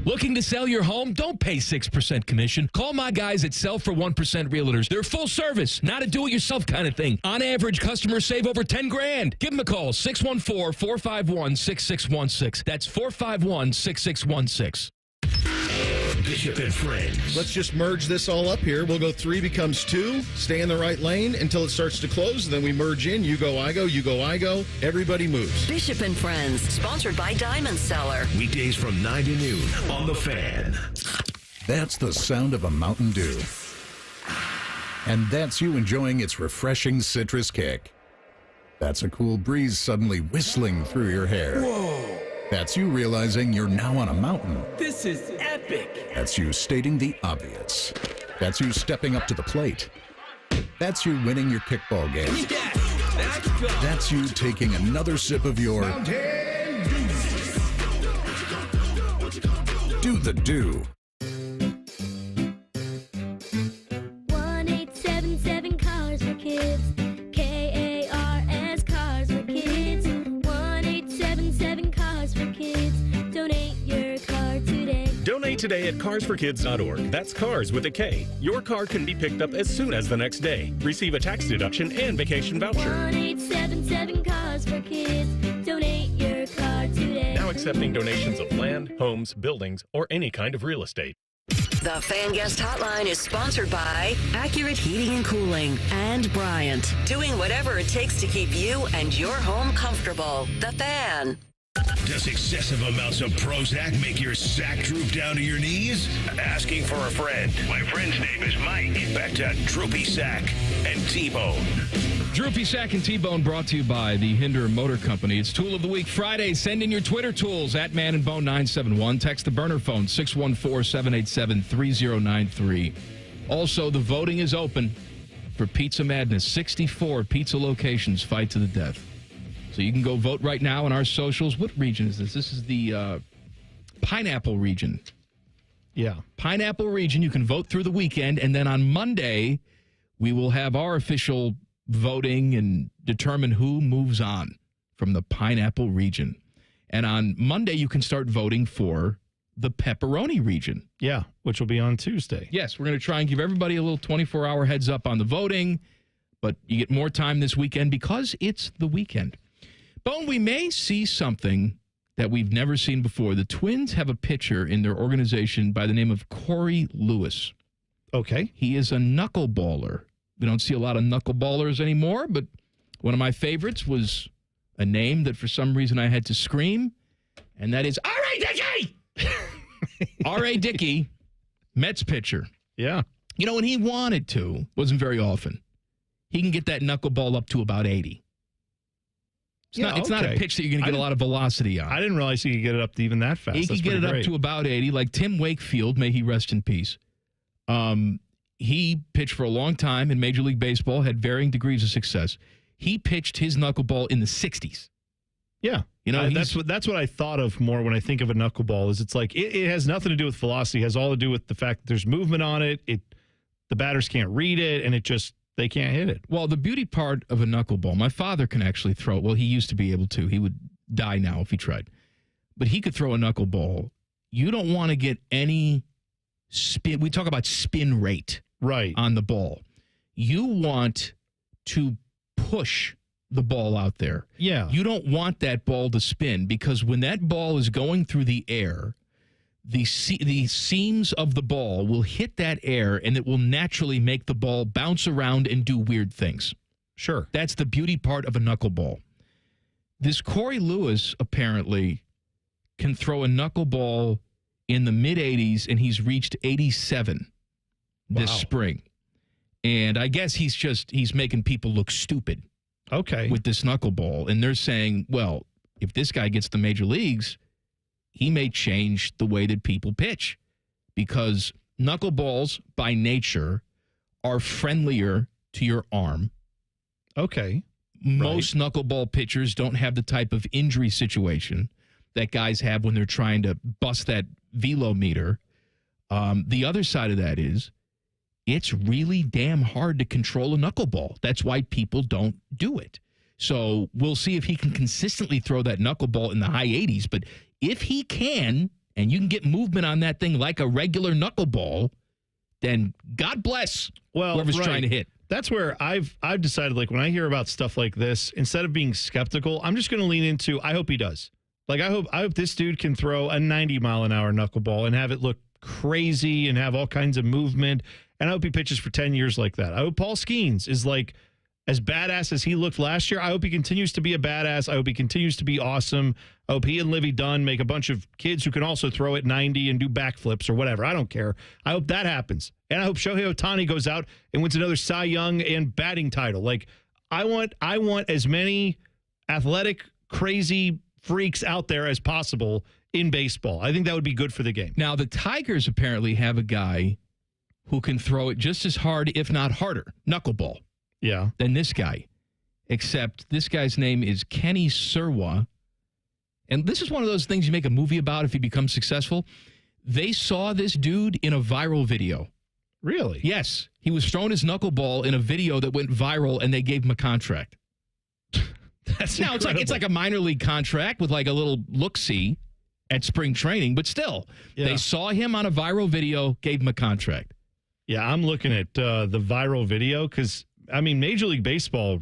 Looking to sell your home? Don't pay 6% commission. Call my guys at Sell for 1% Realtors. They're full service, not a do-it-yourself kind of thing. On average, customers save over $10,000. Give them a call, 614-451-6616. That's 451-6616. Bishop and Friends. Let's just merge this all up here. We'll go 3 becomes 2. Stay in the right lane until it starts to close. Then we merge in. You go, I go. You go, I go. Everybody moves. Bishop and Friends, sponsored by Diamond Cellar. Weekdays from 9 to noon on The Fan. That's the sound of a Mountain Dew. And that's you enjoying its refreshing citrus kick. That's a cool breeze suddenly whistling through your hair. Whoa. That's you realizing you're now on a mountain. This is epic. That's you stating the obvious. That's you stepping up to the plate. That's you winning your kickball game. Yes, let's go. That's you taking another sip of your Mountain Do the Do. 1877 Cars for Kids. KARS Cars for Kids. 1877 Cars for Kids. Donate your car today. Donate today at carsforkids.org. That's cars with a K. Your car can be picked up as soon as the next day. Receive a tax deduction and vacation voucher. 1877 Cars for Kids. Donate your car today. Now accepting donations of land, homes, buildings, or any kind of real estate. The Fan Guest Hotline is sponsored by Accurate Heating and Cooling and Bryant. Doing whatever it takes to keep you and your home comfortable. The Fan. Does excessive amounts of Prozac make your sack droop down to your knees? Asking for a friend. My friend's name is Mike. Back to Droopy Sack and T-Bone. Droopy Sack and T-Bone brought to you by the Hinder Motor Company. It's Tool of the Week Friday. Send in your Twitter tools at Man and Bone 971. Text the burner phone 614-787-3093. Also, the voting is open for Pizza Madness. 64 pizza locations fight to the death. So you can go vote right now on our socials. What region is this? This is the Pineapple region. Yeah. Pineapple region. You can vote through the weekend. And then on Monday, we will have our official voting and determine who moves on from the Pineapple region. And on Monday, you can start voting for the Pepperoni region. Yeah, which will be on Tuesday. Yes, we're going to try and give everybody a little 24-hour heads up on the voting. But you get more time this weekend because it's the weekend. Bone, we may see something that we've never seen before. The Twins have a pitcher in their organization by the name of Corey Lewis. Okay. He is a knuckleballer. We don't see a lot of knuckleballers anymore, but one of my favorites was a name that for some reason I had to scream, and that is R.A. Dickey! R.A. Dickey, Mets pitcher. Yeah. You know, when he wanted to, wasn't very often, he can get that knuckleball up to about 80. It's not a pitch that you're going to get a lot of velocity on. I didn't realize he could get it up to even that fast. He could get it up to about 80, like Tim Wakefield, may he rest in peace. He pitched for a long time in Major League Baseball, had varying degrees of success. He pitched his knuckleball in the 60s. Yeah. You know, that's what I thought of more when I think of a knuckleball is it's like it has nothing to do with velocity. It has all to do with the fact that there's movement on it. The batters can't read it, and they can't hit it. Well, the beauty part of a knuckleball, my father can actually throw it. Well, he used to be able to. He would die now if he tried. But he could throw a knuckleball. You don't want to get any spin. We talk about spin rate on the ball. You want to push the ball out there. Yeah. You don't want that ball to spin because when that ball is going through the air, the seams of the ball will hit that air, and it will naturally make the ball bounce around and do weird things. Sure. That's the beauty part of a knuckleball. This Corey Lewis apparently can throw a knuckleball in the mid-80s, and he's reached 87 this spring. And I guess he's making people look stupid. Okay. With this knuckleball. And they're saying, well, if this guy gets the major leagues, he may change the way that people pitch. Because knuckleballs, by nature, are friendlier to your arm. Okay. Most knuckleball pitchers don't have the type of injury situation that guys have when they're trying to bust that velometer. The other side of that is it's really damn hard to control a knuckleball. That's why people don't do it. So we'll see if he can consistently throw that knuckleball in the high 80s. But if he can, and you can get movement on that thing like a regular knuckleball, then God bless whoever's trying to hit. That's where I've decided, like, when I hear about stuff like this, instead of being skeptical, I'm just going to lean into, I hope he does. Like, I hope this dude can throw a 90-mile-an-hour knuckleball and have it look crazy and have all kinds of movement. And I hope he pitches for 10 years like that. I hope Paul Skeens is, like, as badass as he looked last year. I hope he continues to be a badass. I hope he continues to be awesome. I hope he and Livy Dunn make a bunch of kids who can also throw at 90 and do backflips or whatever. I don't care. I hope that happens. And I hope Shohei Ohtani goes out and wins another Cy Young and batting title. Like, I want as many athletic, crazy freaks out there as possible in baseball. I think that would be good for the game. Now, the Tigers apparently have a guy who can throw it just as hard, if not harder, knuckleball. Yeah. Than this guy. Except this guy's name is Kenny Serwa. And this is one of those things you make a movie about if he becomes successful. They saw this dude in a viral video. Really? Yes. He was throwing his knuckleball in a video that went viral, and they gave him a contract. That's now it's like a minor league contract with like a little look-see at spring training, but still, they saw him on a viral video, gave him a contract. Yeah, I'm looking at the viral video because, I mean, Major League Baseball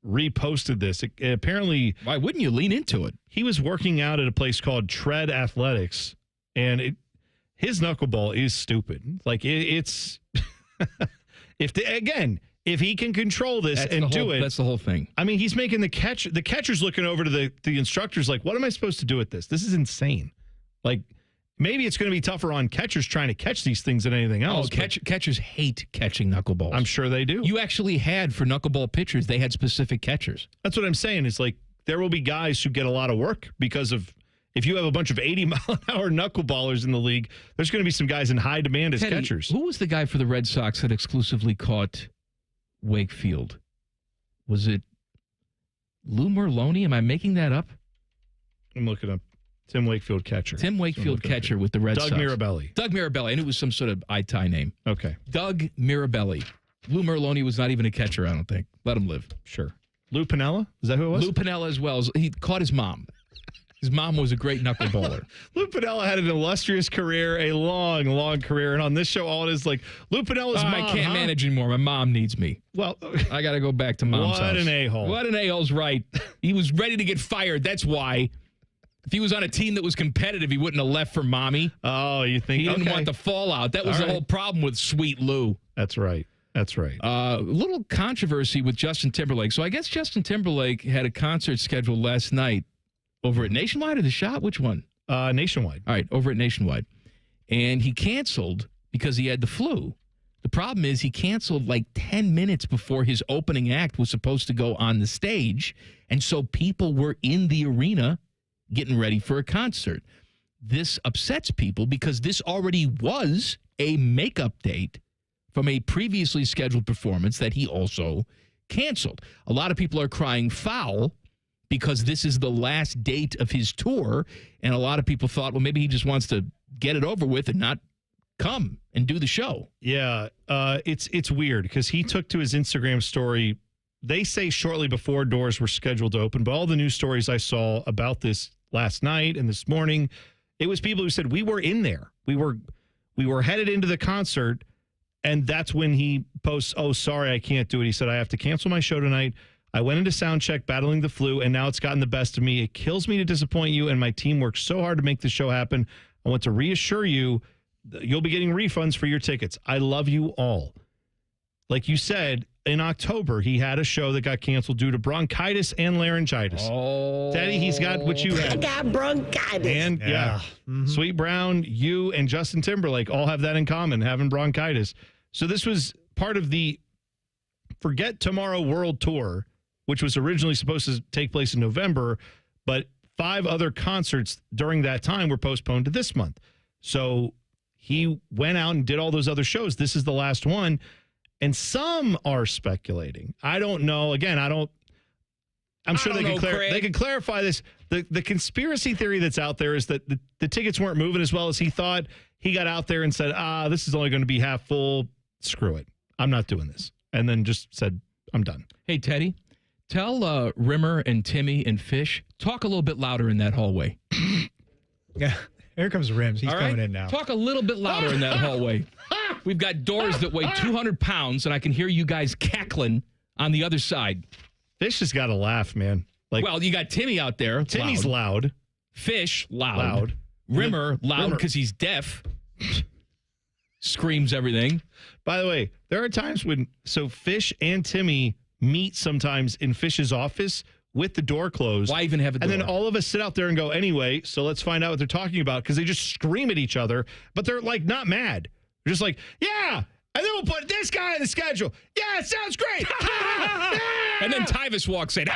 reposted this. Apparently, why wouldn't you lean into it? He was working out at a place called Tread Athletics, and his knuckleball is stupid. Like, it's if he can control this do it. That's the whole thing. I mean, he's making the catch. The catcher's looking over to the instructors like, what am I supposed to do with this? This is insane. Like, maybe it's going to be tougher on catchers trying to catch these things than anything else. Catchers hate catching knuckleballs. I'm sure they do. You actually had, for knuckleball pitchers, they had specific catchers. That's what I'm saying. It's like there will be guys who get a lot of work because of, if you have a bunch of 80-mile-an-hour knuckleballers in the league, there's going to be some guys in high demand as catchers. Who was the guy for the Red Sox that exclusively caught Wakefield? Was it Lou Merlone? Am I making that up? I'm looking up. Tim Wakefield catcher. Tim Wakefield catcher with the Red Sox. Doug Mirabelli. Doug Mirabelli. I knew it was some sort of tie name. Okay. Doug Mirabelli. Lou Merlone was not even a catcher, I don't think. Let him live. Sure. Lou Piniella? Is that who it was? Lou Piniella as well. He caught his mom. His mom was a great knuckleballer. Lou Piniella had an illustrious career, a long, long career. And on this show, all it is like, Lou Pinella's mom. I can't manage anymore. My mom needs me. Well, I got to go back to mom's house. What an a-hole. What an a-hole's right. He was ready to get fired. That's why. If he was on a team that was competitive, he wouldn't have left for mommy. Oh, you think? He didn't want the fallout. That was the whole problem with Sweet Lou. That's right. That's right. A little controversy with Justin Timberlake. So I guess Justin Timberlake had a concert scheduled last night over at Nationwide or The Shop? Which one? Nationwide. All right, over at Nationwide. And he canceled because he had the flu. The problem is he canceled like 10 minutes before his opening act was supposed to go on the stage. And so people were in the arena getting ready for a concert. This upsets people because this already was a makeup date from a previously scheduled performance that he also canceled. A lot of people are crying foul because this is the last date of his tour, and a lot of people thought, well, maybe he just wants to get it over with and not come and do the show. Yeah, it's weird because he took to his Instagram story. They say shortly before doors were scheduled to open, but all the news stories I saw about this last night and this morning, it was people who said we were in there. We were headed into the concert, and that's when he posts, "Oh, sorry, I can't do it." He said, "I have to cancel my show tonight. I went into sound check battling the flu, and now it's gotten the best of me. It kills me to disappoint you, and my team worked so hard to make the show happen. I want to reassure you that you'll be getting refunds for your tickets. I love you all. Like you said, in October, he had a show that got canceled due to bronchitis and laryngitis. Oh. Daddy, he's got what you had. I got bronchitis. And, Sweet Brown, you, and Justin Timberlake all have that in common, having bronchitis. So this was part of the Forget Tomorrow World Tour, which was originally supposed to take place in November, but 5 other concerts during that time were postponed to this month. So he went out and did all those other shows. This is the last one. And some are speculating. I don't know. Again, I'm sure they can clarify this. The conspiracy theory that's out there is that the tickets weren't moving as well as he thought. He got out there and said, this is only going to be half full. Screw it. I'm not doing this. And then just said, I'm done. Hey, Teddy, tell Rimmer and Timmy and Fish, talk a little bit louder in that hallway. Yeah, here comes Rims. He's coming in now. Talk a little bit louder in that hallway. We've got doors that weigh 200 pounds, and I can hear you guys cackling on the other side. Fish has got to laugh, man. Well, you got Timmy out there. Timmy's loud. Fish, loud. Rimmer, loud because he's deaf. Screams everything. By the way, there are times when Fish and Timmy meet sometimes in Fish's office with the door closed. Why even have a door? And then all of us sit out there and go, anyway, so let's find out what they're talking about, because they just scream at each other, but they're not mad. They're just like, yeah, and then we'll put this guy on the schedule. Yeah, it sounds great. And then Tyvis walks in.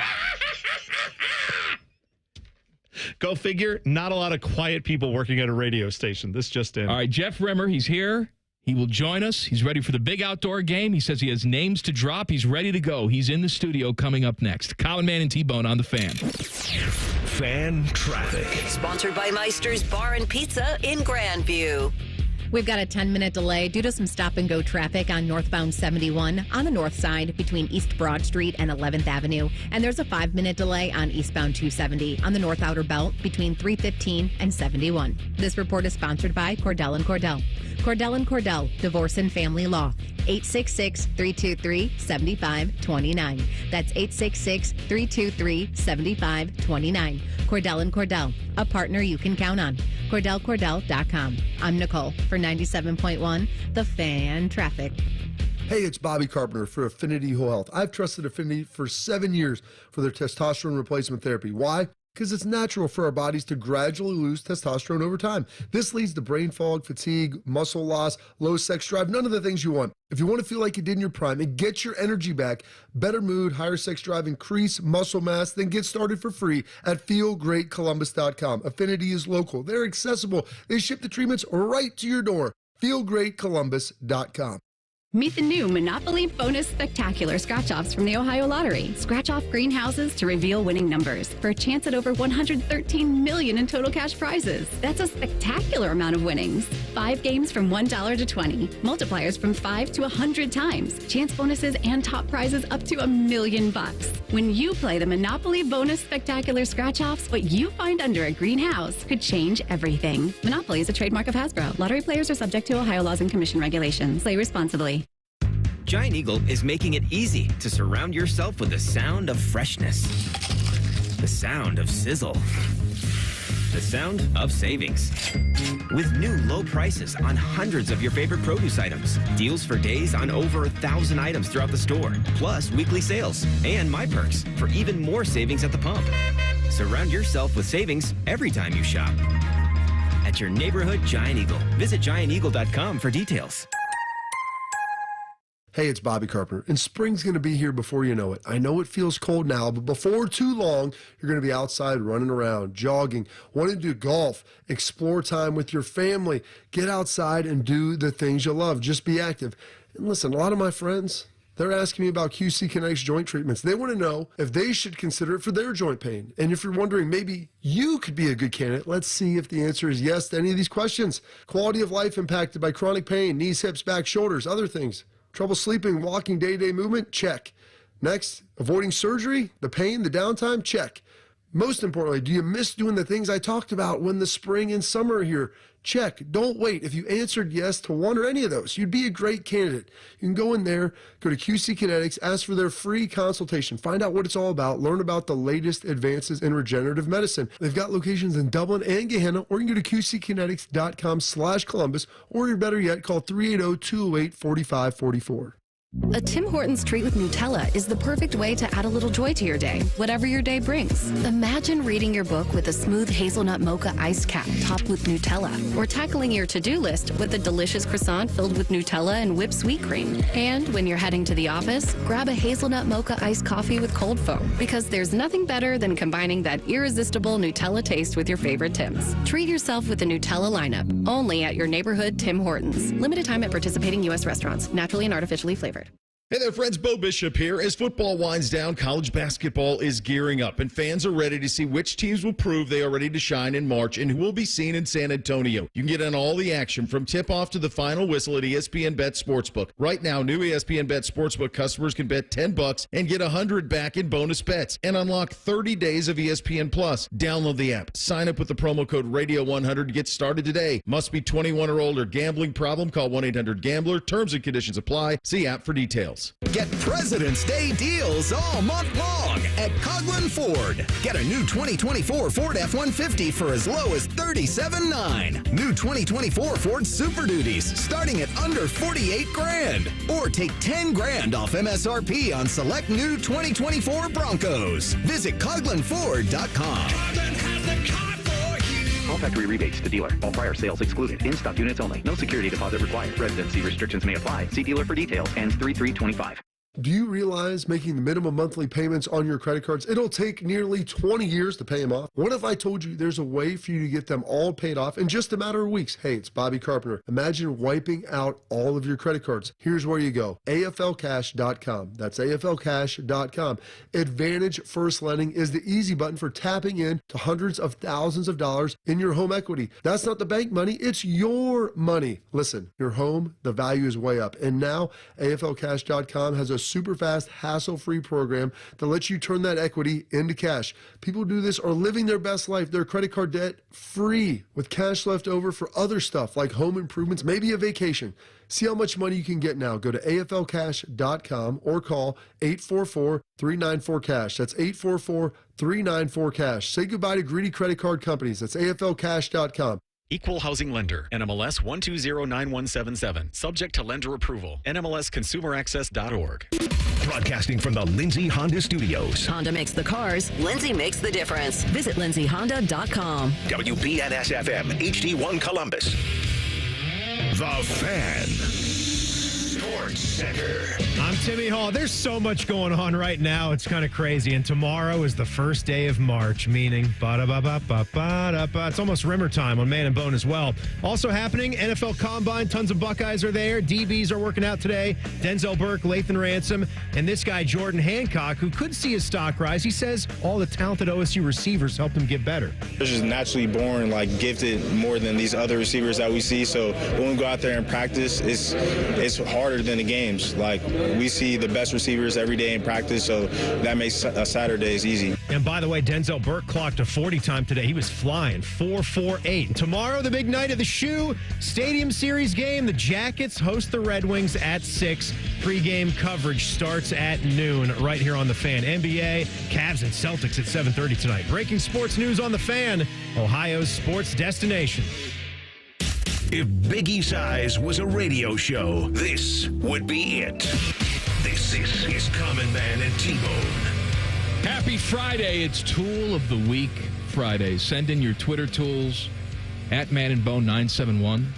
Go figure, not a lot of quiet people working at a radio station. This just in. All right, Jeff Rimmer, he's here. He will join us. He's ready for the big outdoor game. He says he has names to drop. He's ready to go. He's in the studio coming up next. Common Man and T-Bone on the Fan. Fan traffic. Sponsored by Meister's Bar and Pizza in Grandview. We've got a 10-minute delay due to some stop-and-go traffic on northbound 71 on the north side between East Broad Street and 11th Avenue. And there's a 5-minute delay on eastbound 270 on the North Outer Belt between 315 and 71. This report is sponsored by Cordell & Cordell. Cordell & Cordell, Divorce and Family Law. 866-323-7529. That's 866-323-7529. Cordell & Cordell, a partner you can count on. CordellCordell.com. I'm Nicole for 97.1, The Fan Traffic. Hey, it's Bobby Carpenter for Affinity Whole Health. I've trusted Affinity for 7 years for their testosterone replacement therapy. Why? Because it's natural for our bodies to gradually lose testosterone over time. This leads to brain fog, fatigue, muscle loss, low sex drive, none of the things you want. If you want to feel like you did in your prime and get your energy back, better mood, higher sex drive, increase muscle mass, then get started for free at feelgreatcolumbus.com. Affinity is local. They're accessible. They ship the treatments right to your door. feelgreatcolumbus.com. Meet the new Monopoly Bonus Spectacular scratch-offs from the Ohio Lottery. Scratch off greenhouses to reveal winning numbers for a chance at over $113 million in total cash prizes. That's a spectacular amount of winnings. 5 games from $1 to 20. Multipliers from 5 to 100 times. Chance bonuses and top prizes up to $1 million. When you play the Monopoly Bonus Spectacular scratch-offs, what you find under a greenhouse could change everything. Monopoly is a trademark of Hasbro. Lottery players are subject to Ohio laws and commission regulations. Play responsibly. Giant Eagle is making it easy to surround yourself with the sound of freshness, the sound of sizzle, the sound of savings. With new low prices on hundreds of your favorite produce items, deals for days on over 1,000 items throughout the store, plus weekly sales and My Perks for even more savings at the pump. Surround yourself with savings every time you shop. At your neighborhood Giant Eagle. Visit gianteagle.com for details. Hey, it's Bobby Carpenter, and spring's going to be here before you know it. I know it feels cold now, but before too long, you're going to be outside running around, jogging, wanting to do golf, explore time with your family, get outside and do the things you love. Just be active. And listen, a lot of my friends, they're asking me about QC Connect's joint treatments. They want to know if they should consider it for their joint pain. And if you're wondering, maybe you could be a good candidate, let's see if the answer is yes to any of these questions. Quality of life impacted by chronic pain, knees, hips, back, shoulders, other things. Trouble sleeping, walking, day-to-day movement? Check. Next, avoiding surgery, the pain, the downtime? Check. Most importantly, do you miss doing the things I talked about when the spring and summer are here? Check. Don't wait. If you answered yes to one or any of those, you'd be a great candidate. You can go in there, go to QC Kinetics, ask for their free consultation, find out what it's all about, learn about the latest advances in regenerative medicine. They've got locations in Dublin and Gehenna, or you can go to qckinetics.com/Columbus, or better yet, call 380-208-4544. A Tim Hortons treat with Nutella is the perfect way to add a little joy to your day, whatever your day brings. Imagine reading your book with a smooth hazelnut mocha iced cap topped with Nutella, or tackling your to-do list with a delicious croissant filled with Nutella and whipped sweet cream. And when you're heading to the office, grab a hazelnut mocha iced coffee with cold foam, because there's nothing better than combining that irresistible Nutella taste with your favorite Tims. Treat yourself with the Nutella lineup, only at your neighborhood Tim Hortons. Limited time at participating U.S. restaurants, naturally and artificially flavored. Hey there, friends. Bo Bishop here. As football winds down, college basketball is gearing up, and fans are ready to see which teams will prove they are ready to shine in March and who will be seen in San Antonio. You can get on all the action from tip-off to the final whistle at ESPN Bet Sportsbook. Right now, new ESPN Bet Sportsbook customers can bet $10 and get $100 back in bonus bets and unlock 30 days of ESPN Plus. Download the app. Sign up with the promo code Radio100 to get started today. Must be 21 or older. Gambling problem? Call 1-800-GAMBLER. Terms and conditions apply. See app for details. Get President's Day deals all month long at Coughlin Ford. Get a new 2024 Ford F-150 for as low as $37,900. New 2024 Ford Super Duties starting at under $48,000. Or take $10,000 off MSRP on select new 2024 Broncos. Visit CoughlinFord.com. All factory rebates to dealer. All prior sales excluded. In-stock units only. No security deposit required. Residency restrictions may apply. See dealer for details. Ends 3/3/25. Do you realize making the minimum monthly payments on your credit cards, it'll take nearly 20 years to pay them off? What if I told you there's a way for you to get them all paid off in just a matter of weeks? Hey, it's Bobby Carpenter. Imagine wiping out all of your credit cards. Here's where you go. AFLcash.com. That's AFLcash.com. Advantage First Lending is the easy button for tapping in to hundreds of thousands of dollars in your home equity. That's not the bank money. It's your money. Listen, your home, the value is way up. And now AFLcash.com has a super fast, hassle-free program that lets you turn that equity into cash. People who do this are living their best life, their credit card debt free, with cash left over for other stuff like home improvements, maybe a vacation. See how much money you can get now. Go to AFLcash.com or call 844-394-CASH. That's 844-394-CASH. Say goodbye to greedy credit card companies. That's AFLcash.com. Equal Housing Lender, NMLS 1209177. Subject to lender approval. NMLSConsumerAccess.org. Broadcasting from the Lindsay Honda Studios. Honda makes the cars. Lindsay makes the difference. Visit lindsayhonda.com. WBNS-FM, HD1 Columbus. The Fan. Sports Center. I'm Timmy Hall. There's so much going on right now. It's kind of crazy. And tomorrow is the first day of March, meaning it's almost Rimmer time on Man and Bone as well. Also happening, NFL Combine. Tons of Buckeyes are there. DBs are working out today. Denzel Burke, Lathan Ransom, and this guy, Jordan Hancock, who could see his stock rise. He says all the talented OSU receivers helped him get better. They're just naturally born, gifted more than these other receivers that we see. So when we go out there and practice, it's harder than the games. We see the best receivers every day in practice, so that makes Saturdays easy. And by the way, Denzel Burke clocked a 40 time today. He was flying 4.48. And tomorrow, the big night of the Shoe Stadium Series game. The Jackets host the Red Wings at 6. Pre-game coverage starts at noon right here on The Fan. NBA, Cavs, and Celtics at 7:30 tonight. Breaking sports news on The Fan, Ohio's sports destination. If Biggie Size was a radio show, this would be it. This is Common Man and T-Bone. Happy Friday. It's Tool of the Week Friday. Send in your Twitter tools at Man and Bone 971.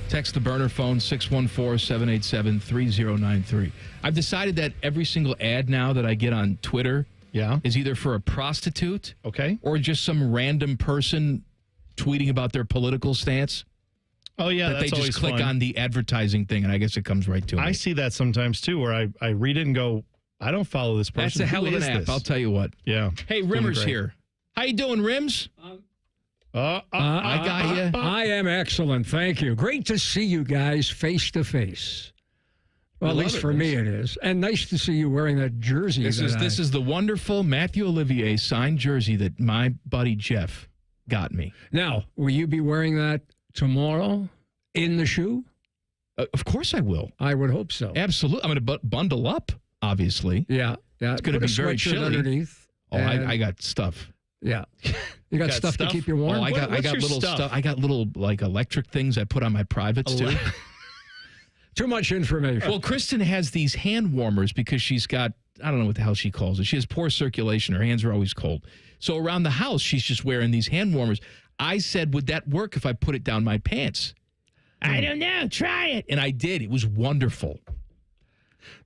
Text the burner phone 614-787-3093. I've decided that every single ad now that I get on Twitter is either for a prostitute or just some random person tweeting about their political stance. Oh, yeah, that that's they just click fun. on the advertising thing, and I guess it comes right to it. I see that sometimes, too, where I read it and go, I don't follow this person. That's a hell of an app, I'll tell you what. Yeah. Hey, Rimmer's here. How you doing, Rims? I got you. I am excellent, thank you. Great to see you guys face to face. Well, at least for me it is. And nice to see you wearing that jersey. This is the wonderful Matthew Olivier signed jersey that my buddy Jeff got me. Now, will you be wearing that tomorrow in the shoe? Of course I will. I would hope so. Absolutely. I'm going to bundle up, obviously. Yeah. It's going to be very chilly. Underneath. Oh, I got stuff. Yeah. You got stuff to keep you warm? Oh, I got little stuff. I got little like electric things I put on my privates too. Too much information. Well, Kristen has these hand warmers because she's got, I don't know what the hell she calls it. She has poor circulation. Her hands are always cold. So around the house, she's just wearing these hand warmers. I said, would that work if I put it down my pants? I don't know. Try it. And I did. It was wonderful.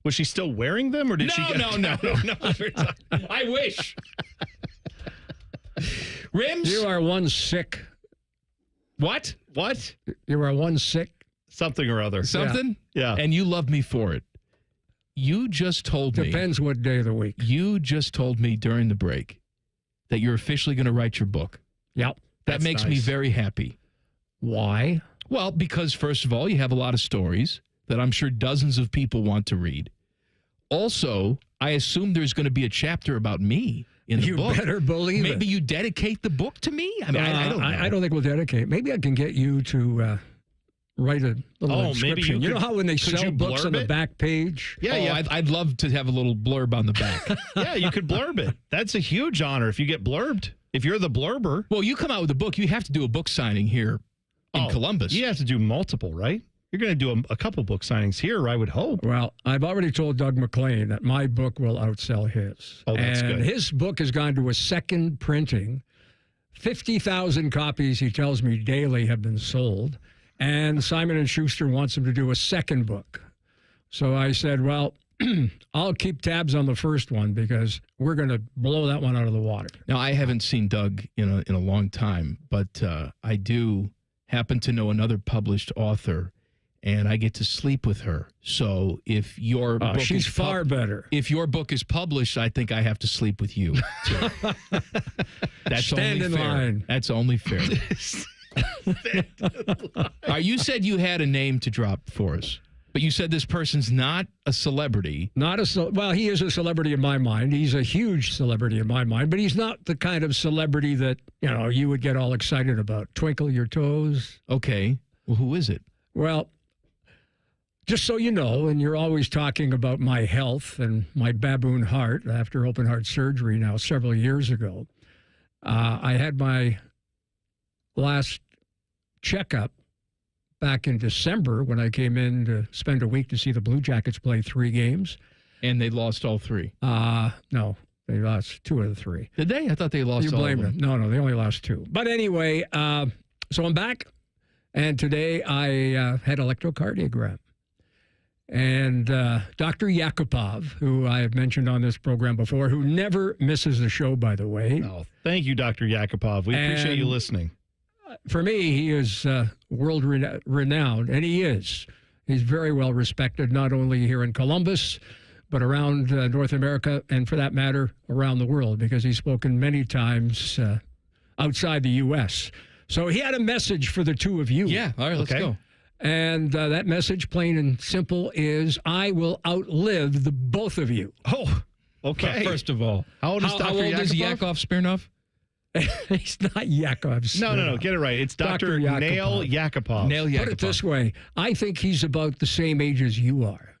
Was she still wearing them, or did she? No. I wish. Rims? You are one sick. What? You are one sick. Something or other. Something? Yeah. And you love me for it. You just told me. Depends what day of the week. You just told me during the break that you're officially going to write your book. Yep. That makes me very happy. Why? Well, because first of all, you have a lot of stories that I'm sure dozens of people want to read. Also, I assume there's going to be a chapter about me in the book. You better believe it. Maybe you dedicate the book to me? I mean, I don't know. I don't think we'll dedicate. Maybe I can get you to write a little inscription. You know how when they sell books on the back page? Yeah. I'd love to have a little blurb on the back. Yeah, you could blurb it. That's a huge honor if you get blurbed. If you're the blurber. Well, you come out with a book, you have to do a book signing here in Columbus. You have to do multiple, right? You're going to do a couple book signings here, I would hope. Well, I've already told Doug McLean that my book will outsell his. Oh, that's good. And his book has gone to a second printing. 50,000 copies, he tells me, daily have been sold. And Simon & Schuster wants him to do a second book. So I said, well, I'll keep tabs on the first one because we're going to blow that one out of the water. Now, I haven't seen Doug in a long time, but I do happen to know another published author, and I get to sleep with her. So if your book she's far better. If your book is published, I think I have to sleep with you. That's Stand only in fair. line. That's only fair. You said you had a name to drop for us, but you said this person's not a celebrity. Well, he is a celebrity in my mind. He's a huge celebrity in my mind, but he's not the kind of celebrity that, you would get all excited about. Twinkle your toes. Okay. Well, who is it? Well, just so you know, and you're always talking about my health and my baboon heart after open heart surgery now several years ago, I had my last checkup back in December when I came in to spend a week to see the Blue Jackets play 3 games. And they lost all 3. No, they lost 2 of the 3. Did they? I thought they lost all of them. Them. No, they only lost 2. But anyway, so I'm back, and today I had electrocardiogram. And Dr. Yakupov, who I have mentioned on this program before, who never misses a show, by the way. Oh, thank you, Dr. Yakupov. We appreciate you listening. For me, he is world renowned, and he is. He's very well respected, not only here in Columbus, but around North America, and for that matter, around the world, because he's spoken many times outside the U.S. So he had a message for the two of you. Yeah, all right, let's go. And that message, plain and simple, is I will outlive the both of you. Oh, okay. First of all, how old is Dr. How old Yakupov? is Yakov Smirnov? He's not Yakov Smirnov. No, get it right. It's Dr. Nail Yakupov. Nail Yakupov. Put it this way. I think he's about the same age as you are.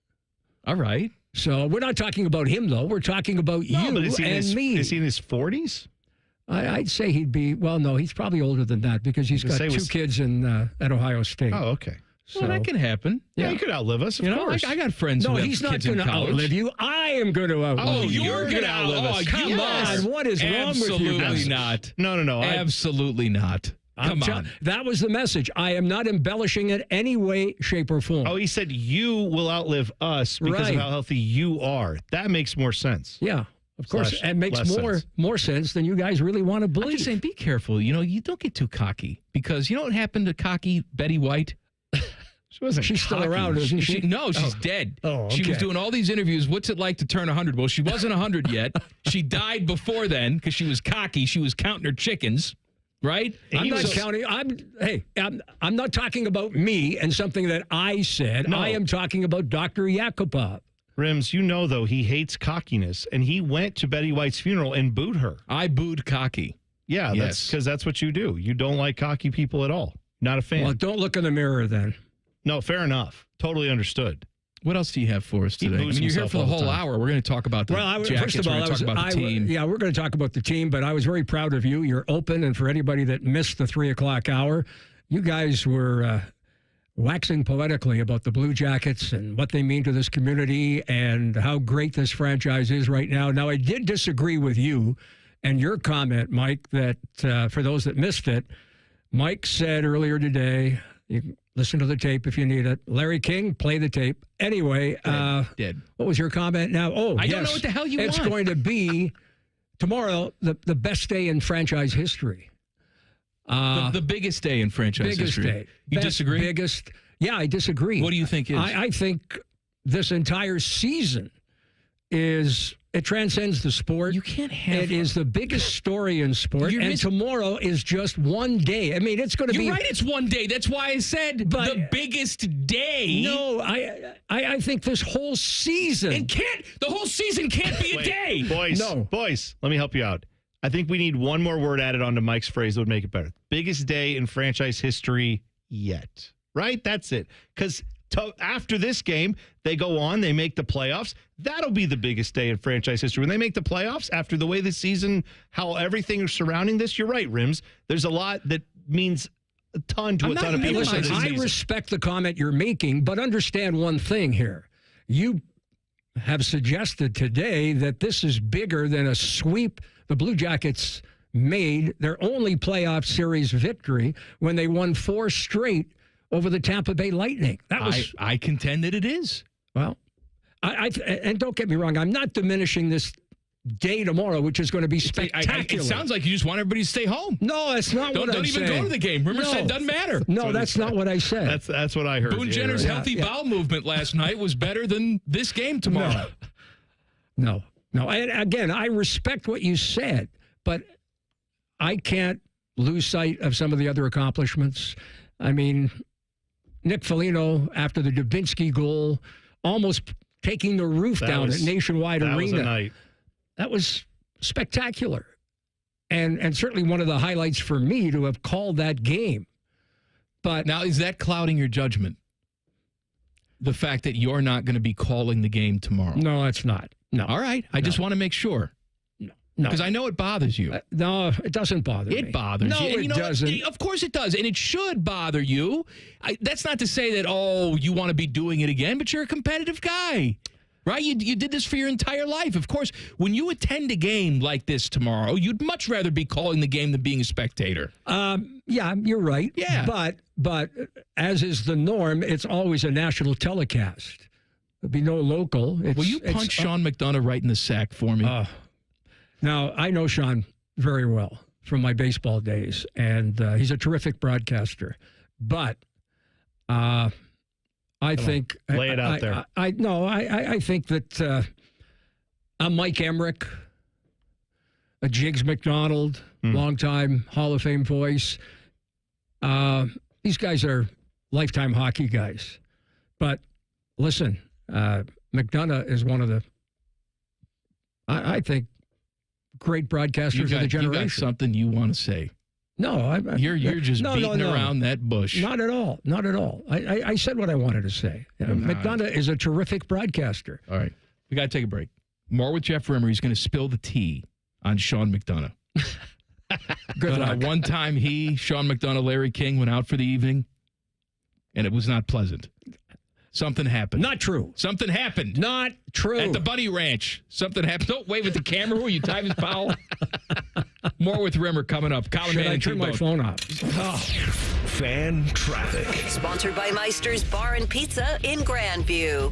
All right. So we're not talking about him, though. We're talking about you but and me. Is he in his 40s? I'd say he'd be, well, no, he's probably older than that because he's got 2 kids at Ohio State. Oh, okay. So, well, that can happen. Yeah, he could outlive us, of course. I got friends who have kids in college. No, he's not going to outlive you. I am going to outlive you. Oh, you're going to outlive us. Come on. What is wrong with you? Absolutely not. No. Absolutely not. Come on. That was the message. I am not embellishing it any way, shape, or form. Oh, he said you will outlive us because of how healthy you are. That makes more sense. Yeah. Of course, and makes more sense than you guys really want to believe. I'm just saying, be careful. You don't get too cocky because you know what happened to cocky Betty White? She's still around, isn't she? No, she's dead. Oh, okay. She was doing all these interviews. What's it like to turn 100? Well, she wasn't 100 yet. She died before then because she was cocky. She was counting her chickens, right? I'm not counting. I'm not talking about me and something that I said. No. I am talking about Dr. Yakupov. Rims, though, he hates cockiness, and he went to Betty White's funeral and booed her. I booed cocky. Yeah, because that's what you do. You don't like cocky people at all. Not a fan. Well, don't look in the mirror then. No, fair enough. Totally understood. What else do you have for us today? You're here for the whole hour. We're going to talk about the Jackets. First of all, we're going to talk about the team. Yeah, we're going to talk about the team, but I was very proud of you. You're open, and for anybody that missed the 3 o'clock hour, you guys were waxing poetically about the Blue Jackets and what they mean to this community and how great this franchise is right now. Now, I did disagree with you and your comment, Mike, that for those that missed it, Mike said earlier today, you can listen to the tape if you need it. Larry King, play the tape. Anyway, Dead. What was your comment now? I don't know what the hell you want. It's going to be tomorrow the best day in franchise history. The biggest day in franchise history. Day. You disagree? Biggest. Yeah, I disagree. What do you think is? I think this entire season it transcends the sport. You can't have it. Is the biggest story in sport, and tomorrow is just one day. I mean, it's going to be. You're right. It's one day. That's why I said the biggest day. No, I think this whole season. The whole season can't be a day. Boys, let me help you out. I think we need one more word added onto Mike's phrase that would make it better. Biggest day in franchise history yet. Right? That's it. Because after this game, they go on, they make the playoffs. That'll be the biggest day in franchise history. When they make the playoffs, after the way this season, how everything is surrounding this, you're right, Rims. There's a lot that means a ton to a ton of people. Listen, I respect the comment you're making, but understand one thing here. You have suggested today that this is bigger than a sweep the Blue Jackets made their only playoff series victory when they won 4 straight over the Tampa Bay Lightning. That was I contend that it is. Well, and don't get me wrong, I'm not diminishing this day tomorrow, which is going to be spectacular. It sounds like you just want everybody to stay home. No, that's not what I'm saying. Don't even go to the game. Remember, said doesn't matter. No, that's not what I said. That's what I heard. Boone Jenner's healthy bowel movement last night was better than this game tomorrow. No. And again, I respect what you said, but I can't lose sight of some of the other accomplishments. I mean, Nick Foligno, after the Dubinsky goal, almost taking the roof down at Nationwide Arena. That was a night. That was spectacular. And certainly one of the highlights for me to have called that game. But now, is that clouding your judgment? The fact that you're not going to be calling the game tomorrow? No, it's not. No. All right. I just want to make sure. No. Because I know it bothers you. No, it doesn't bother me. It bothers you. No, it doesn't. Of course it does. And it should bother you. That's not to say that, you want to be doing it again, but you're a competitive guy. Right? You did this for your entire life. Of course, when you attend a game like this tomorrow, you'd much rather be calling the game than being a spectator. Yeah, you're right. Yeah. But as is the norm, it's always a national telecast. There'll be no local. Will you punch Sean McDonough right in the sack for me? Now, I know Sean very well from my baseball days, and he's a terrific broadcaster. But I think... Lay it out there. I think that a Mike Emmerich, a Jiggs McDonald, longtime Hall of Fame voice, these guys are lifetime hockey guys. But listen, McDonough is one of the, I think, great broadcasters of the generation. You got something you want to say. No, you're just beating around that bush. Not at all. Not at all. I said what I wanted to say. McDonough is a terrific broadcaster. All right. We got to take a break. More with Jeff Rimmer. He's going to spill the tea on Sean McDonough. Good luck. One time Sean McDonough, Larry King went out for the evening, and it was not pleasant. Something happened. Not true. Something happened. Not true. At the Bunny Ranch. Something happened. Don't wave at the camera. Who are you, Tyvus Powell? More with Rimmer coming up. Should I turn my phone off? Fan traffic. Sponsored by Meister's Bar and Pizza in Grandview.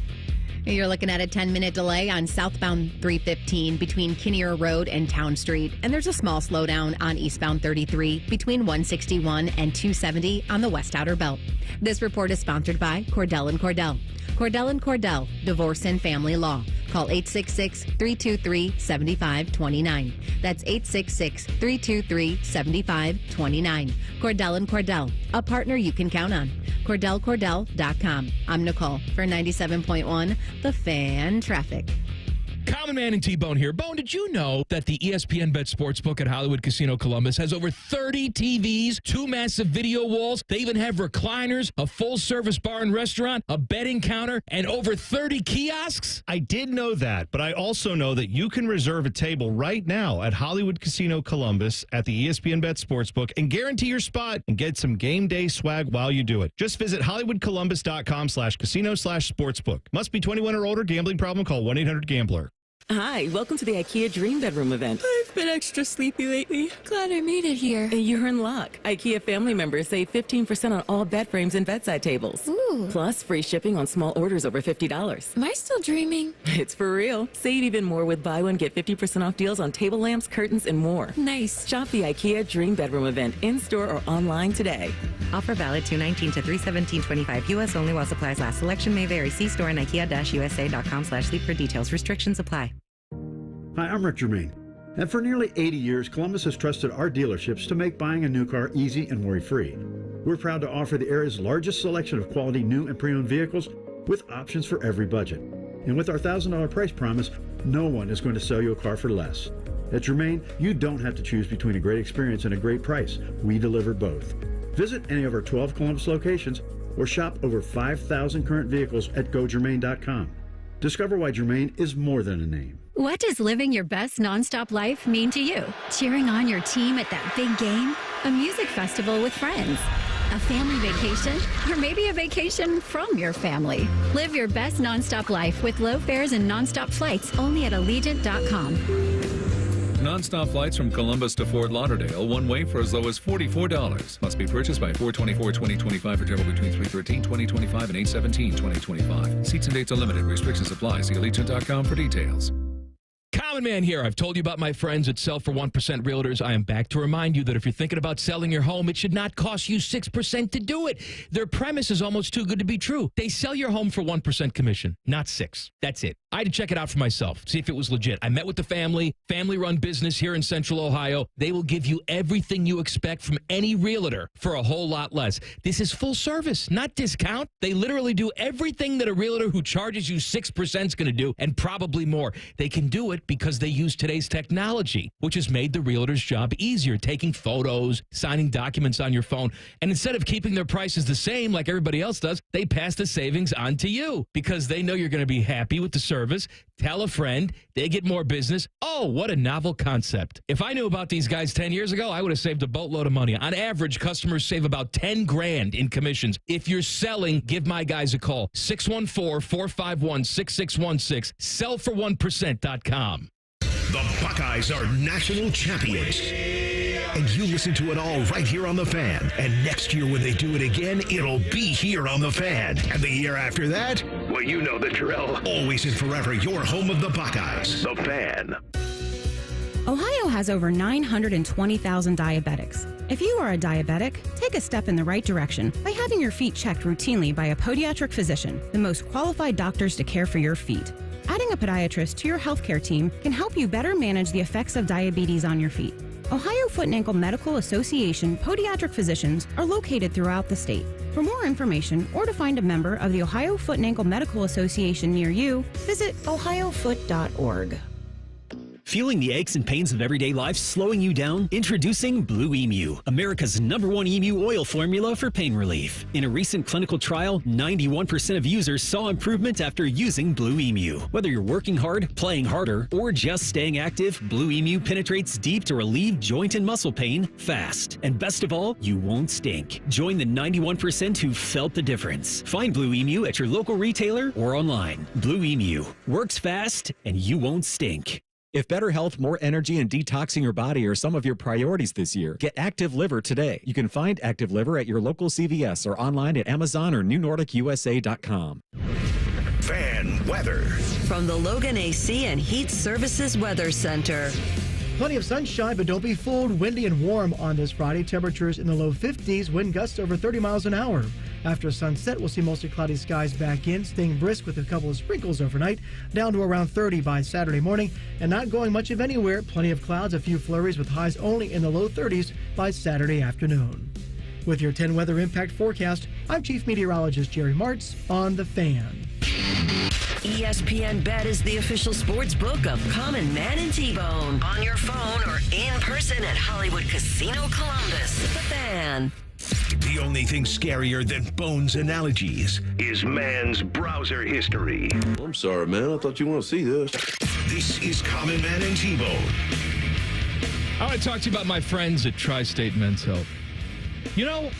You're looking at a 10-minute delay on southbound 315 between Kinnear Road and Town Street. And there's a small slowdown on eastbound 33 between 161 and 270 on the West Outer Belt. This report is sponsored by Cordell & Cordell. Cordell & Cordell, Divorce and Family Law. Call 866-323-7529. That's 866-323-7529. Cordell & Cordell, a partner you can count on. CordellCordell.com. I'm Nicole for 97.1, The Fan Traffic. Common Man and T-Bone here. Bone, did you know that the ESPN Bet Sportsbook at Hollywood Casino Columbus has over 30 TVs, 2 massive video walls? They even have recliners, a full-service bar and restaurant, a betting counter, and over 30 kiosks? I did know that, but I also know that you can reserve a table right now at Hollywood Casino Columbus at the ESPN Bet Sportsbook and guarantee your spot and get some game day swag while you do it. Just visit hollywoodcolumbus.com/casino/sportsbook. Must be 21 or older. Gambling problem? Call 1-800-GAMBLER. Hi, welcome to the IKEA Dream Bedroom event. I've been extra sleepy lately. Glad I made it here. You're in luck. IKEA family members save 15% on all bed frames and bedside tables. Ooh. Plus, free shipping on small orders over $50. Am I still dreaming? It's for real. Save even more with buy one, get 50% off deals on table lamps, curtains, and more. Nice. Shop the IKEA Dream Bedroom event in-store or online today. Offer valid 2/19 to 3/17/25. U.S. only while supplies last. Selection may vary. See store and IKEA-USA.com/sleep for details. Restrictions apply. Hi, I'm Rick Germain. And for nearly 80 years, Columbus has trusted our dealerships to make buying a new car easy and worry-free. We're proud to offer the area's largest selection of quality new and pre-owned vehicles with options for every budget. And with our $1,000 price promise, no one is going to sell you a car for less. At Germain, you don't have to choose between a great experience and a great price. We deliver both. Visit any of our 12 Columbus locations or shop over 5,000 current vehicles at GoGermain.com. Discover why Germain is more than a name. What does living your best nonstop life mean to you? Cheering on your team at that big game? A music festival with friends? A family vacation? Or maybe a vacation from your family? Live your best nonstop life with low fares and nonstop flights only at Allegiant.com. Non-stop flights from Columbus to Fort Lauderdale, one way for as low as $44. Must be purchased by 4/24/2025 for travel between 3/13/2025 and 8/17/2025. Seats and dates are limited. Restrictions apply. See Allegiant.com for details. Common Man here. I've told you about my friends at Sell for 1% Realtors. I am back to remind you that if you're thinking about selling your home, it should not cost you 6% to do it. Their premise is almost too good to be true. They sell your home for 1% commission, not 6. That's it. I had to check it out for myself, see if it was legit. I met with the family-run business here in Central Ohio. They will give you everything you expect from any realtor for a whole lot less. This is full service, not discount. They literally do everything that a realtor who charges you 6% is going to do, and probably more. They can do it because they use today's technology, which has made the realtor's job easier, taking photos, signing documents on your phone. And instead of keeping their prices the same like everybody else does, they pass the savings on to you because they know you're going to be happy with the service. Tell a friend, they get more business. Oh, what a novel concept. If I knew about these guys 10 years ago, I would have saved a boatload of money. On average, customers save about 10 grand in commissions. If you're selling, give my guys a call. 614-451-6616. Sellfor1%.com. The Buckeyes are national champions. And you listen to it all right here on The Fan. And next year when they do it again, it'll be here on The Fan. And the year after that, well, you know the drill. Always and forever, your home of the Buckeyes. The Fan. Ohio has over 920,000 diabetics. If you are a diabetic, take a step in the right direction by having your feet checked routinely by a podiatric physician, the most qualified doctors to care for your feet. Adding a podiatrist to your healthcare team can help you better manage the effects of diabetes on your feet. Ohio Foot and Ankle Medical Association podiatric physicians are located throughout the state. For more information or to find a member of the Ohio Foot and Ankle Medical Association near you, visit ohiofoot.org. Feeling the aches and pains of everyday life slowing you down? Introducing Blue Emu, America's #1 emu oil formula for pain relief. In a recent clinical trial, 91% of users saw improvement after using Blue Emu. Whether you're working hard, playing harder, or just staying active, Blue Emu penetrates deep to relieve joint and muscle pain fast. And best of all, you won't stink. Join the 91% who felt the difference. Find Blue Emu at your local retailer or online. Blue Emu works fast and you won't stink. If better health, more energy, and detoxing your body are some of your priorities this year, get Active Liver today. You can find Active Liver at your local CVS or online at Amazon or NewNordicUSA.com. Fan weather. From the Logan AC and Heat Services Weather Center. Plenty of sunshine, but don't be fooled. Windy and warm on this Friday. Temperatures in the low 50s, wind gusts over 30 miles an hour. After sunset, we'll see mostly cloudy skies back in, staying brisk with a couple of sprinkles overnight, down to around 30 by Saturday morning, and not going much of anywhere. Plenty of clouds, a few flurries with highs only in the low 30s by Saturday afternoon. With your 10 weather impact forecast, I'm Chief Meteorologist Jerry Martz on The Fan. ESPN Bet is the official sports book of Common Man and T-Bone. On your phone or in person at Hollywood Casino Columbus. The Fan. The only thing scarier than Bones analogies is man's browser history. I'm sorry, man. I thought you want to see this. This is Common Man and T-Bone. I want to talk to you about my friends at Tri-State Men's Health. You know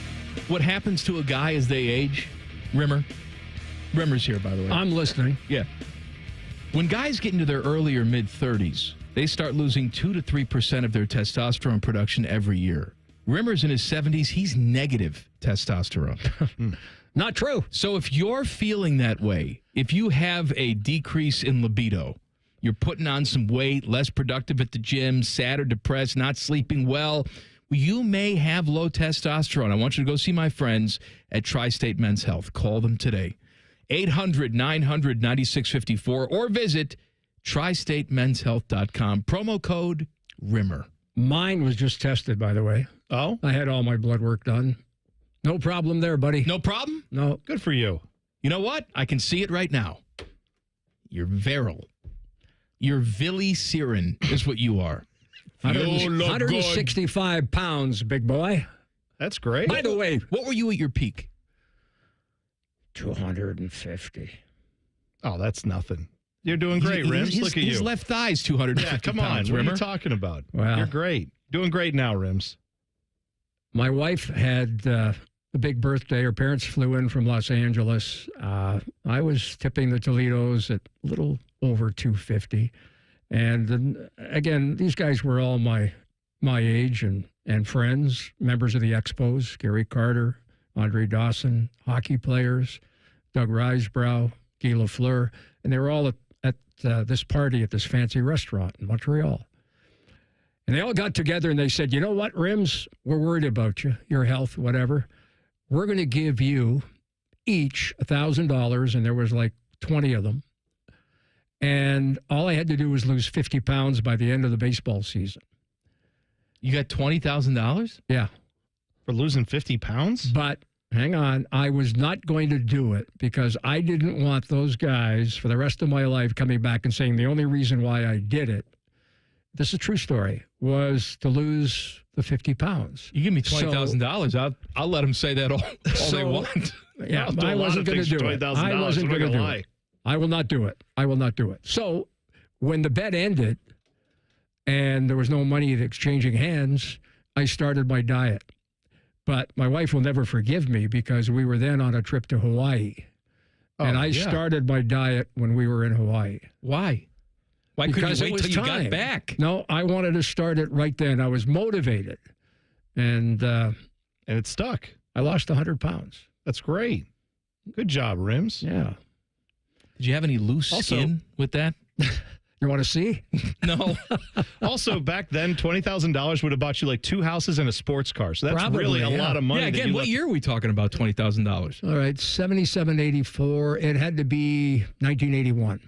what happens to a guy as they age? Rimmer's here, by the way. I'm listening. Yeah. When guys get into their early or mid-30s, they start losing 2 to 3% of their testosterone production every year. Rimmer's in his 70s. He's negative testosterone. Not true. So if you're feeling that way, if you have a decrease in libido, you're putting on some weight, less productive at the gym, sad or depressed, not sleeping well, you may have low testosterone. I want you to go see my friends at Tri-State Men's Health. Call them today. 800-900-9654 or visit tristatemenshealth.com. Promo code RIMMER. Mine was just tested, by the way. Oh? I had all my blood work done. No problem there, buddy. No problem? No. Good for you. You know what? I can see it right now. You're virile. You're Villy Searin is what you are. 165 pounds, big boy. That's great. By the way, what were you at your peak? 250. Oh, that's nothing. You're doing great, Rims. Look at you. His left thigh's 250 Yeah, come pounds, on. What Rimmer. are you talking about? Well, you're great. Doing great now, Rims. My wife had a big birthday. Her parents flew in from Los Angeles. I was tipping the Toledos at a little over 250. And then, again, these guys were all my age and friends, members of the Expos, Gary Carter, Andre Dawson, hockey players, Doug Risebrough, Guy Lafleur, and they were all at this party at this fancy restaurant in Montreal. And they all got together and they said, you know what, Rims, we're worried about you, your health, whatever. We're going to give you each $1,000, and there was like 20 of them. And all I had to do was lose 50 pounds by the end of the baseball season. You got $20,000? Yeah. For losing 50 pounds? But hang on, I was not going to do it because I didn't want those guys for the rest of my life coming back and saying the only reason why I did it, this is a true story, was to lose the 50 pounds. You give me $20,000, I'll let them say that all they want. Yeah, I wasn't going to do it. I wasn't going to do it. I will not do it. I will not do it. So when the bet ended and there was no money exchanging hands, I started my diet. But my wife will never forgive me because we were then on a trip to Hawaii. And I started my diet when we were in Hawaii. Why? Why couldn't you wait till you got back? No, I wanted to start it right then. I was motivated. And it stuck. I lost 100 pounds. That's great. Good job, Rims. Yeah. Did you have any loose skin with that? You want to see? No. Also, back then, $20,000 would have bought you like 2 houses and a sports car. So that's Probably, really a lot of money. Yeah, again, what year are we talking about $20,000? All right, 77, 84. It had to be 1981.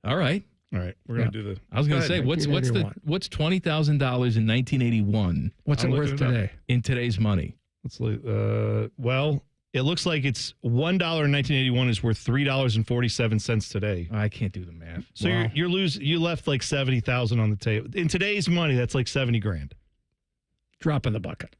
All right. All right, we're going to do the... I was going to say, what's $20,000 in 1981? What's it worth today? In today's money. Let's well, it looks like it's $1 in 1981 is worth $3.47 today. I can't do the math. So you left like 70,000 on the table. In today's money, that's like 70 grand. Drop in the bucket.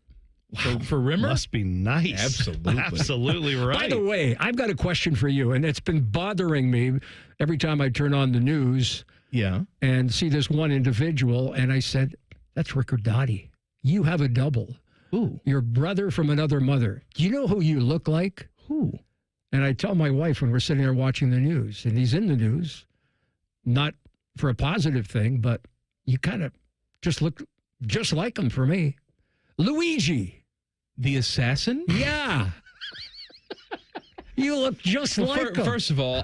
For Rimmer? Must be nice. Absolutely. Absolutely right. By the way, I've got a question for you, and it's been bothering me every time I turn on the news and see this one individual, and I said, that's Rickard Dotti. You have a double. Who? Your brother from another mother. Do you know who you look like? Who? And I tell my wife when we're sitting there watching the news, and he's in the news, not for a positive thing, but you kind of just look just like him for me. Luigi. The assassin? Yeah. You look just like him. First of all,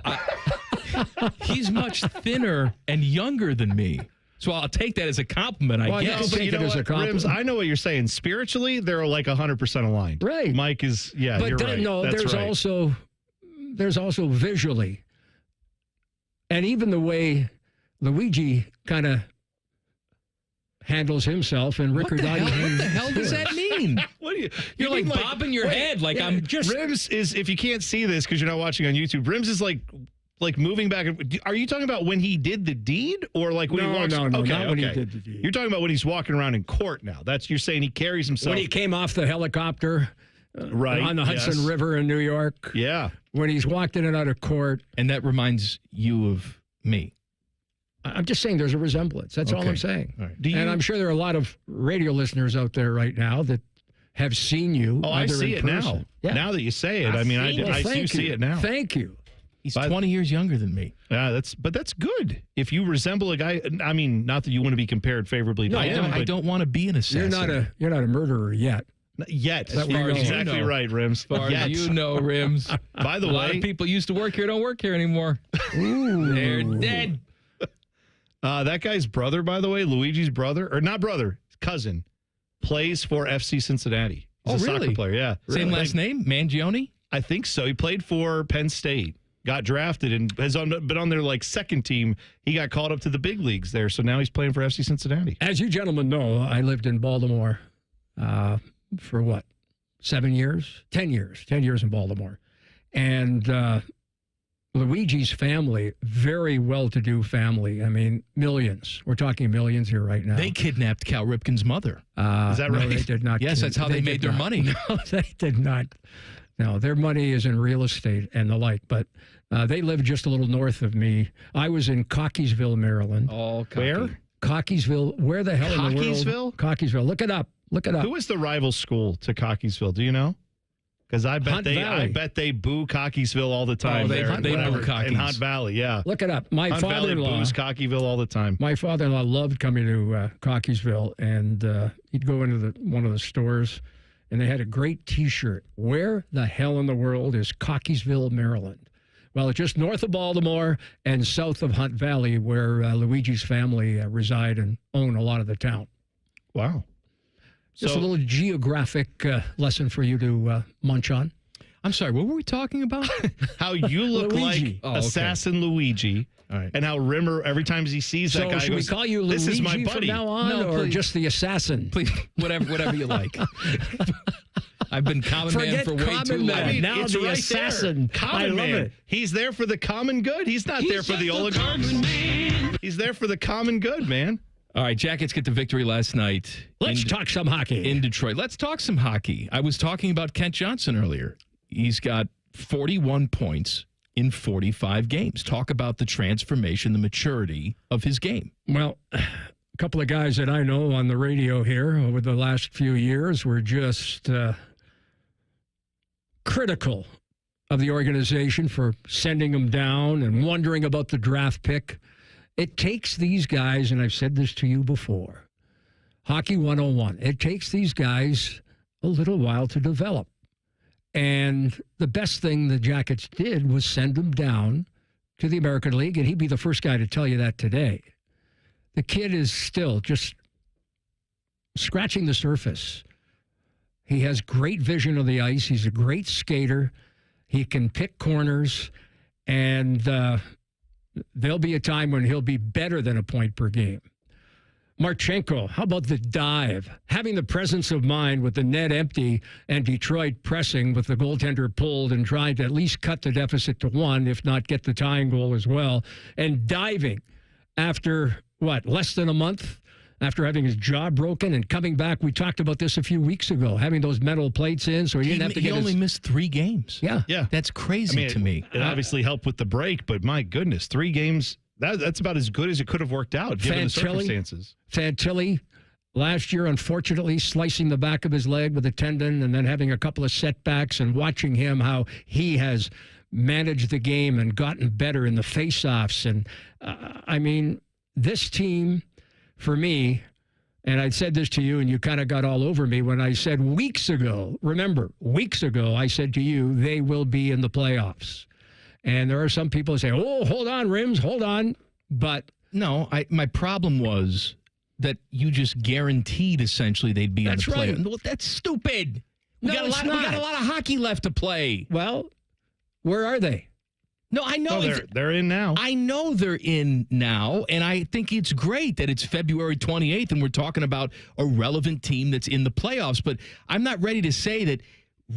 he's much thinner and younger than me. So I'll take that as a compliment, I guess. But you know what, Rims, I know what you're saying. Spiritually, they're like 100% aligned. Right. Mike is, but you're right. No, That's there's also visually. And even the way Luigi kind of handles himself and Rickard Dotti. What the hell does that mean? What do You're like bobbing your head like I'm just... Rims is, if you can't see this because you're not watching on YouTube, Rims is like like moving back. Are you talking about when he did the deed, or like when he walks? No, okay, not when he did the deed. You're talking about when he's walking around in court now. You're saying he carries himself. When he came off the helicopter right on the Hudson River in New York. Yeah. When he's walked in and out of court. And that reminds you of me. I'm just saying there's a resemblance. That's all I'm saying. All right. And I'm sure there are a lot of radio listeners out there right now that have seen you. Oh, I see it now. Yeah. Now that you say it, I mean, I do see it now. Thank you. He's 20 years younger than me. Yeah, that's good. If you resemble a guy, I mean, not that you want to be compared favorably to him. I don't want to be an assassin. You're not a murderer yet. Yet. You're exactly right, Rims. As far as you know, Rims. By the way, a lot of people used to work here don't work here anymore. They're dead. That guy's brother, by the way, Luigi's brother, or not brother, cousin, plays for FC Cincinnati. He's a soccer player, yeah. Same last name, Mangione? I think so. He played for Penn State, got drafted, and has been on their second team. He got called up to the big leagues there, so now he's playing for FC Cincinnati. As you gentlemen know, I lived in Baltimore for what, 7 years? 10 years. 10 years in Baltimore. And Luigi's family, very well-to-do family. I mean, millions. We're talking millions here right now. They kidnapped Cal Ripken's mother. Is that right? No, they did not. Yes, that's how they made their money. No, they did not. No, their money is in real estate and the like. But they live just a little north of me. I was in Cockeysville, Maryland. Oh, where? Cockeysville. Where the hell in the world? Cockeysville? Cockeysville. Look it up. Look it up. Who is the rival school to Cockeysville? Do you know? Because I bet they boo Cockeysville all the time. Oh, they boo Cockeys. In Hunt Valley, yeah. Look it up. My Hunt father-in-law Valley boos Cockeysville all the time. My father-in-law loved coming to Cockeysville, and he'd go into one of the stores, and they had a great T-shirt. Where the hell in the world is Cockeysville, Maryland? Well, it's just north of Baltimore and south of Hunt Valley, where Luigi's family reside and own a lot of the town. Wow. Just a little geographic lesson for you to munch on. I'm sorry, what were we talking about? How you look like Assassin Luigi. All right. And how Rimmer, every time he sees that guy, should we call you Luigi this is my buddy. from now on, or just the assassin? Please, whatever you like. I've been common man for way too long. I mean, now it's the right assassin. Common I love man. it. He's there for the common good. He's not there for the oligarchs. He's there for the common good, man. All right, Jackets get the victory last night. Let's talk some hockey. In Detroit. Let's talk some hockey. I was talking about Kent Johnson earlier. He's got 41 points in 45 games. Talk about the transformation, the maturity of his game. Well, a couple of guys that I know on the radio here over the last few years were just critical of the organization for sending him down and wondering about the draft pick. It takes these guys, and I've said this to you before, Hockey 101, it takes these guys a little while to develop. And the best thing the Jackets did was send him down to the American League, and he'd be the first guy to tell you that today. The kid is still just scratching the surface. He has great vision of the ice. He's a great skater. He can pick corners, and there'll be a time when he'll be better than a point per game. Marchenko, how about the dive? Having the presence of mind with the net empty and Detroit pressing with the goaltender pulled and trying to at least cut the deficit to 1, if not get the tying goal as well. And diving after, less than a month? After having his jaw broken and coming back. We talked about this a few weeks ago, having those metal plates in so he didn't have to get He only missed 3 games. Yeah. That's crazy to me. It obviously helped with the break, but my goodness, 3 games, that's about as good as it could have worked out, given the circumstances. Fantilli, last year, unfortunately, slicing the back of his leg with a tendon and then having a couple of setbacks, and watching him, how he has managed the game and gotten better in the faceoffs. And, I mean, this team, for me, and I said this to you, and you kind of got all over me when I said weeks ago, I said to you, they will be in the playoffs. And there are some people who say, oh, hold on, Rims, hold on. But no, my problem was that you just guaranteed essentially they'd be in the playoffs. Right. Well, that's stupid. We got a lot of hockey left to play. Well, where are they? No, I know. They're in now. I know they're in now, and I think it's great that it's February 28th and we're talking about a relevant team that's in the playoffs. But I'm not ready to say that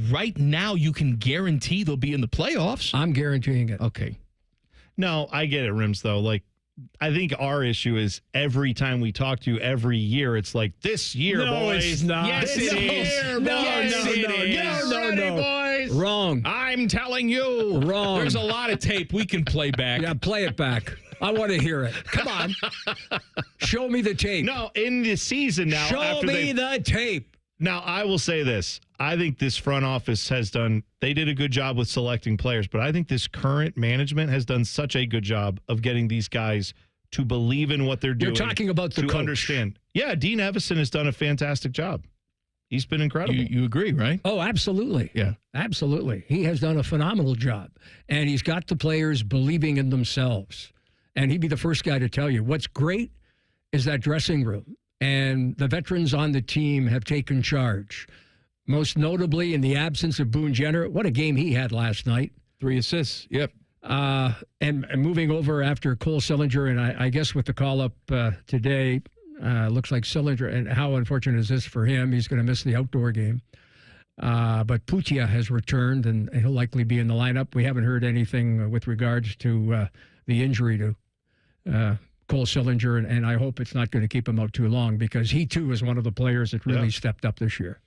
right now you can guarantee they'll be in the playoffs. I'm guaranteeing it. Okay. No, I get it, Rims, though. Like, I think our issue is every time we talk to you every year, it's like, this year, no, boys. It's not. Yes, it is. No, boys. Wrong. I'm telling you. Wrong. There's a lot of tape we can play back. Yeah, play it back. I want to hear it. Come on. Show me the tape. No, in the season now. Show me the tape. Now, I will say this. I think this front office they did a good job with selecting players, but I think this current management has done such a good job of getting these guys to believe in what they're doing. You're talking about the to coach. Understand. Yeah, Dean Evison has done a fantastic job. He's been incredible. You agree, right? Oh, absolutely. Yeah. Absolutely. He has done a phenomenal job, and he's got the players believing in themselves. And he'd be the first guy to tell you. What's great is that dressing room, and the veterans on the team have taken charge. Most notably, in the absence of Boone Jenner, what a game he had last night. 3 assists. Yep. And moving over after Cole Sillinger, and I guess with the call-up today, looks like Sillinger, and how unfortunate is this for him? He's going to miss the outdoor game. But Putia has returned, and he'll likely be in the lineup. We haven't heard anything with regards to the injury to Cole Sillinger, and I hope it's not going to keep him out too long, because he, too, is one of the players that really stepped up this year.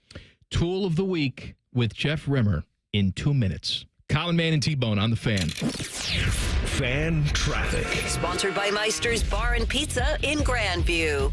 Tool of the Week with Jeff Rimmer in 2 minutes. Common Man and T-Bone on the Fan. Fan Traffic. Sponsored by Meister's Bar and Pizza in Grandview.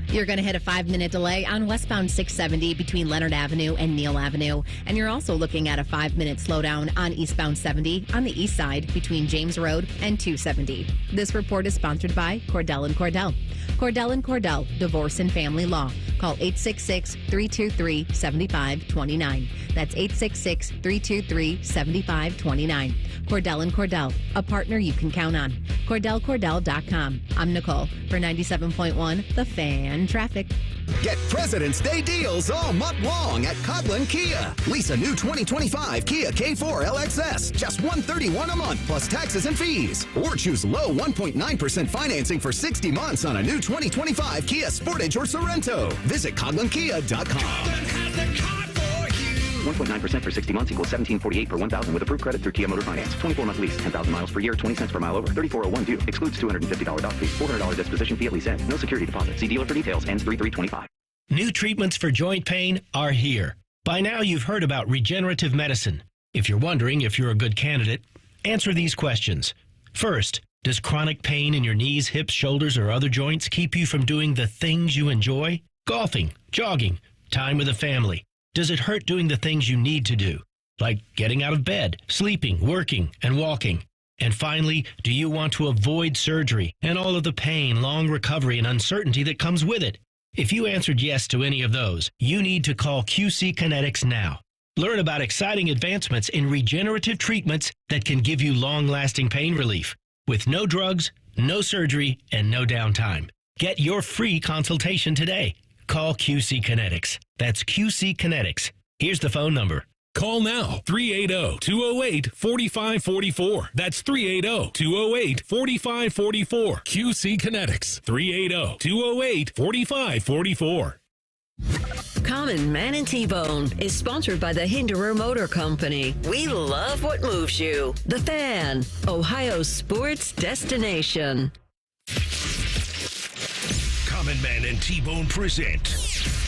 You're going to hit a 5-minute delay on westbound 670 between Leonard Avenue and Neal Avenue. And you're also looking at a 5-minute slowdown on eastbound 70 on the east side between James Road and 270. This report is sponsored by Cordell & Cordell. Cordell & Cordell, Divorce and Family Law. Call 866-323-7529. That's 866-323-7529. Cordell & Cordell, a partner you can count on. CordellCordell.com. I'm Nicole for 97.1 The Fan Traffic. Get President's Day deals all month long at Coghlan Kia. Lease a new 2025 Kia K4 LXS, just $131 a month plus taxes and fees. Or choose low 1.9% financing for 60 months on a new 2025 Kia Sportage or Sorrento. Visit CoghlanKia.com. 1.9% for 60 months equals $17.48 per 1,000 with approved credit through Kia Motor Finance. 24-month lease, 10,000 miles per year, 20 cents per mile over, 3401 due. Excludes $250 dock fee, $400 disposition fee at lease end. No security deposit. See dealer for details. Ends 3/3/25. New treatments for joint pain are here. By now you've heard about regenerative medicine. If you're wondering if you're a good candidate, answer these questions. First, does chronic pain in your knees, hips, shoulders, or other joints keep you from doing the things you enjoy? Golfing, jogging, time with the family. Does it hurt doing the things you need to do, like getting out of bed, sleeping, working, and walking? And finally, do you want to avoid surgery and all of the pain, long recovery, and uncertainty that comes with it? If you answered yes to any of those, you need to call QC Kinetics now. Learn about exciting advancements in regenerative treatments that can give you long-lasting pain relief with no drugs, no surgery, and no downtime. Get your free consultation today. Call QC Kinetics. That's QC Kinetics. Here's the phone number. Call now, 380-208-4544. That's 380-208-4544. QC Kinetics, 380-208-4544. Common Man and T-Bone is sponsored by the Hinderer Motor Company. We love what moves you. The Fan, Ohio's sports destination. Common Man and T-Bone present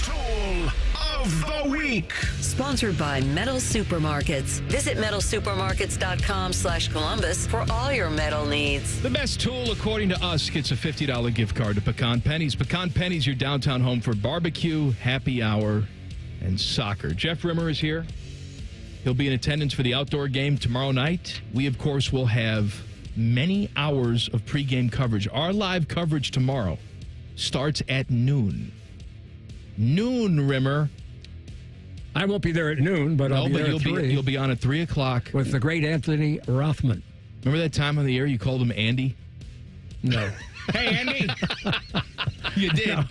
Tool of the Week. Sponsored by Metal Supermarkets. Visit metalsupermarkets.com/Columbus for all your metal needs. The best tool, according to us, gets a $50 gift card to Pecan Pennies. Pecan Pennies, your downtown home for barbecue, happy hour, and soccer. Jeff Rimmer is here. He'll be in attendance for the outdoor game tomorrow night. We, of course, will have many hours of pregame coverage. Our live coverage tomorrow starts at noon. Noon, Rimmer. I won't be there at noon, but I'll be there at 3. You'll be on at 3 o'clock. With the great Anthony Rothman. Remember that time on the air you called him Andy? No. Hey, Andy! You did. No.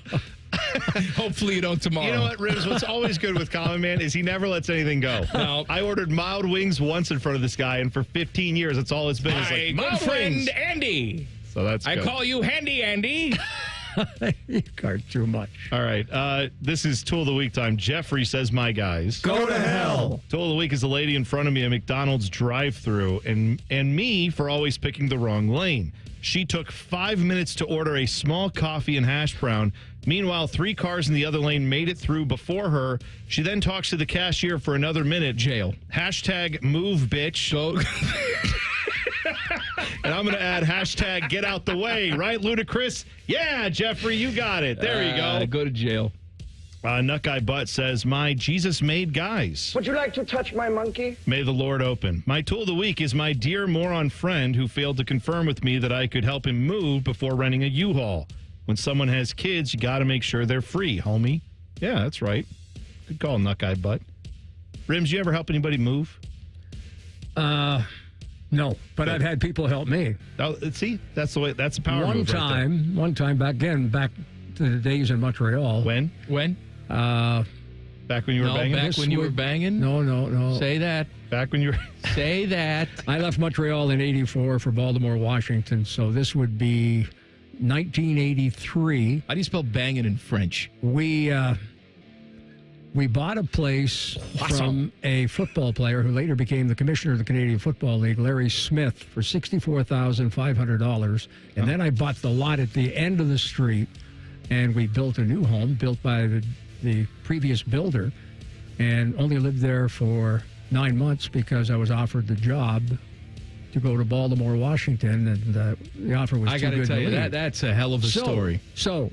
Hopefully you don't tomorrow. You know what, Ribs? What's always good with Common Man is he never lets anything go. No. I ordered mild wings once in front of this guy, and for 15 years, that's all it's been. My it's like, good friend, Andy. So that's I good. call you Handy Andy. You cart too much. All right. This is Tool of the Week time. Jeffrey says, my guys. Go to hell. Tool of the Week is a lady in front of me at McDonald's drive-thru and me for always picking the wrong lane. She took 5 minutes to order a small coffee and hash brown. Meanwhile, 3 cars in the other lane made it through before her. She then talks to the cashier for another minute. Jail. Hashtag move, bitch. Go. And I'm going to add hashtag get out the way, right, Ludacris? Yeah, Jeffrey, you got it. There you go. Go to jail. Nut Guy Butt says, my Jesus-made guys. Would you like to touch my monkey? May the Lord open. My tool of the week is my dear moron friend who failed to confirm with me that I could help him move before renting a U-Haul. When someone has kids, you got to make sure they're free, homie. Yeah, that's right. Good call, Nut Guy Butt. Rims, you ever help anybody move? No, but I've had people help me. Oh, see, that's the way. That's the power move. One time back to the days in Montreal. When? Back when you were banging? Back when you were banging? No. Say that. Back when you were... Say that. I left Montreal in 84 for Baltimore, Washington, so this would be 1983. How do you spell banging in French? We bought a place from a football player who later became the commissioner of the Canadian Football League, Larry Smith, for $64,500. And then I bought the lot at the end of the street, and we built a new home built by the previous builder, and only lived there for 9 months because I was offered the job to go to Baltimore, Washington, and the offer was too good to leave. I got to tell you, that's a hell of a story.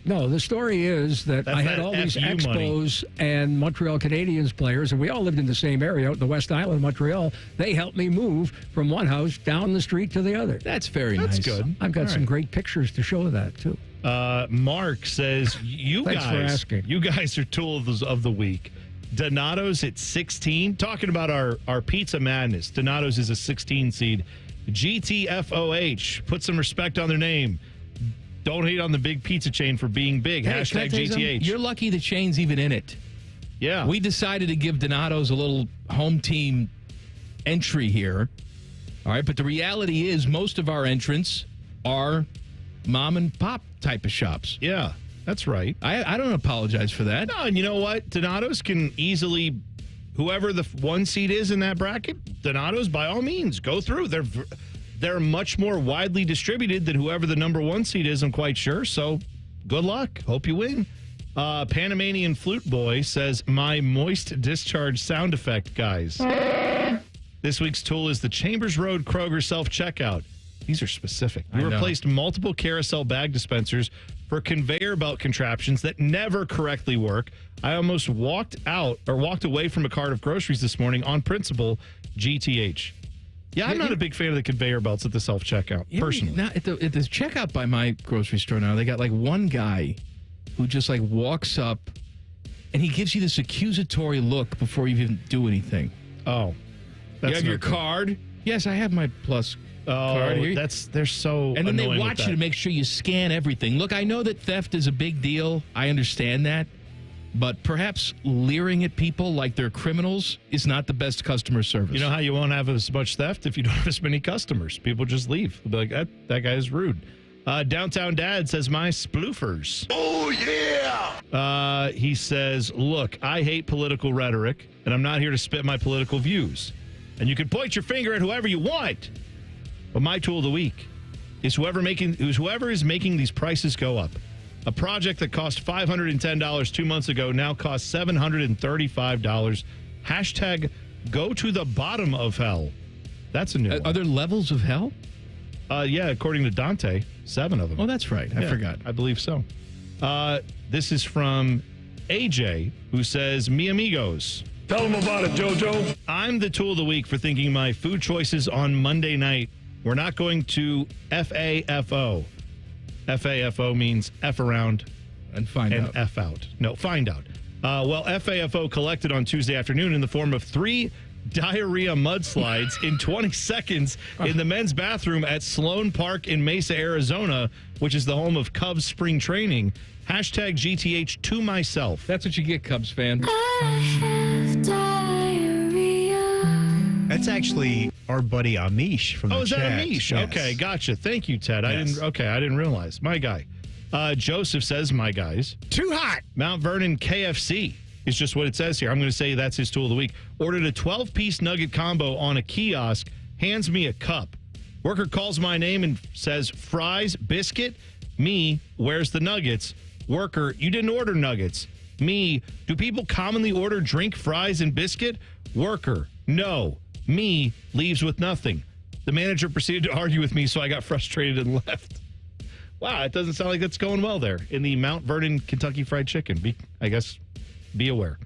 No, the story is that I had all these Expos and Montreal Canadiens players, and we all lived in the same area out in the West Island of Montreal. They helped me move from one house down the street to the other. That's very nice. That's good. I've got some great pictures to show that, too. Mark says, Thanks for asking. You guys are tools of the week. Donato's at 16. Talking about our pizza madness. Donato's is a 16 seed. GTFOH. Put some respect on their name. Don't hate on the big pizza chain for being big. Hey, hashtag GTH. You're lucky the chain's even in it. Yeah. We decided to give Donato's a little home team entry here. All right. But the reality is most of our entrants are mom and pop type of shops. Yeah, that's right. I don't apologize for that. No, and you know what? Donato's can easily... Whoever the 1 seed is in that bracket, Donato's, by all means, go through. They're much more widely distributed than whoever the number 1 seed is, I'm quite sure. So, good luck. Hope you win. Panamanian Flute Boy says, my moist discharge sound effect, guys. This week's tool is the Chambers Road Kroger self-checkout. These are specific. We replaced multiple carousel bag dispensers for conveyor belt contraptions that never correctly work. I almost walked away from a cart of groceries this morning on principle, GTH. Yeah, I'm not a big fan of the conveyor belts at the self-checkout, personally. Now, at the checkout by my grocery store now, they got like one guy who just like walks up and he gives you this accusatory look before you even do anything. Oh. You have your card? Yes, I have my Plus card here. They're so And then they annoying watch with you that. to make sure you scan everything. Look, I know that theft is a big deal. I understand that. But perhaps leering at people like they're criminals is not the best customer service. You know how you won't have as much theft if you don't have as many customers? People just leave. They'll be like, that guy is rude. Downtown Dad says, my sploofers. Oh, yeah! He says, look, I hate political rhetoric, and I'm not here to spit my political views. And you can point your finger at whoever you want. But my tool of the week is whoever is making these prices go up. A project that cost $510 2 months ago now costs $735. Hashtag go to the bottom of hell. That's a new one. Are there levels of hell? Yeah, according to Dante, 7 of them. Oh, that's right. I forgot. I believe so. This is from AJ, who says, Mi amigos. Tell them about it, JoJo. I'm the tool of the week for thinking my food choices on Monday night. We're not going to FAFO. FAFO means F around and find out. F out. No, find out. Well, FAFO collected on Tuesday afternoon in the form of 3 diarrhea mudslides in 20 seconds in the men's bathroom at Sloan Park in Mesa, Arizona, which is the home of Cubs spring training. Hashtag GTH to myself. That's what you get, Cubs fan. That's actually our buddy Amish from the chat. Oh, is that Amish? Yes. Okay, gotcha. Thank you, Ted. Yes. I didn't realize. My guy. Joseph says, my guys. Too hot. Mount Vernon KFC is just what it says here. I'm going to say that's his tool of the week. Ordered a 12-piece nugget combo on a kiosk, hands me a cup. Worker calls my name and says, fries, biscuit. Me, where's the nuggets? Worker, you didn't order nuggets. Me, do people commonly order drink, fries, and biscuit? Worker, no. Me, leaves with nothing. The manager proceeded to argue with me, so I got frustrated and left. Wow, it doesn't sound like that's going well there in the Mount Vernon Kentucky Fried Chicken. Be aware.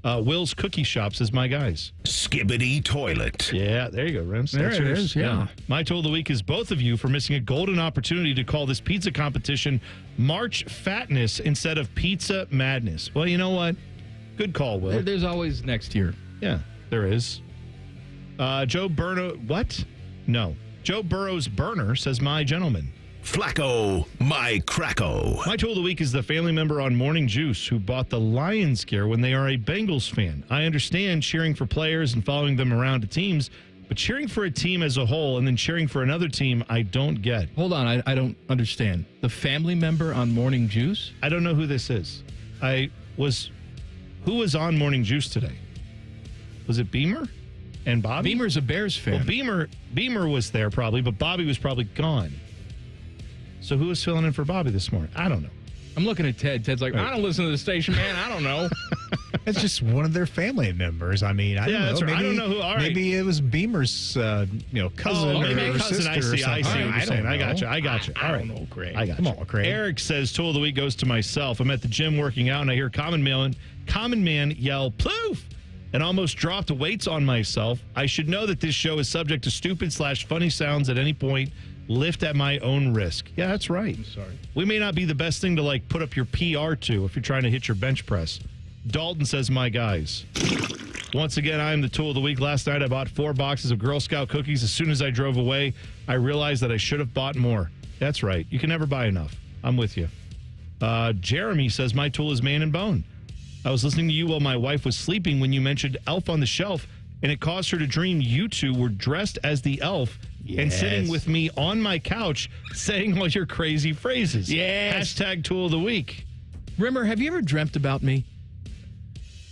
Will's Cookie Shop says, my guys. Skibbity Toilet. Yeah, there you go, Rims. There it is, yeah. My tool of the week is both of you for missing a golden opportunity to call this pizza competition March Fatness instead of Pizza Madness. Well, you know what? Good call, Will. There's always next year. Yeah, there is. Joe Burrow, what? No. Joe Burrow's burner says, my gentleman. Flacco, my cracko. My tool of the week is the family member on Morning Juice who bought the Lions gear when they are a Bengals fan. I understand cheering for players and following them around to teams, but cheering for a team as a whole and then cheering for another team, I don't get. Hold on, I don't understand. The family member on Morning Juice? I don't know who this is. Who was on Morning Juice today? Was it Beamer and Bobby? Beamer's a Bears fan. Well, Beamer was there probably, but Bobby was probably gone. So who was filling in for Bobby this morning? I don't know. I'm looking at Ted. Ted's like, I don't listen to the station, man. I don't know. It's just one of their family members. I mean, I don't know. That's right. Maybe, I don't know who. All right. Maybe it was Beamer's, cousin or sister. I see what you're saying. I got you. All right. I don't know, Craig. I got Come you. on, Craig. Eric says, tool of the week goes to myself. I'm at the gym working out, and I hear Common Man yell, ploof, and almost dropped weights on myself. I should know that this show is subject to stupid/funny sounds at any point. Lift at my own risk. Yeah, that's right. I'm sorry. We may not be the best thing to put up your PR to if you're trying to hit your bench press. Dalton says, my guys. Once again, I am the tool of the week. Last night, I bought 4 boxes of Girl Scout cookies. As soon as I drove away, I realized that I should have bought more. That's right. You can never buy enough. I'm with you. Jeremy says, my tool is Man and Bone. I was listening to you while my wife was sleeping when you mentioned Elf on the Shelf, and it caused her to dream you two were dressed as the elf and sitting with me on my couch saying all your crazy phrases. Yes. Hashtag tool of the week. Rimmer, have you ever dreamt about me?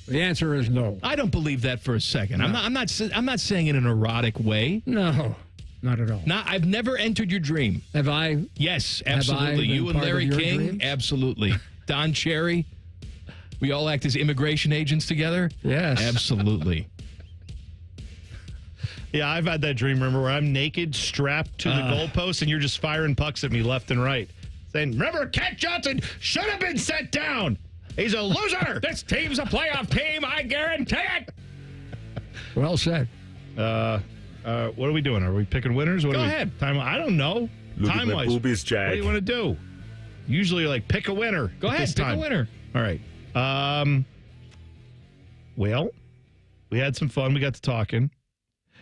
The answer is no. I don't believe that for a second. No. I'm not saying in an erotic way. No, not at all. I've never entered your dream. Have I? Yes, absolutely. You and Larry King, dreams? Absolutely. Don Cherry, we all act as immigration agents together. Yes, absolutely. Yeah, I've had that dream, remember, where I'm naked, strapped to the goalpost, and you're just firing pucks at me left and right. Saying, remember, Kent Johnson should have been sent down. He's a loser. This team's a playoff team, I guarantee it. Well said. What are we doing? Are we picking winners? Go ahead. I don't know. Time-wise. Boobies, Jack. What do you want to do? Usually you're like, pick a winner. Go ahead, pick a winner. All right. Well, we had some fun. We got to talking.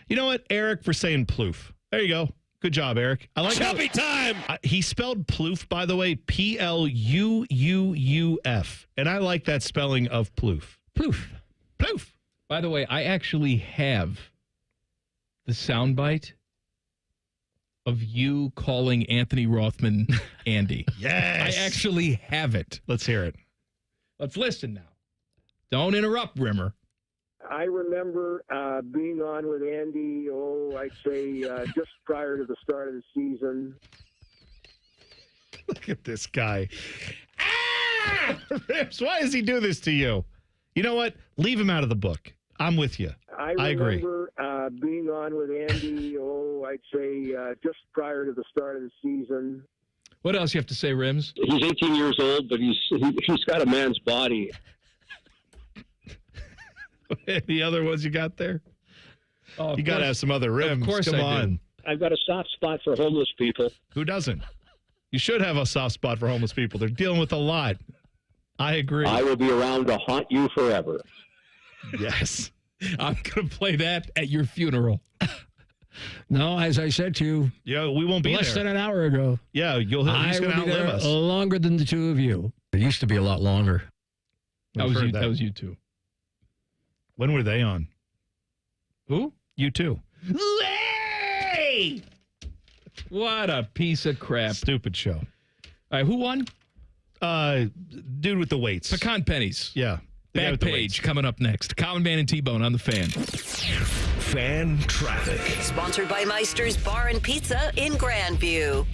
You know what, Eric, for saying ploof. There you go. Good job, Eric. I like Chubby time. He spelled ploof, by the way, Pluuuf. And I like that spelling of ploof. Ploof. Ploof. By the way, I actually have the soundbite of you calling Anthony Rothman Andy. Yes. I actually have it. Let's hear it. Let's listen now. Don't interrupt, Rimmer. I remember being on with Andy, I'd say just prior to the start of the season. Look at this guy. Rips, why does he do this to you? You know what? Leave him out of the book. I'm with you. I agree. remember being on with Andy, I'd say just prior to the start of the season. What else you have to say, Rims? He's 18 years old, but he's got a man's body. Any other ones you got there? Oh, you got to have some other rims. Of course Come I on. do. I've got a soft spot for homeless people. Who doesn't? You should have a soft spot for homeless people. They're dealing with a lot. I agree. I will be around to haunt you forever. Yes. I'm going to play that at your funeral. No, as I said to you, we won't be less there. than an hour ago. Yeah, he's going to outlive us. Longer than the two of you. It used to be a lot longer. That was you two. When were they on? Who? You two. Hey! What a piece of crap. Stupid show. All right, who won? Dude with the weights. Pecan pennies. Yeah. Back page coming up next. Common Man and T-Bone on the Fan. Fan traffic. Sponsored by Meister's Bar and Pizza in Grandview.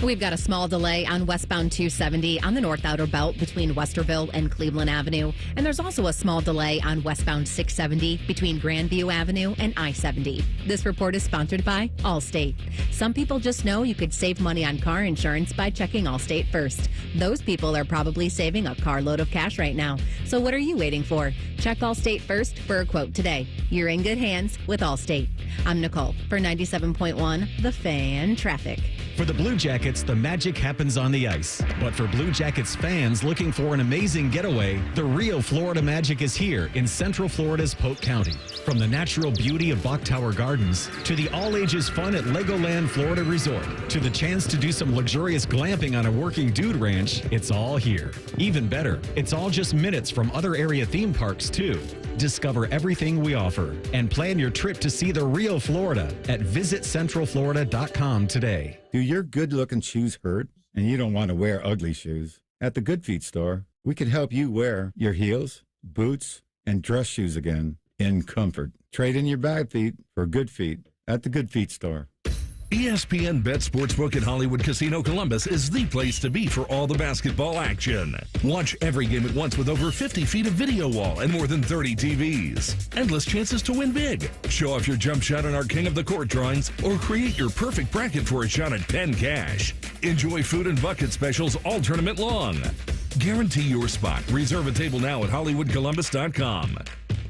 We've got a small delay on westbound 270 on the North Outer Belt between Westerville and Cleveland Avenue. And there's also a small delay on westbound 670 between Grandview Avenue and I-70. This report is sponsored by Allstate. Some people just know you could save money on car insurance by checking Allstate first. Those people are probably saving a carload of cash right now. So what are you waiting for? Check Allstate first for a quote today. You're in good hands with Allstate. I'm Nicole for 97.1 The Fan Traffic. For the Blue Jackets, the magic happens on the ice. But for Blue Jackets fans looking for an amazing getaway, the real Florida magic is here in Central Florida's Polk County. From the natural beauty of Bok Tower Gardens to the all-ages fun at Legoland Florida Resort to the chance to do some luxurious glamping on a working dude ranch, it's all here. Even better, it's all just minutes from other area theme parks, too. Discover everything we offer and plan your trip to see the real Florida at visitcentralflorida.com today. Do your good-looking shoes hurt and you don't want to wear ugly shoes? At the Good Feet store, we can help you wear your heels, boots, and dress shoes again in comfort. Trade in your bad feet for good feet at the Good Feet store. ESPN Bet Sportsbook at Hollywood Casino Columbus is the place to be for all the basketball action. Watch every game at once with over 50 feet of video wall and more than 30 TVs. Endless chances to win big. Show off your jump shot on our King of the Court drawings or create your perfect bracket for a shot at Penn Cash. Enjoy food and bucket specials all tournament long. Guarantee your spot. Reserve a table now at HollywoodColumbus.com.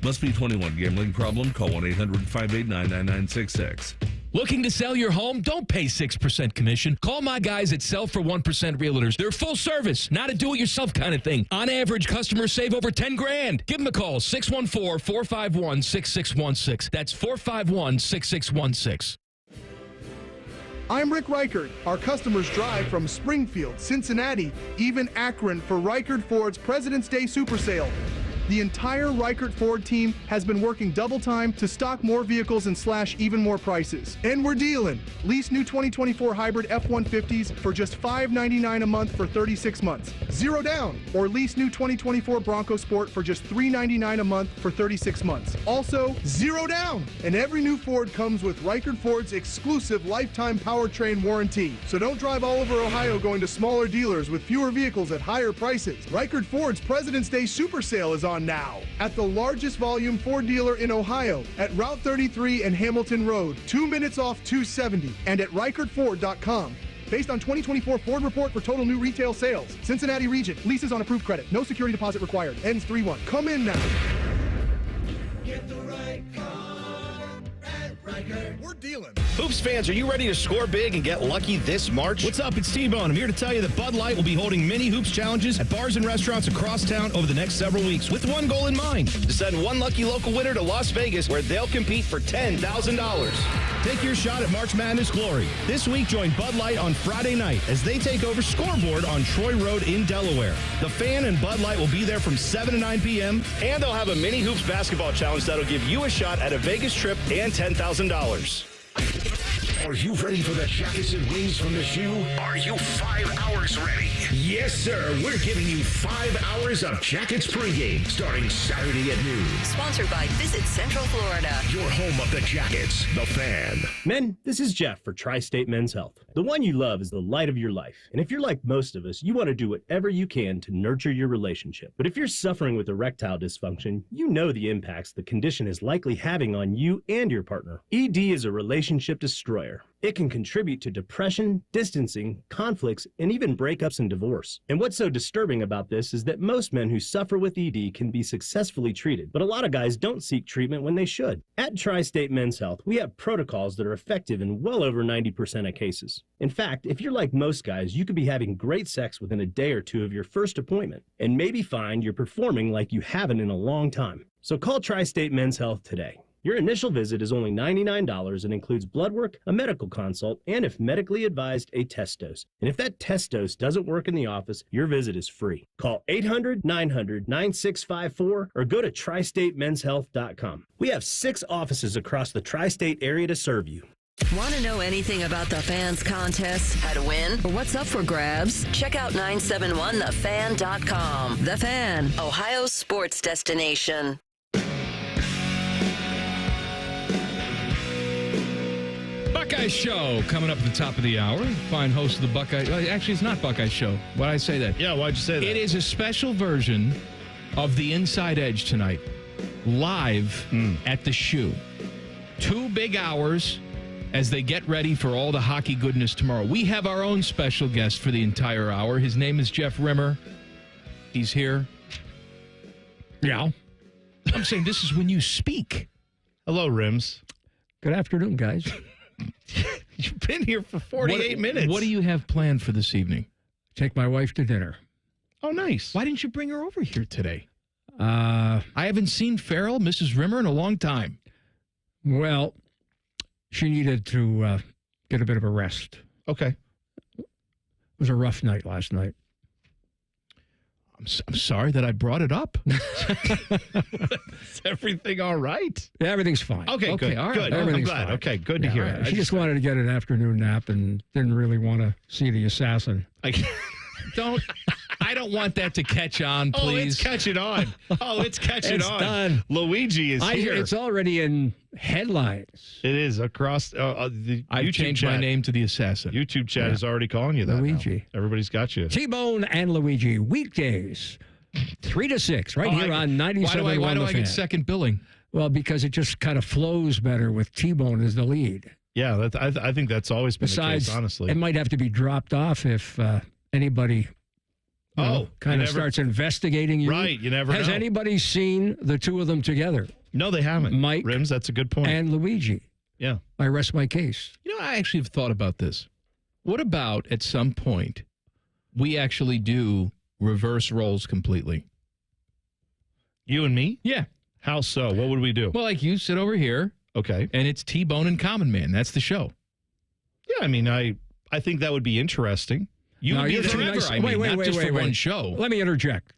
Must be 21. Gambling problem? Call 1-800-589-9966. Looking to sell your home? Don't pay 6% commission. Call my guys at Sell for 1% Realtors. They're full service, not a do-it-yourself kind of thing. On average, customers save over $10,000. Give them a call, 614-451-6616. That's 451-6616. I'm Rick Reichert. Our customers drive from Springfield, Cincinnati, even Akron for Reichert Ford's President's Day Super Sale. The entire Reichert Ford team has been working double time to stock more vehicles and slash even more prices. And we're dealing. Lease new 2024 hybrid F-150s for just $599 a month for 36 months. Zero down. Or lease new 2024 Bronco Sport for just $399 a month for 36 months. Also, zero down. And every new Ford comes with Reichert Ford's exclusive lifetime powertrain warranty. So don't drive all over Ohio going to smaller dealers with fewer vehicles at higher prices. Reichert Ford's President's Day Super Sale is on now at the largest volume Ford dealer in Ohio at Route 33 and Hamilton Road, 2 minutes off 270, and at ReichertFord.com. Based on 2024 Ford report for total new retail sales. Cincinnati region. Leases on approved credit. No security deposit required. Ends 3-1. Come in now. Get the right car at Reichert. We're dealing. Hoops fans, are you ready to score big and get lucky this March? What's up? It's T-Bone. I'm here to tell you that Bud Light will be holding mini hoops challenges at bars and restaurants across town over the next several weeks with one goal in mind, to send one lucky local winner to Las Vegas where they'll compete for $10,000. Take your shot at March Madness glory. This week, join Bud Light on Friday night as they take over Scoreboard on Troy Road in Delaware. The Fan and Bud Light will be there from 7 to 9 p.m., and they'll have a mini hoops basketball challenge that'll give you a shot at a Vegas trip and $10,000. Are you ready for the jackets and wings from the shoe? Are you 5 hours ready? Yes, sir. We're giving you 5 hours of Jackets pregame starting Saturday at noon. Sponsored by Visit Central Florida. Your home of the Jackets, The Fan. Men, this is Jeff for Tri-State Men's Health. The one you love is the light of your life. And if you're like most of us, you want to do whatever you can to nurture your relationship. But if you're suffering with erectile dysfunction, you know the impacts the condition is likely having on you and your partner. ED is a relationship destroyer. It can contribute to depression, distancing, conflicts, and even breakups and divorce. And what's so disturbing about this is that most men who suffer with ED can be successfully treated, but a lot of guys don't seek treatment when they should. At Tri-State Men's Health, we have protocols that are effective in well over 90% of cases. In fact, if you're like most guys, you could be having great sex within a day or two of your first appointment, and maybe find you're performing like you haven't in a long time. So call Tri-State Men's Health today. Your initial visit is only $99 and includes blood work, a medical consult, and if medically advised, a test dose. And if that test dose doesn't work in the office, your visit is free. Call 800-900-9654 or go to tristatemenshealth.com. We have 6 offices across the tri-state area to serve you. Want to know anything about the Fans contest, how to win, or what's up for grabs? Check out 971thefan.com. The Fan, Ohio's sports destination. Buckeye Show coming up at the top of the hour. Fine host of the Buckeye. Actually, it's not Buckeye Show. Why'd I say that? Yeah, why'd you say that? It is a special version of the Inside Edge tonight, live at the Shoe. 2 big hours as they get ready for all the hockey goodness tomorrow. We have our own special guest for the entire hour. His name is Jeff Rimmer. He's here. Yeah. I'm saying this is when you speak. Hello, Rims. Good afternoon, guys. You've been here for 48 minutes. What do you have planned for this evening? Take my wife to dinner. Oh, nice. Why didn't you bring her over here today? I haven't seen Farrell, Mrs. Rimmer, in a long time. Well, she needed to get a bit of a rest. Okay. It was a rough night last night. I'm sorry that I brought it up. Is everything all right? Yeah, everything's fine. Okay, good. all right. Good. Everything's I'm glad. fine. Okay, good to hear it. She just wanted to get an afternoon nap and didn't really want to see the assassin. I don't want that to catch on, please. Oh, it's catching on. It's catching It's on. done. Luigi is here. It's already in headlines. It is across the I've YouTube changed chat. my name to the assassin. YouTube chat is already calling you that Luigi. now. Everybody's got you. T-Bone and Luigi, weekdays, 3 to 6, right here on 97.1 Why do The I Fan. get second billing? Well, because it just kind of flows better with T-Bone as the lead. Yeah, I think that's always been Besides, the case, honestly. it might have to be dropped off if anybody kind of starts investigating you. Right, you never Has know. anybody seen the two of them together? No, they haven't. Mike Rims, that's a good point. and Luigi. Yeah. I rest my case. You know, I actually have thought about this. What about at some point we actually do reverse roles completely? You and me? Yeah. How so? What would we do? Well, like you sit over here. Okay. And it's T-Bone and Common Man. That's the show. Yeah, I mean, I think that would be interesting. You would be you're the too nice. Wait. one show. Let me interject.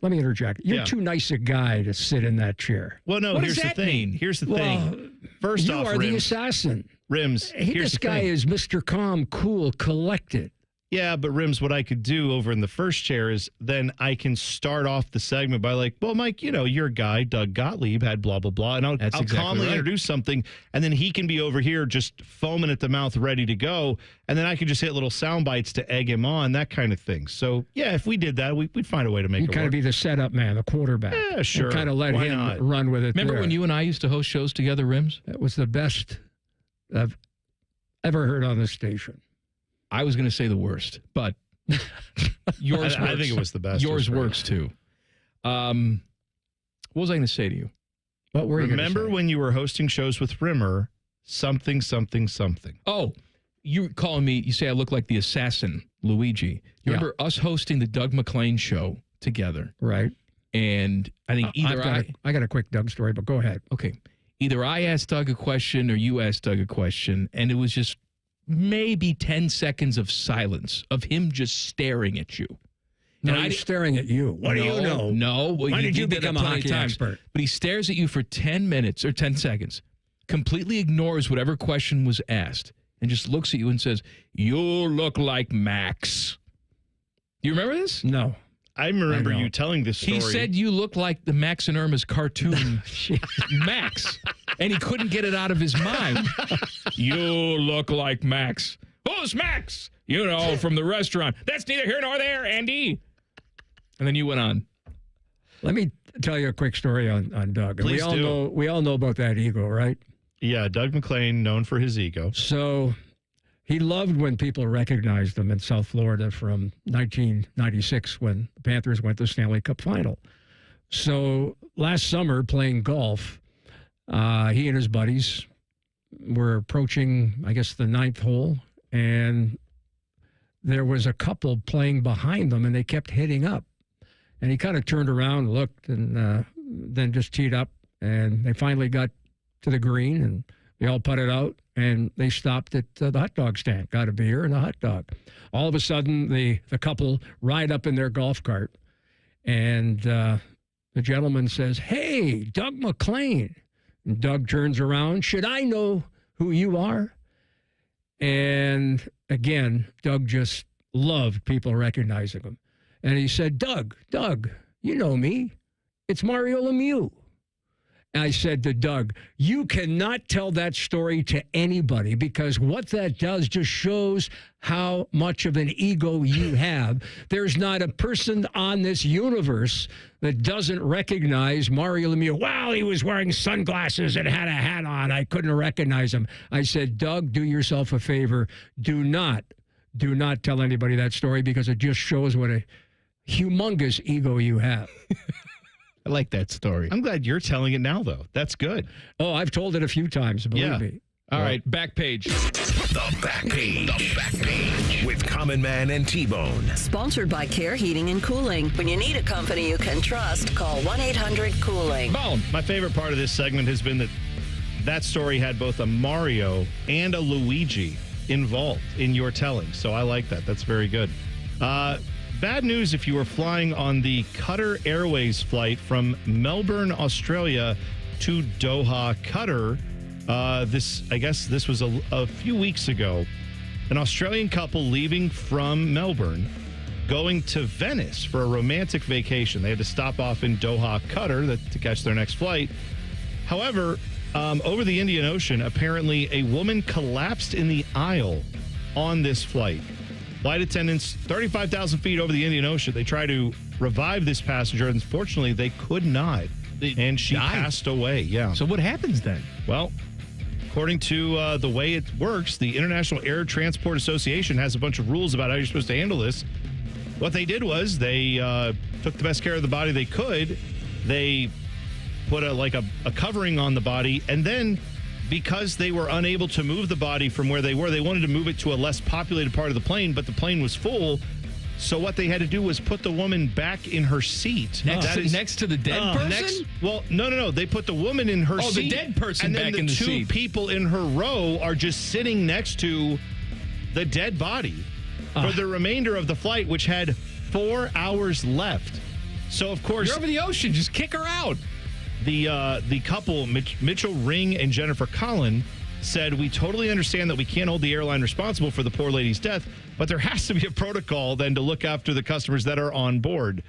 You're too nice a guy to sit in that chair. Well, no, What here's does the that thing. mean? Here's the thing. First you off, are Rims, the assassin. Rims, here's This the guy thing. is Mr. Calm, cool, collected. Yeah, but Rims, what I could do over in the first chair is then I can start off the segment by like, well, Mike, your guy, Doug Gottlieb, had blah, blah, blah. And I'll exactly calmly right. introduce something. And then he can be over here just foaming at the mouth, ready to go. And then I can just hit little sound bites to egg him on, that kind of thing. So, yeah, if we did that, we'd find a way to make You it kind of work. be the setup man, the quarterback. Yeah, sure. Kind of let Why him not? run with it. Remember there. when you and I used to host shows together, Rims? That was the best I've ever heard on this station. I was going to say the worst, but yours I works. think it was the best. Yours It was great. works too. What was I going to say to you? What were you gonna Remember say? when you were hosting shows with Rimmer, something. Oh, you calling me, you say I look like the assassin, Luigi. You remember us hosting the Doug McClain show together? Right. And I think either I got a quick Doug story, but go ahead. Okay. Either I asked Doug a question or you asked Doug a question, and it was just maybe 10 seconds of silence of him just staring at you. No, he's staring at you. What do you know? No. Well, Why did you did that become a plenty of hockey times. expert? But he stares at you for 10 minutes or 10 seconds, completely ignores whatever question was asked, and just looks at you and says, "You look like Max." Do you remember this? No. I remember you telling this story. He said you look like the Max and Irma's cartoon Max, and he couldn't get it out of his mind. You look like Max. Who's Max? From the restaurant. That's neither here nor there, Andy. And then you went on. Let me tell you a quick story on Doug. And Please do. We all know about that ego, right? Yeah, Doug McClain, known for his ego. So he loved when people recognized him in South Florida from 1996 when the Panthers went to the Stanley Cup final. So last summer, playing golf, he and his buddies were approaching, I guess, the 9th hole, and there was a couple playing behind them, and they kept hitting up. And he kind of turned around, looked, and then just teed up, and they finally got to the green, and they all putted out, and they stopped at the hot dog stand, got a beer and a hot dog. All of a sudden, the couple ride up in their golf cart, and the gentleman says, "Hey, Doug McClain." And Doug turns around. "Should I know who you are?" And again, Doug just loved people recognizing him. And he said, Doug, you know me. It's Mario Lemieux. And I said to Doug, you cannot tell that story to anybody because what that does just shows how much of an ego you have. There's not a person on this universe that doesn't recognize Mario Lemieux. Wow, he was wearing sunglasses and had a hat on. I couldn't recognize him. I said, Doug, do yourself a favor. Do not tell anybody that story because it just shows what a humongous ego you have. I like that story. I'm glad you're telling it now, though. That's good. Oh, I've told it a few times, believe me. All right, back page. The back page. The back page with Common Man and T-Bone. Sponsored by Care Heating and Cooling. When you need a company you can trust, call 1-800-COOLING. Bone. My favorite part of this segment has been that story had both a Mario and a Luigi involved in your telling. So I like that. That's very good. Bad news if you were flying on the Qatar Airways flight from Melbourne, Australia to Doha, Qatar. This was a few weeks ago. An Australian couple leaving from Melbourne, going to Venice for a romantic vacation. They had to stop off in Doha, Qatar to catch their next flight. However, over the Indian Ocean, apparently a woman collapsed in the aisle on this flight. Flight attendants, 35,000 feet over the Indian Ocean. They tried to revive this passenger. Unfortunately, they could not. And she passed away. Yeah. So what happens then? Well, according to the way it works, the International Air Transport Association has a bunch of rules about how you're supposed to handle this. What they did was they took the best care of the body they could. They put a covering on the body, and then because they were unable to move the body from where they were, they wanted to move it to a less populated part of the plane, but the plane was full. So what they had to do was put the woman back in her seat. Next to the dead person? No. They put the woman in her seat. Oh, the dead person back in the seat. And then the two people in her row are just sitting next to the dead body for the remainder of the flight, which had 4 hours left. So, of course... You're over the ocean. Just kick her out. The couple, Mitchell Ring and Jennifer Collin, said, we totally understand that we can't hold the airline responsible for the poor lady's death, but there has to be a protocol then to look after the customers that are on board.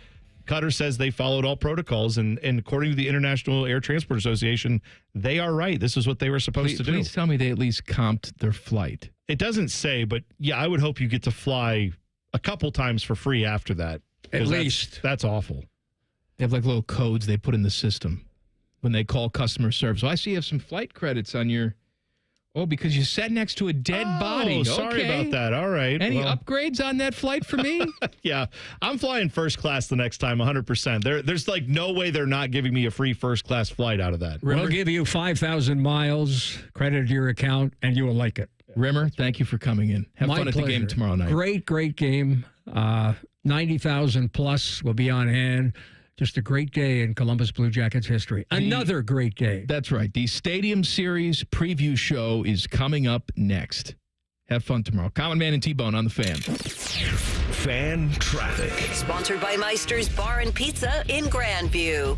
Qatar says they followed all protocols, and according to the International Air Transport Association, they are right. This is what they were supposed to do. Please tell me they at least comped their flight. It doesn't say, but yeah, I would hope you get to fly a couple times for free after that. At least. That's awful. They have little codes they put in the system when they call customer service. So I see you have some flight credits on your... Oh, because you sat next to a dead body. Sorry about that. All right. Any upgrades on that flight for me? Yeah. I'm flying first class the next time, 100%. There's no way they're not giving me a free first class flight out of that. We'll give you 5,000 miles credit to your account, and you will like it. Rimmer, thank you for coming in. Have fun at the game tomorrow night. Great game. 90,000 plus will be on hand. Just a great day in Columbus Blue Jackets history. Another great day. That's right. The Stadium Series preview show is coming up next. Have fun tomorrow. Common Man and T-Bone on the Fan. Fan traffic. Sponsored by Meister's Bar and Pizza in Grandview.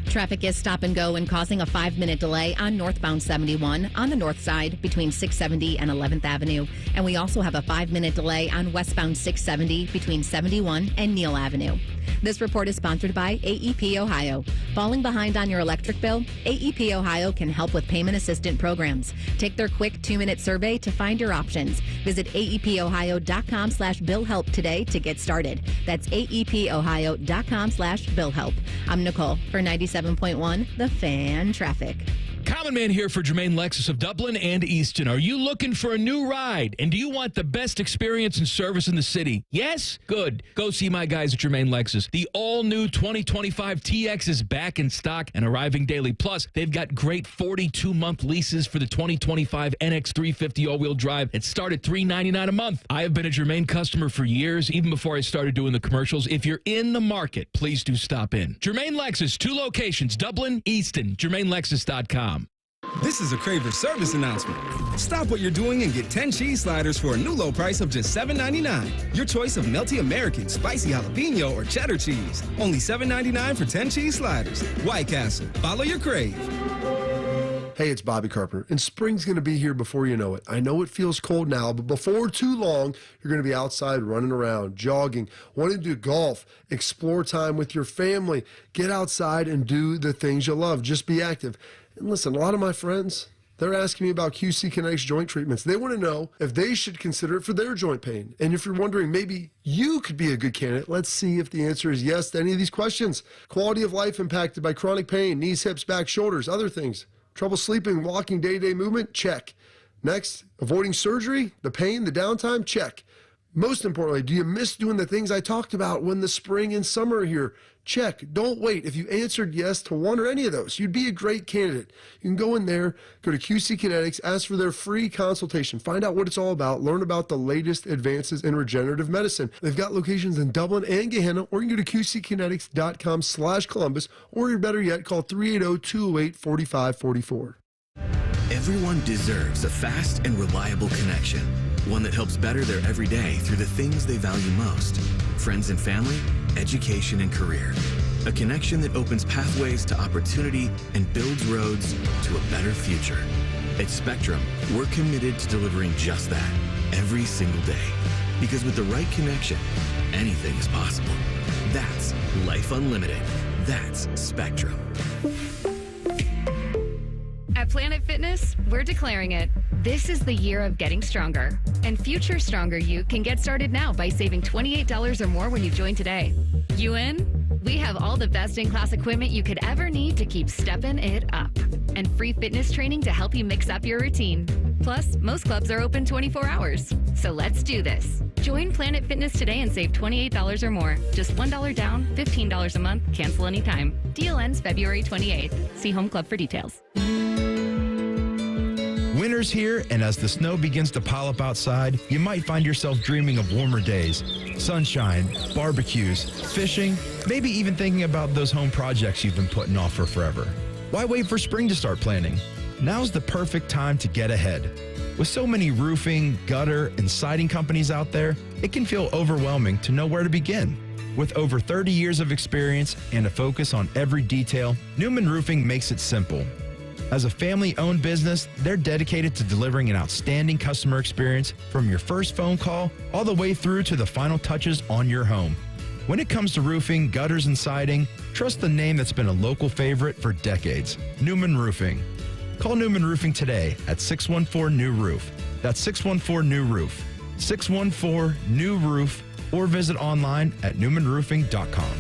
Traffic is stop and go and causing a 5-minute delay on northbound 71 on the north side between 670 and 11th Avenue. And we also have a 5-minute delay on westbound 670 between 71 and Neal Avenue. This report is sponsored by AEP Ohio. Falling behind on your electric bill? AEP Ohio can help with payment assistant programs. Take their quick 2-minute survey to find your options. Visit aepohio.com/billhelp today to get started. That's aepohio.com/billhelp. I'm Nicole for 97.1 The Fan Traffic. Common Man here for Jermaine Lexus of Dublin and Easton. Are you looking for a new ride? And do you want the best experience and service in the city? Yes? Good. Go see my guys at Jermaine Lexus. The all-new 2025 TX is back in stock and arriving daily. Plus, they've got great 42-month leases for the 2025 NX 350 all-wheel drive. It started at $399 a month. I have been a Jermaine customer for years, even before I started doing the commercials. If you're in the market, please do stop in. Jermaine Lexus, 2 locations, Dublin, Easton, JermaineLexus.com. This is a Craver service announcement. Stop what you're doing and get 10 cheese sliders for a new low price of just $7.99. Your choice of melty American, spicy jalapeno, or cheddar cheese. Only $7.99 for 10 cheese sliders. White Castle. Follow your crave. Hey, it's Bobby Carpenter, and spring's going to be here before you know it. I know it feels cold now, but before too long, you're going to be outside running around, jogging, wanting to do golf, explore time with your family, get outside and do the things you love. Just be active. And listen, a lot of my friends, they're asking me about QC Kinetics joint treatments. They want to know if they should consider it for their joint pain. And if you're wondering, maybe you could be a good candidate, let's see if the answer is yes to any of these questions. Quality of life impacted by chronic pain, knees, hips, back, shoulders, other things. Trouble sleeping, walking, day-to-day movement? Check. Next, avoiding surgery, the pain, the downtime? Check. Most importantly, do you miss doing the things I talked about when the spring and summer are here? Check. Don't wait. If you answered yes to one or any of those, you'd be a great candidate. You can go in there, go to QC Kinetics, ask for their free consultation, find out what it's all about, learn about the latest advances in regenerative medicine. They've got locations in Dublin and Gehenna, or you can go to qckinetics.com/Columbus, or better yet, call 380-208-4544. Everyone deserves a fast and reliable connection, one that helps better their everyday through the things they value most: friends and family, education and career. A connection that opens pathways to opportunity and builds roads to a better future. At Spectrum, we're committed to delivering just that every single day. Because with the right connection, anything is possible. That's Life Unlimited. That's Spectrum. At Planet Fitness, we're declaring it. This is the year of getting stronger. And future stronger you can get started now by saving $28 or more when you join today. You in? We have all the best in-class equipment you could ever need to keep stepping it up. And free fitness training to help you mix up your routine. Plus, most clubs are open 24 hours. So let's do this. Join Planet Fitness today and save $28 or more. Just $1 down, $15 a month, cancel anytime. Deal ends February 28th. See Home Club for details. Winter's here, and as the snow begins to pile up outside, you might find yourself dreaming of warmer days, sunshine, barbecues, fishing, maybe even thinking about those home projects you've been putting off for forever. Why wait for spring to start planning? Now's the perfect time to get ahead. With so many roofing, gutter, and siding companies out there, it can feel overwhelming to know where to begin. With over 30 years of experience and a focus on every detail, Newman Roofing makes it simple. As a family-owned business, they're dedicated to delivering an outstanding customer experience from your first phone call all the way through to the final touches on your home. When it comes to roofing, gutters, and siding, trust the name that's been a local favorite for decades, Newman Roofing. Call Newman Roofing today at 614-NEW-ROOF. That's 614-NEW-ROOF. 614-NEW-ROOF, or visit online at newmanroofing.com.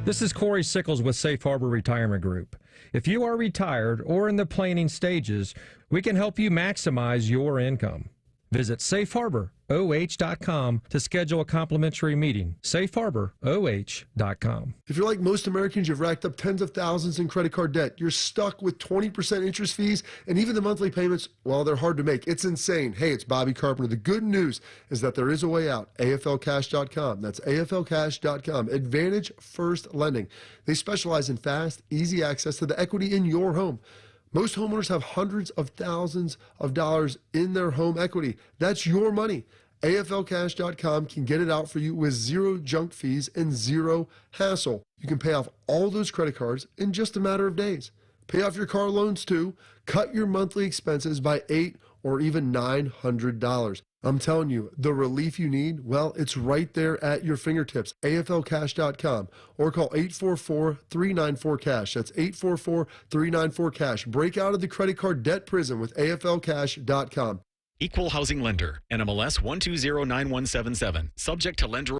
This is Corey Sickles with Safe Harbor Retirement Group. If you are retired or in the planning stages, we can help you maximize your income. Visit safeharboroh.com to schedule a complimentary meeting. safeharboroh.com. If you're like most Americans, you've racked up tens of thousands in credit card debt. You're stuck with 20% interest fees, and even the monthly payments, well, they're hard to make. It's insane. Hey, it's Bobby Carpenter. The good news is that there is a way out. AFLcash.com. That's AFLcash.com. Advantage First Lending. They specialize in fast, easy access to the equity in your home. Most homeowners have hundreds of thousands of dollars in their home equity. That's your money. AFLcash.com can get it out for you with zero junk fees and zero hassle. You can pay off all those credit cards in just a matter of days. Pay off your car loans too. Cut your monthly expenses by $800 or even $900. I'm telling you, the relief you need, well, it's right there at your fingertips. AFLcash.com or call 844-394-CASH. That's 844-394-CASH. Break out of the credit card debt prison with AFLcash.com. Equal housing lender, NMLS 1209177. Subject to lender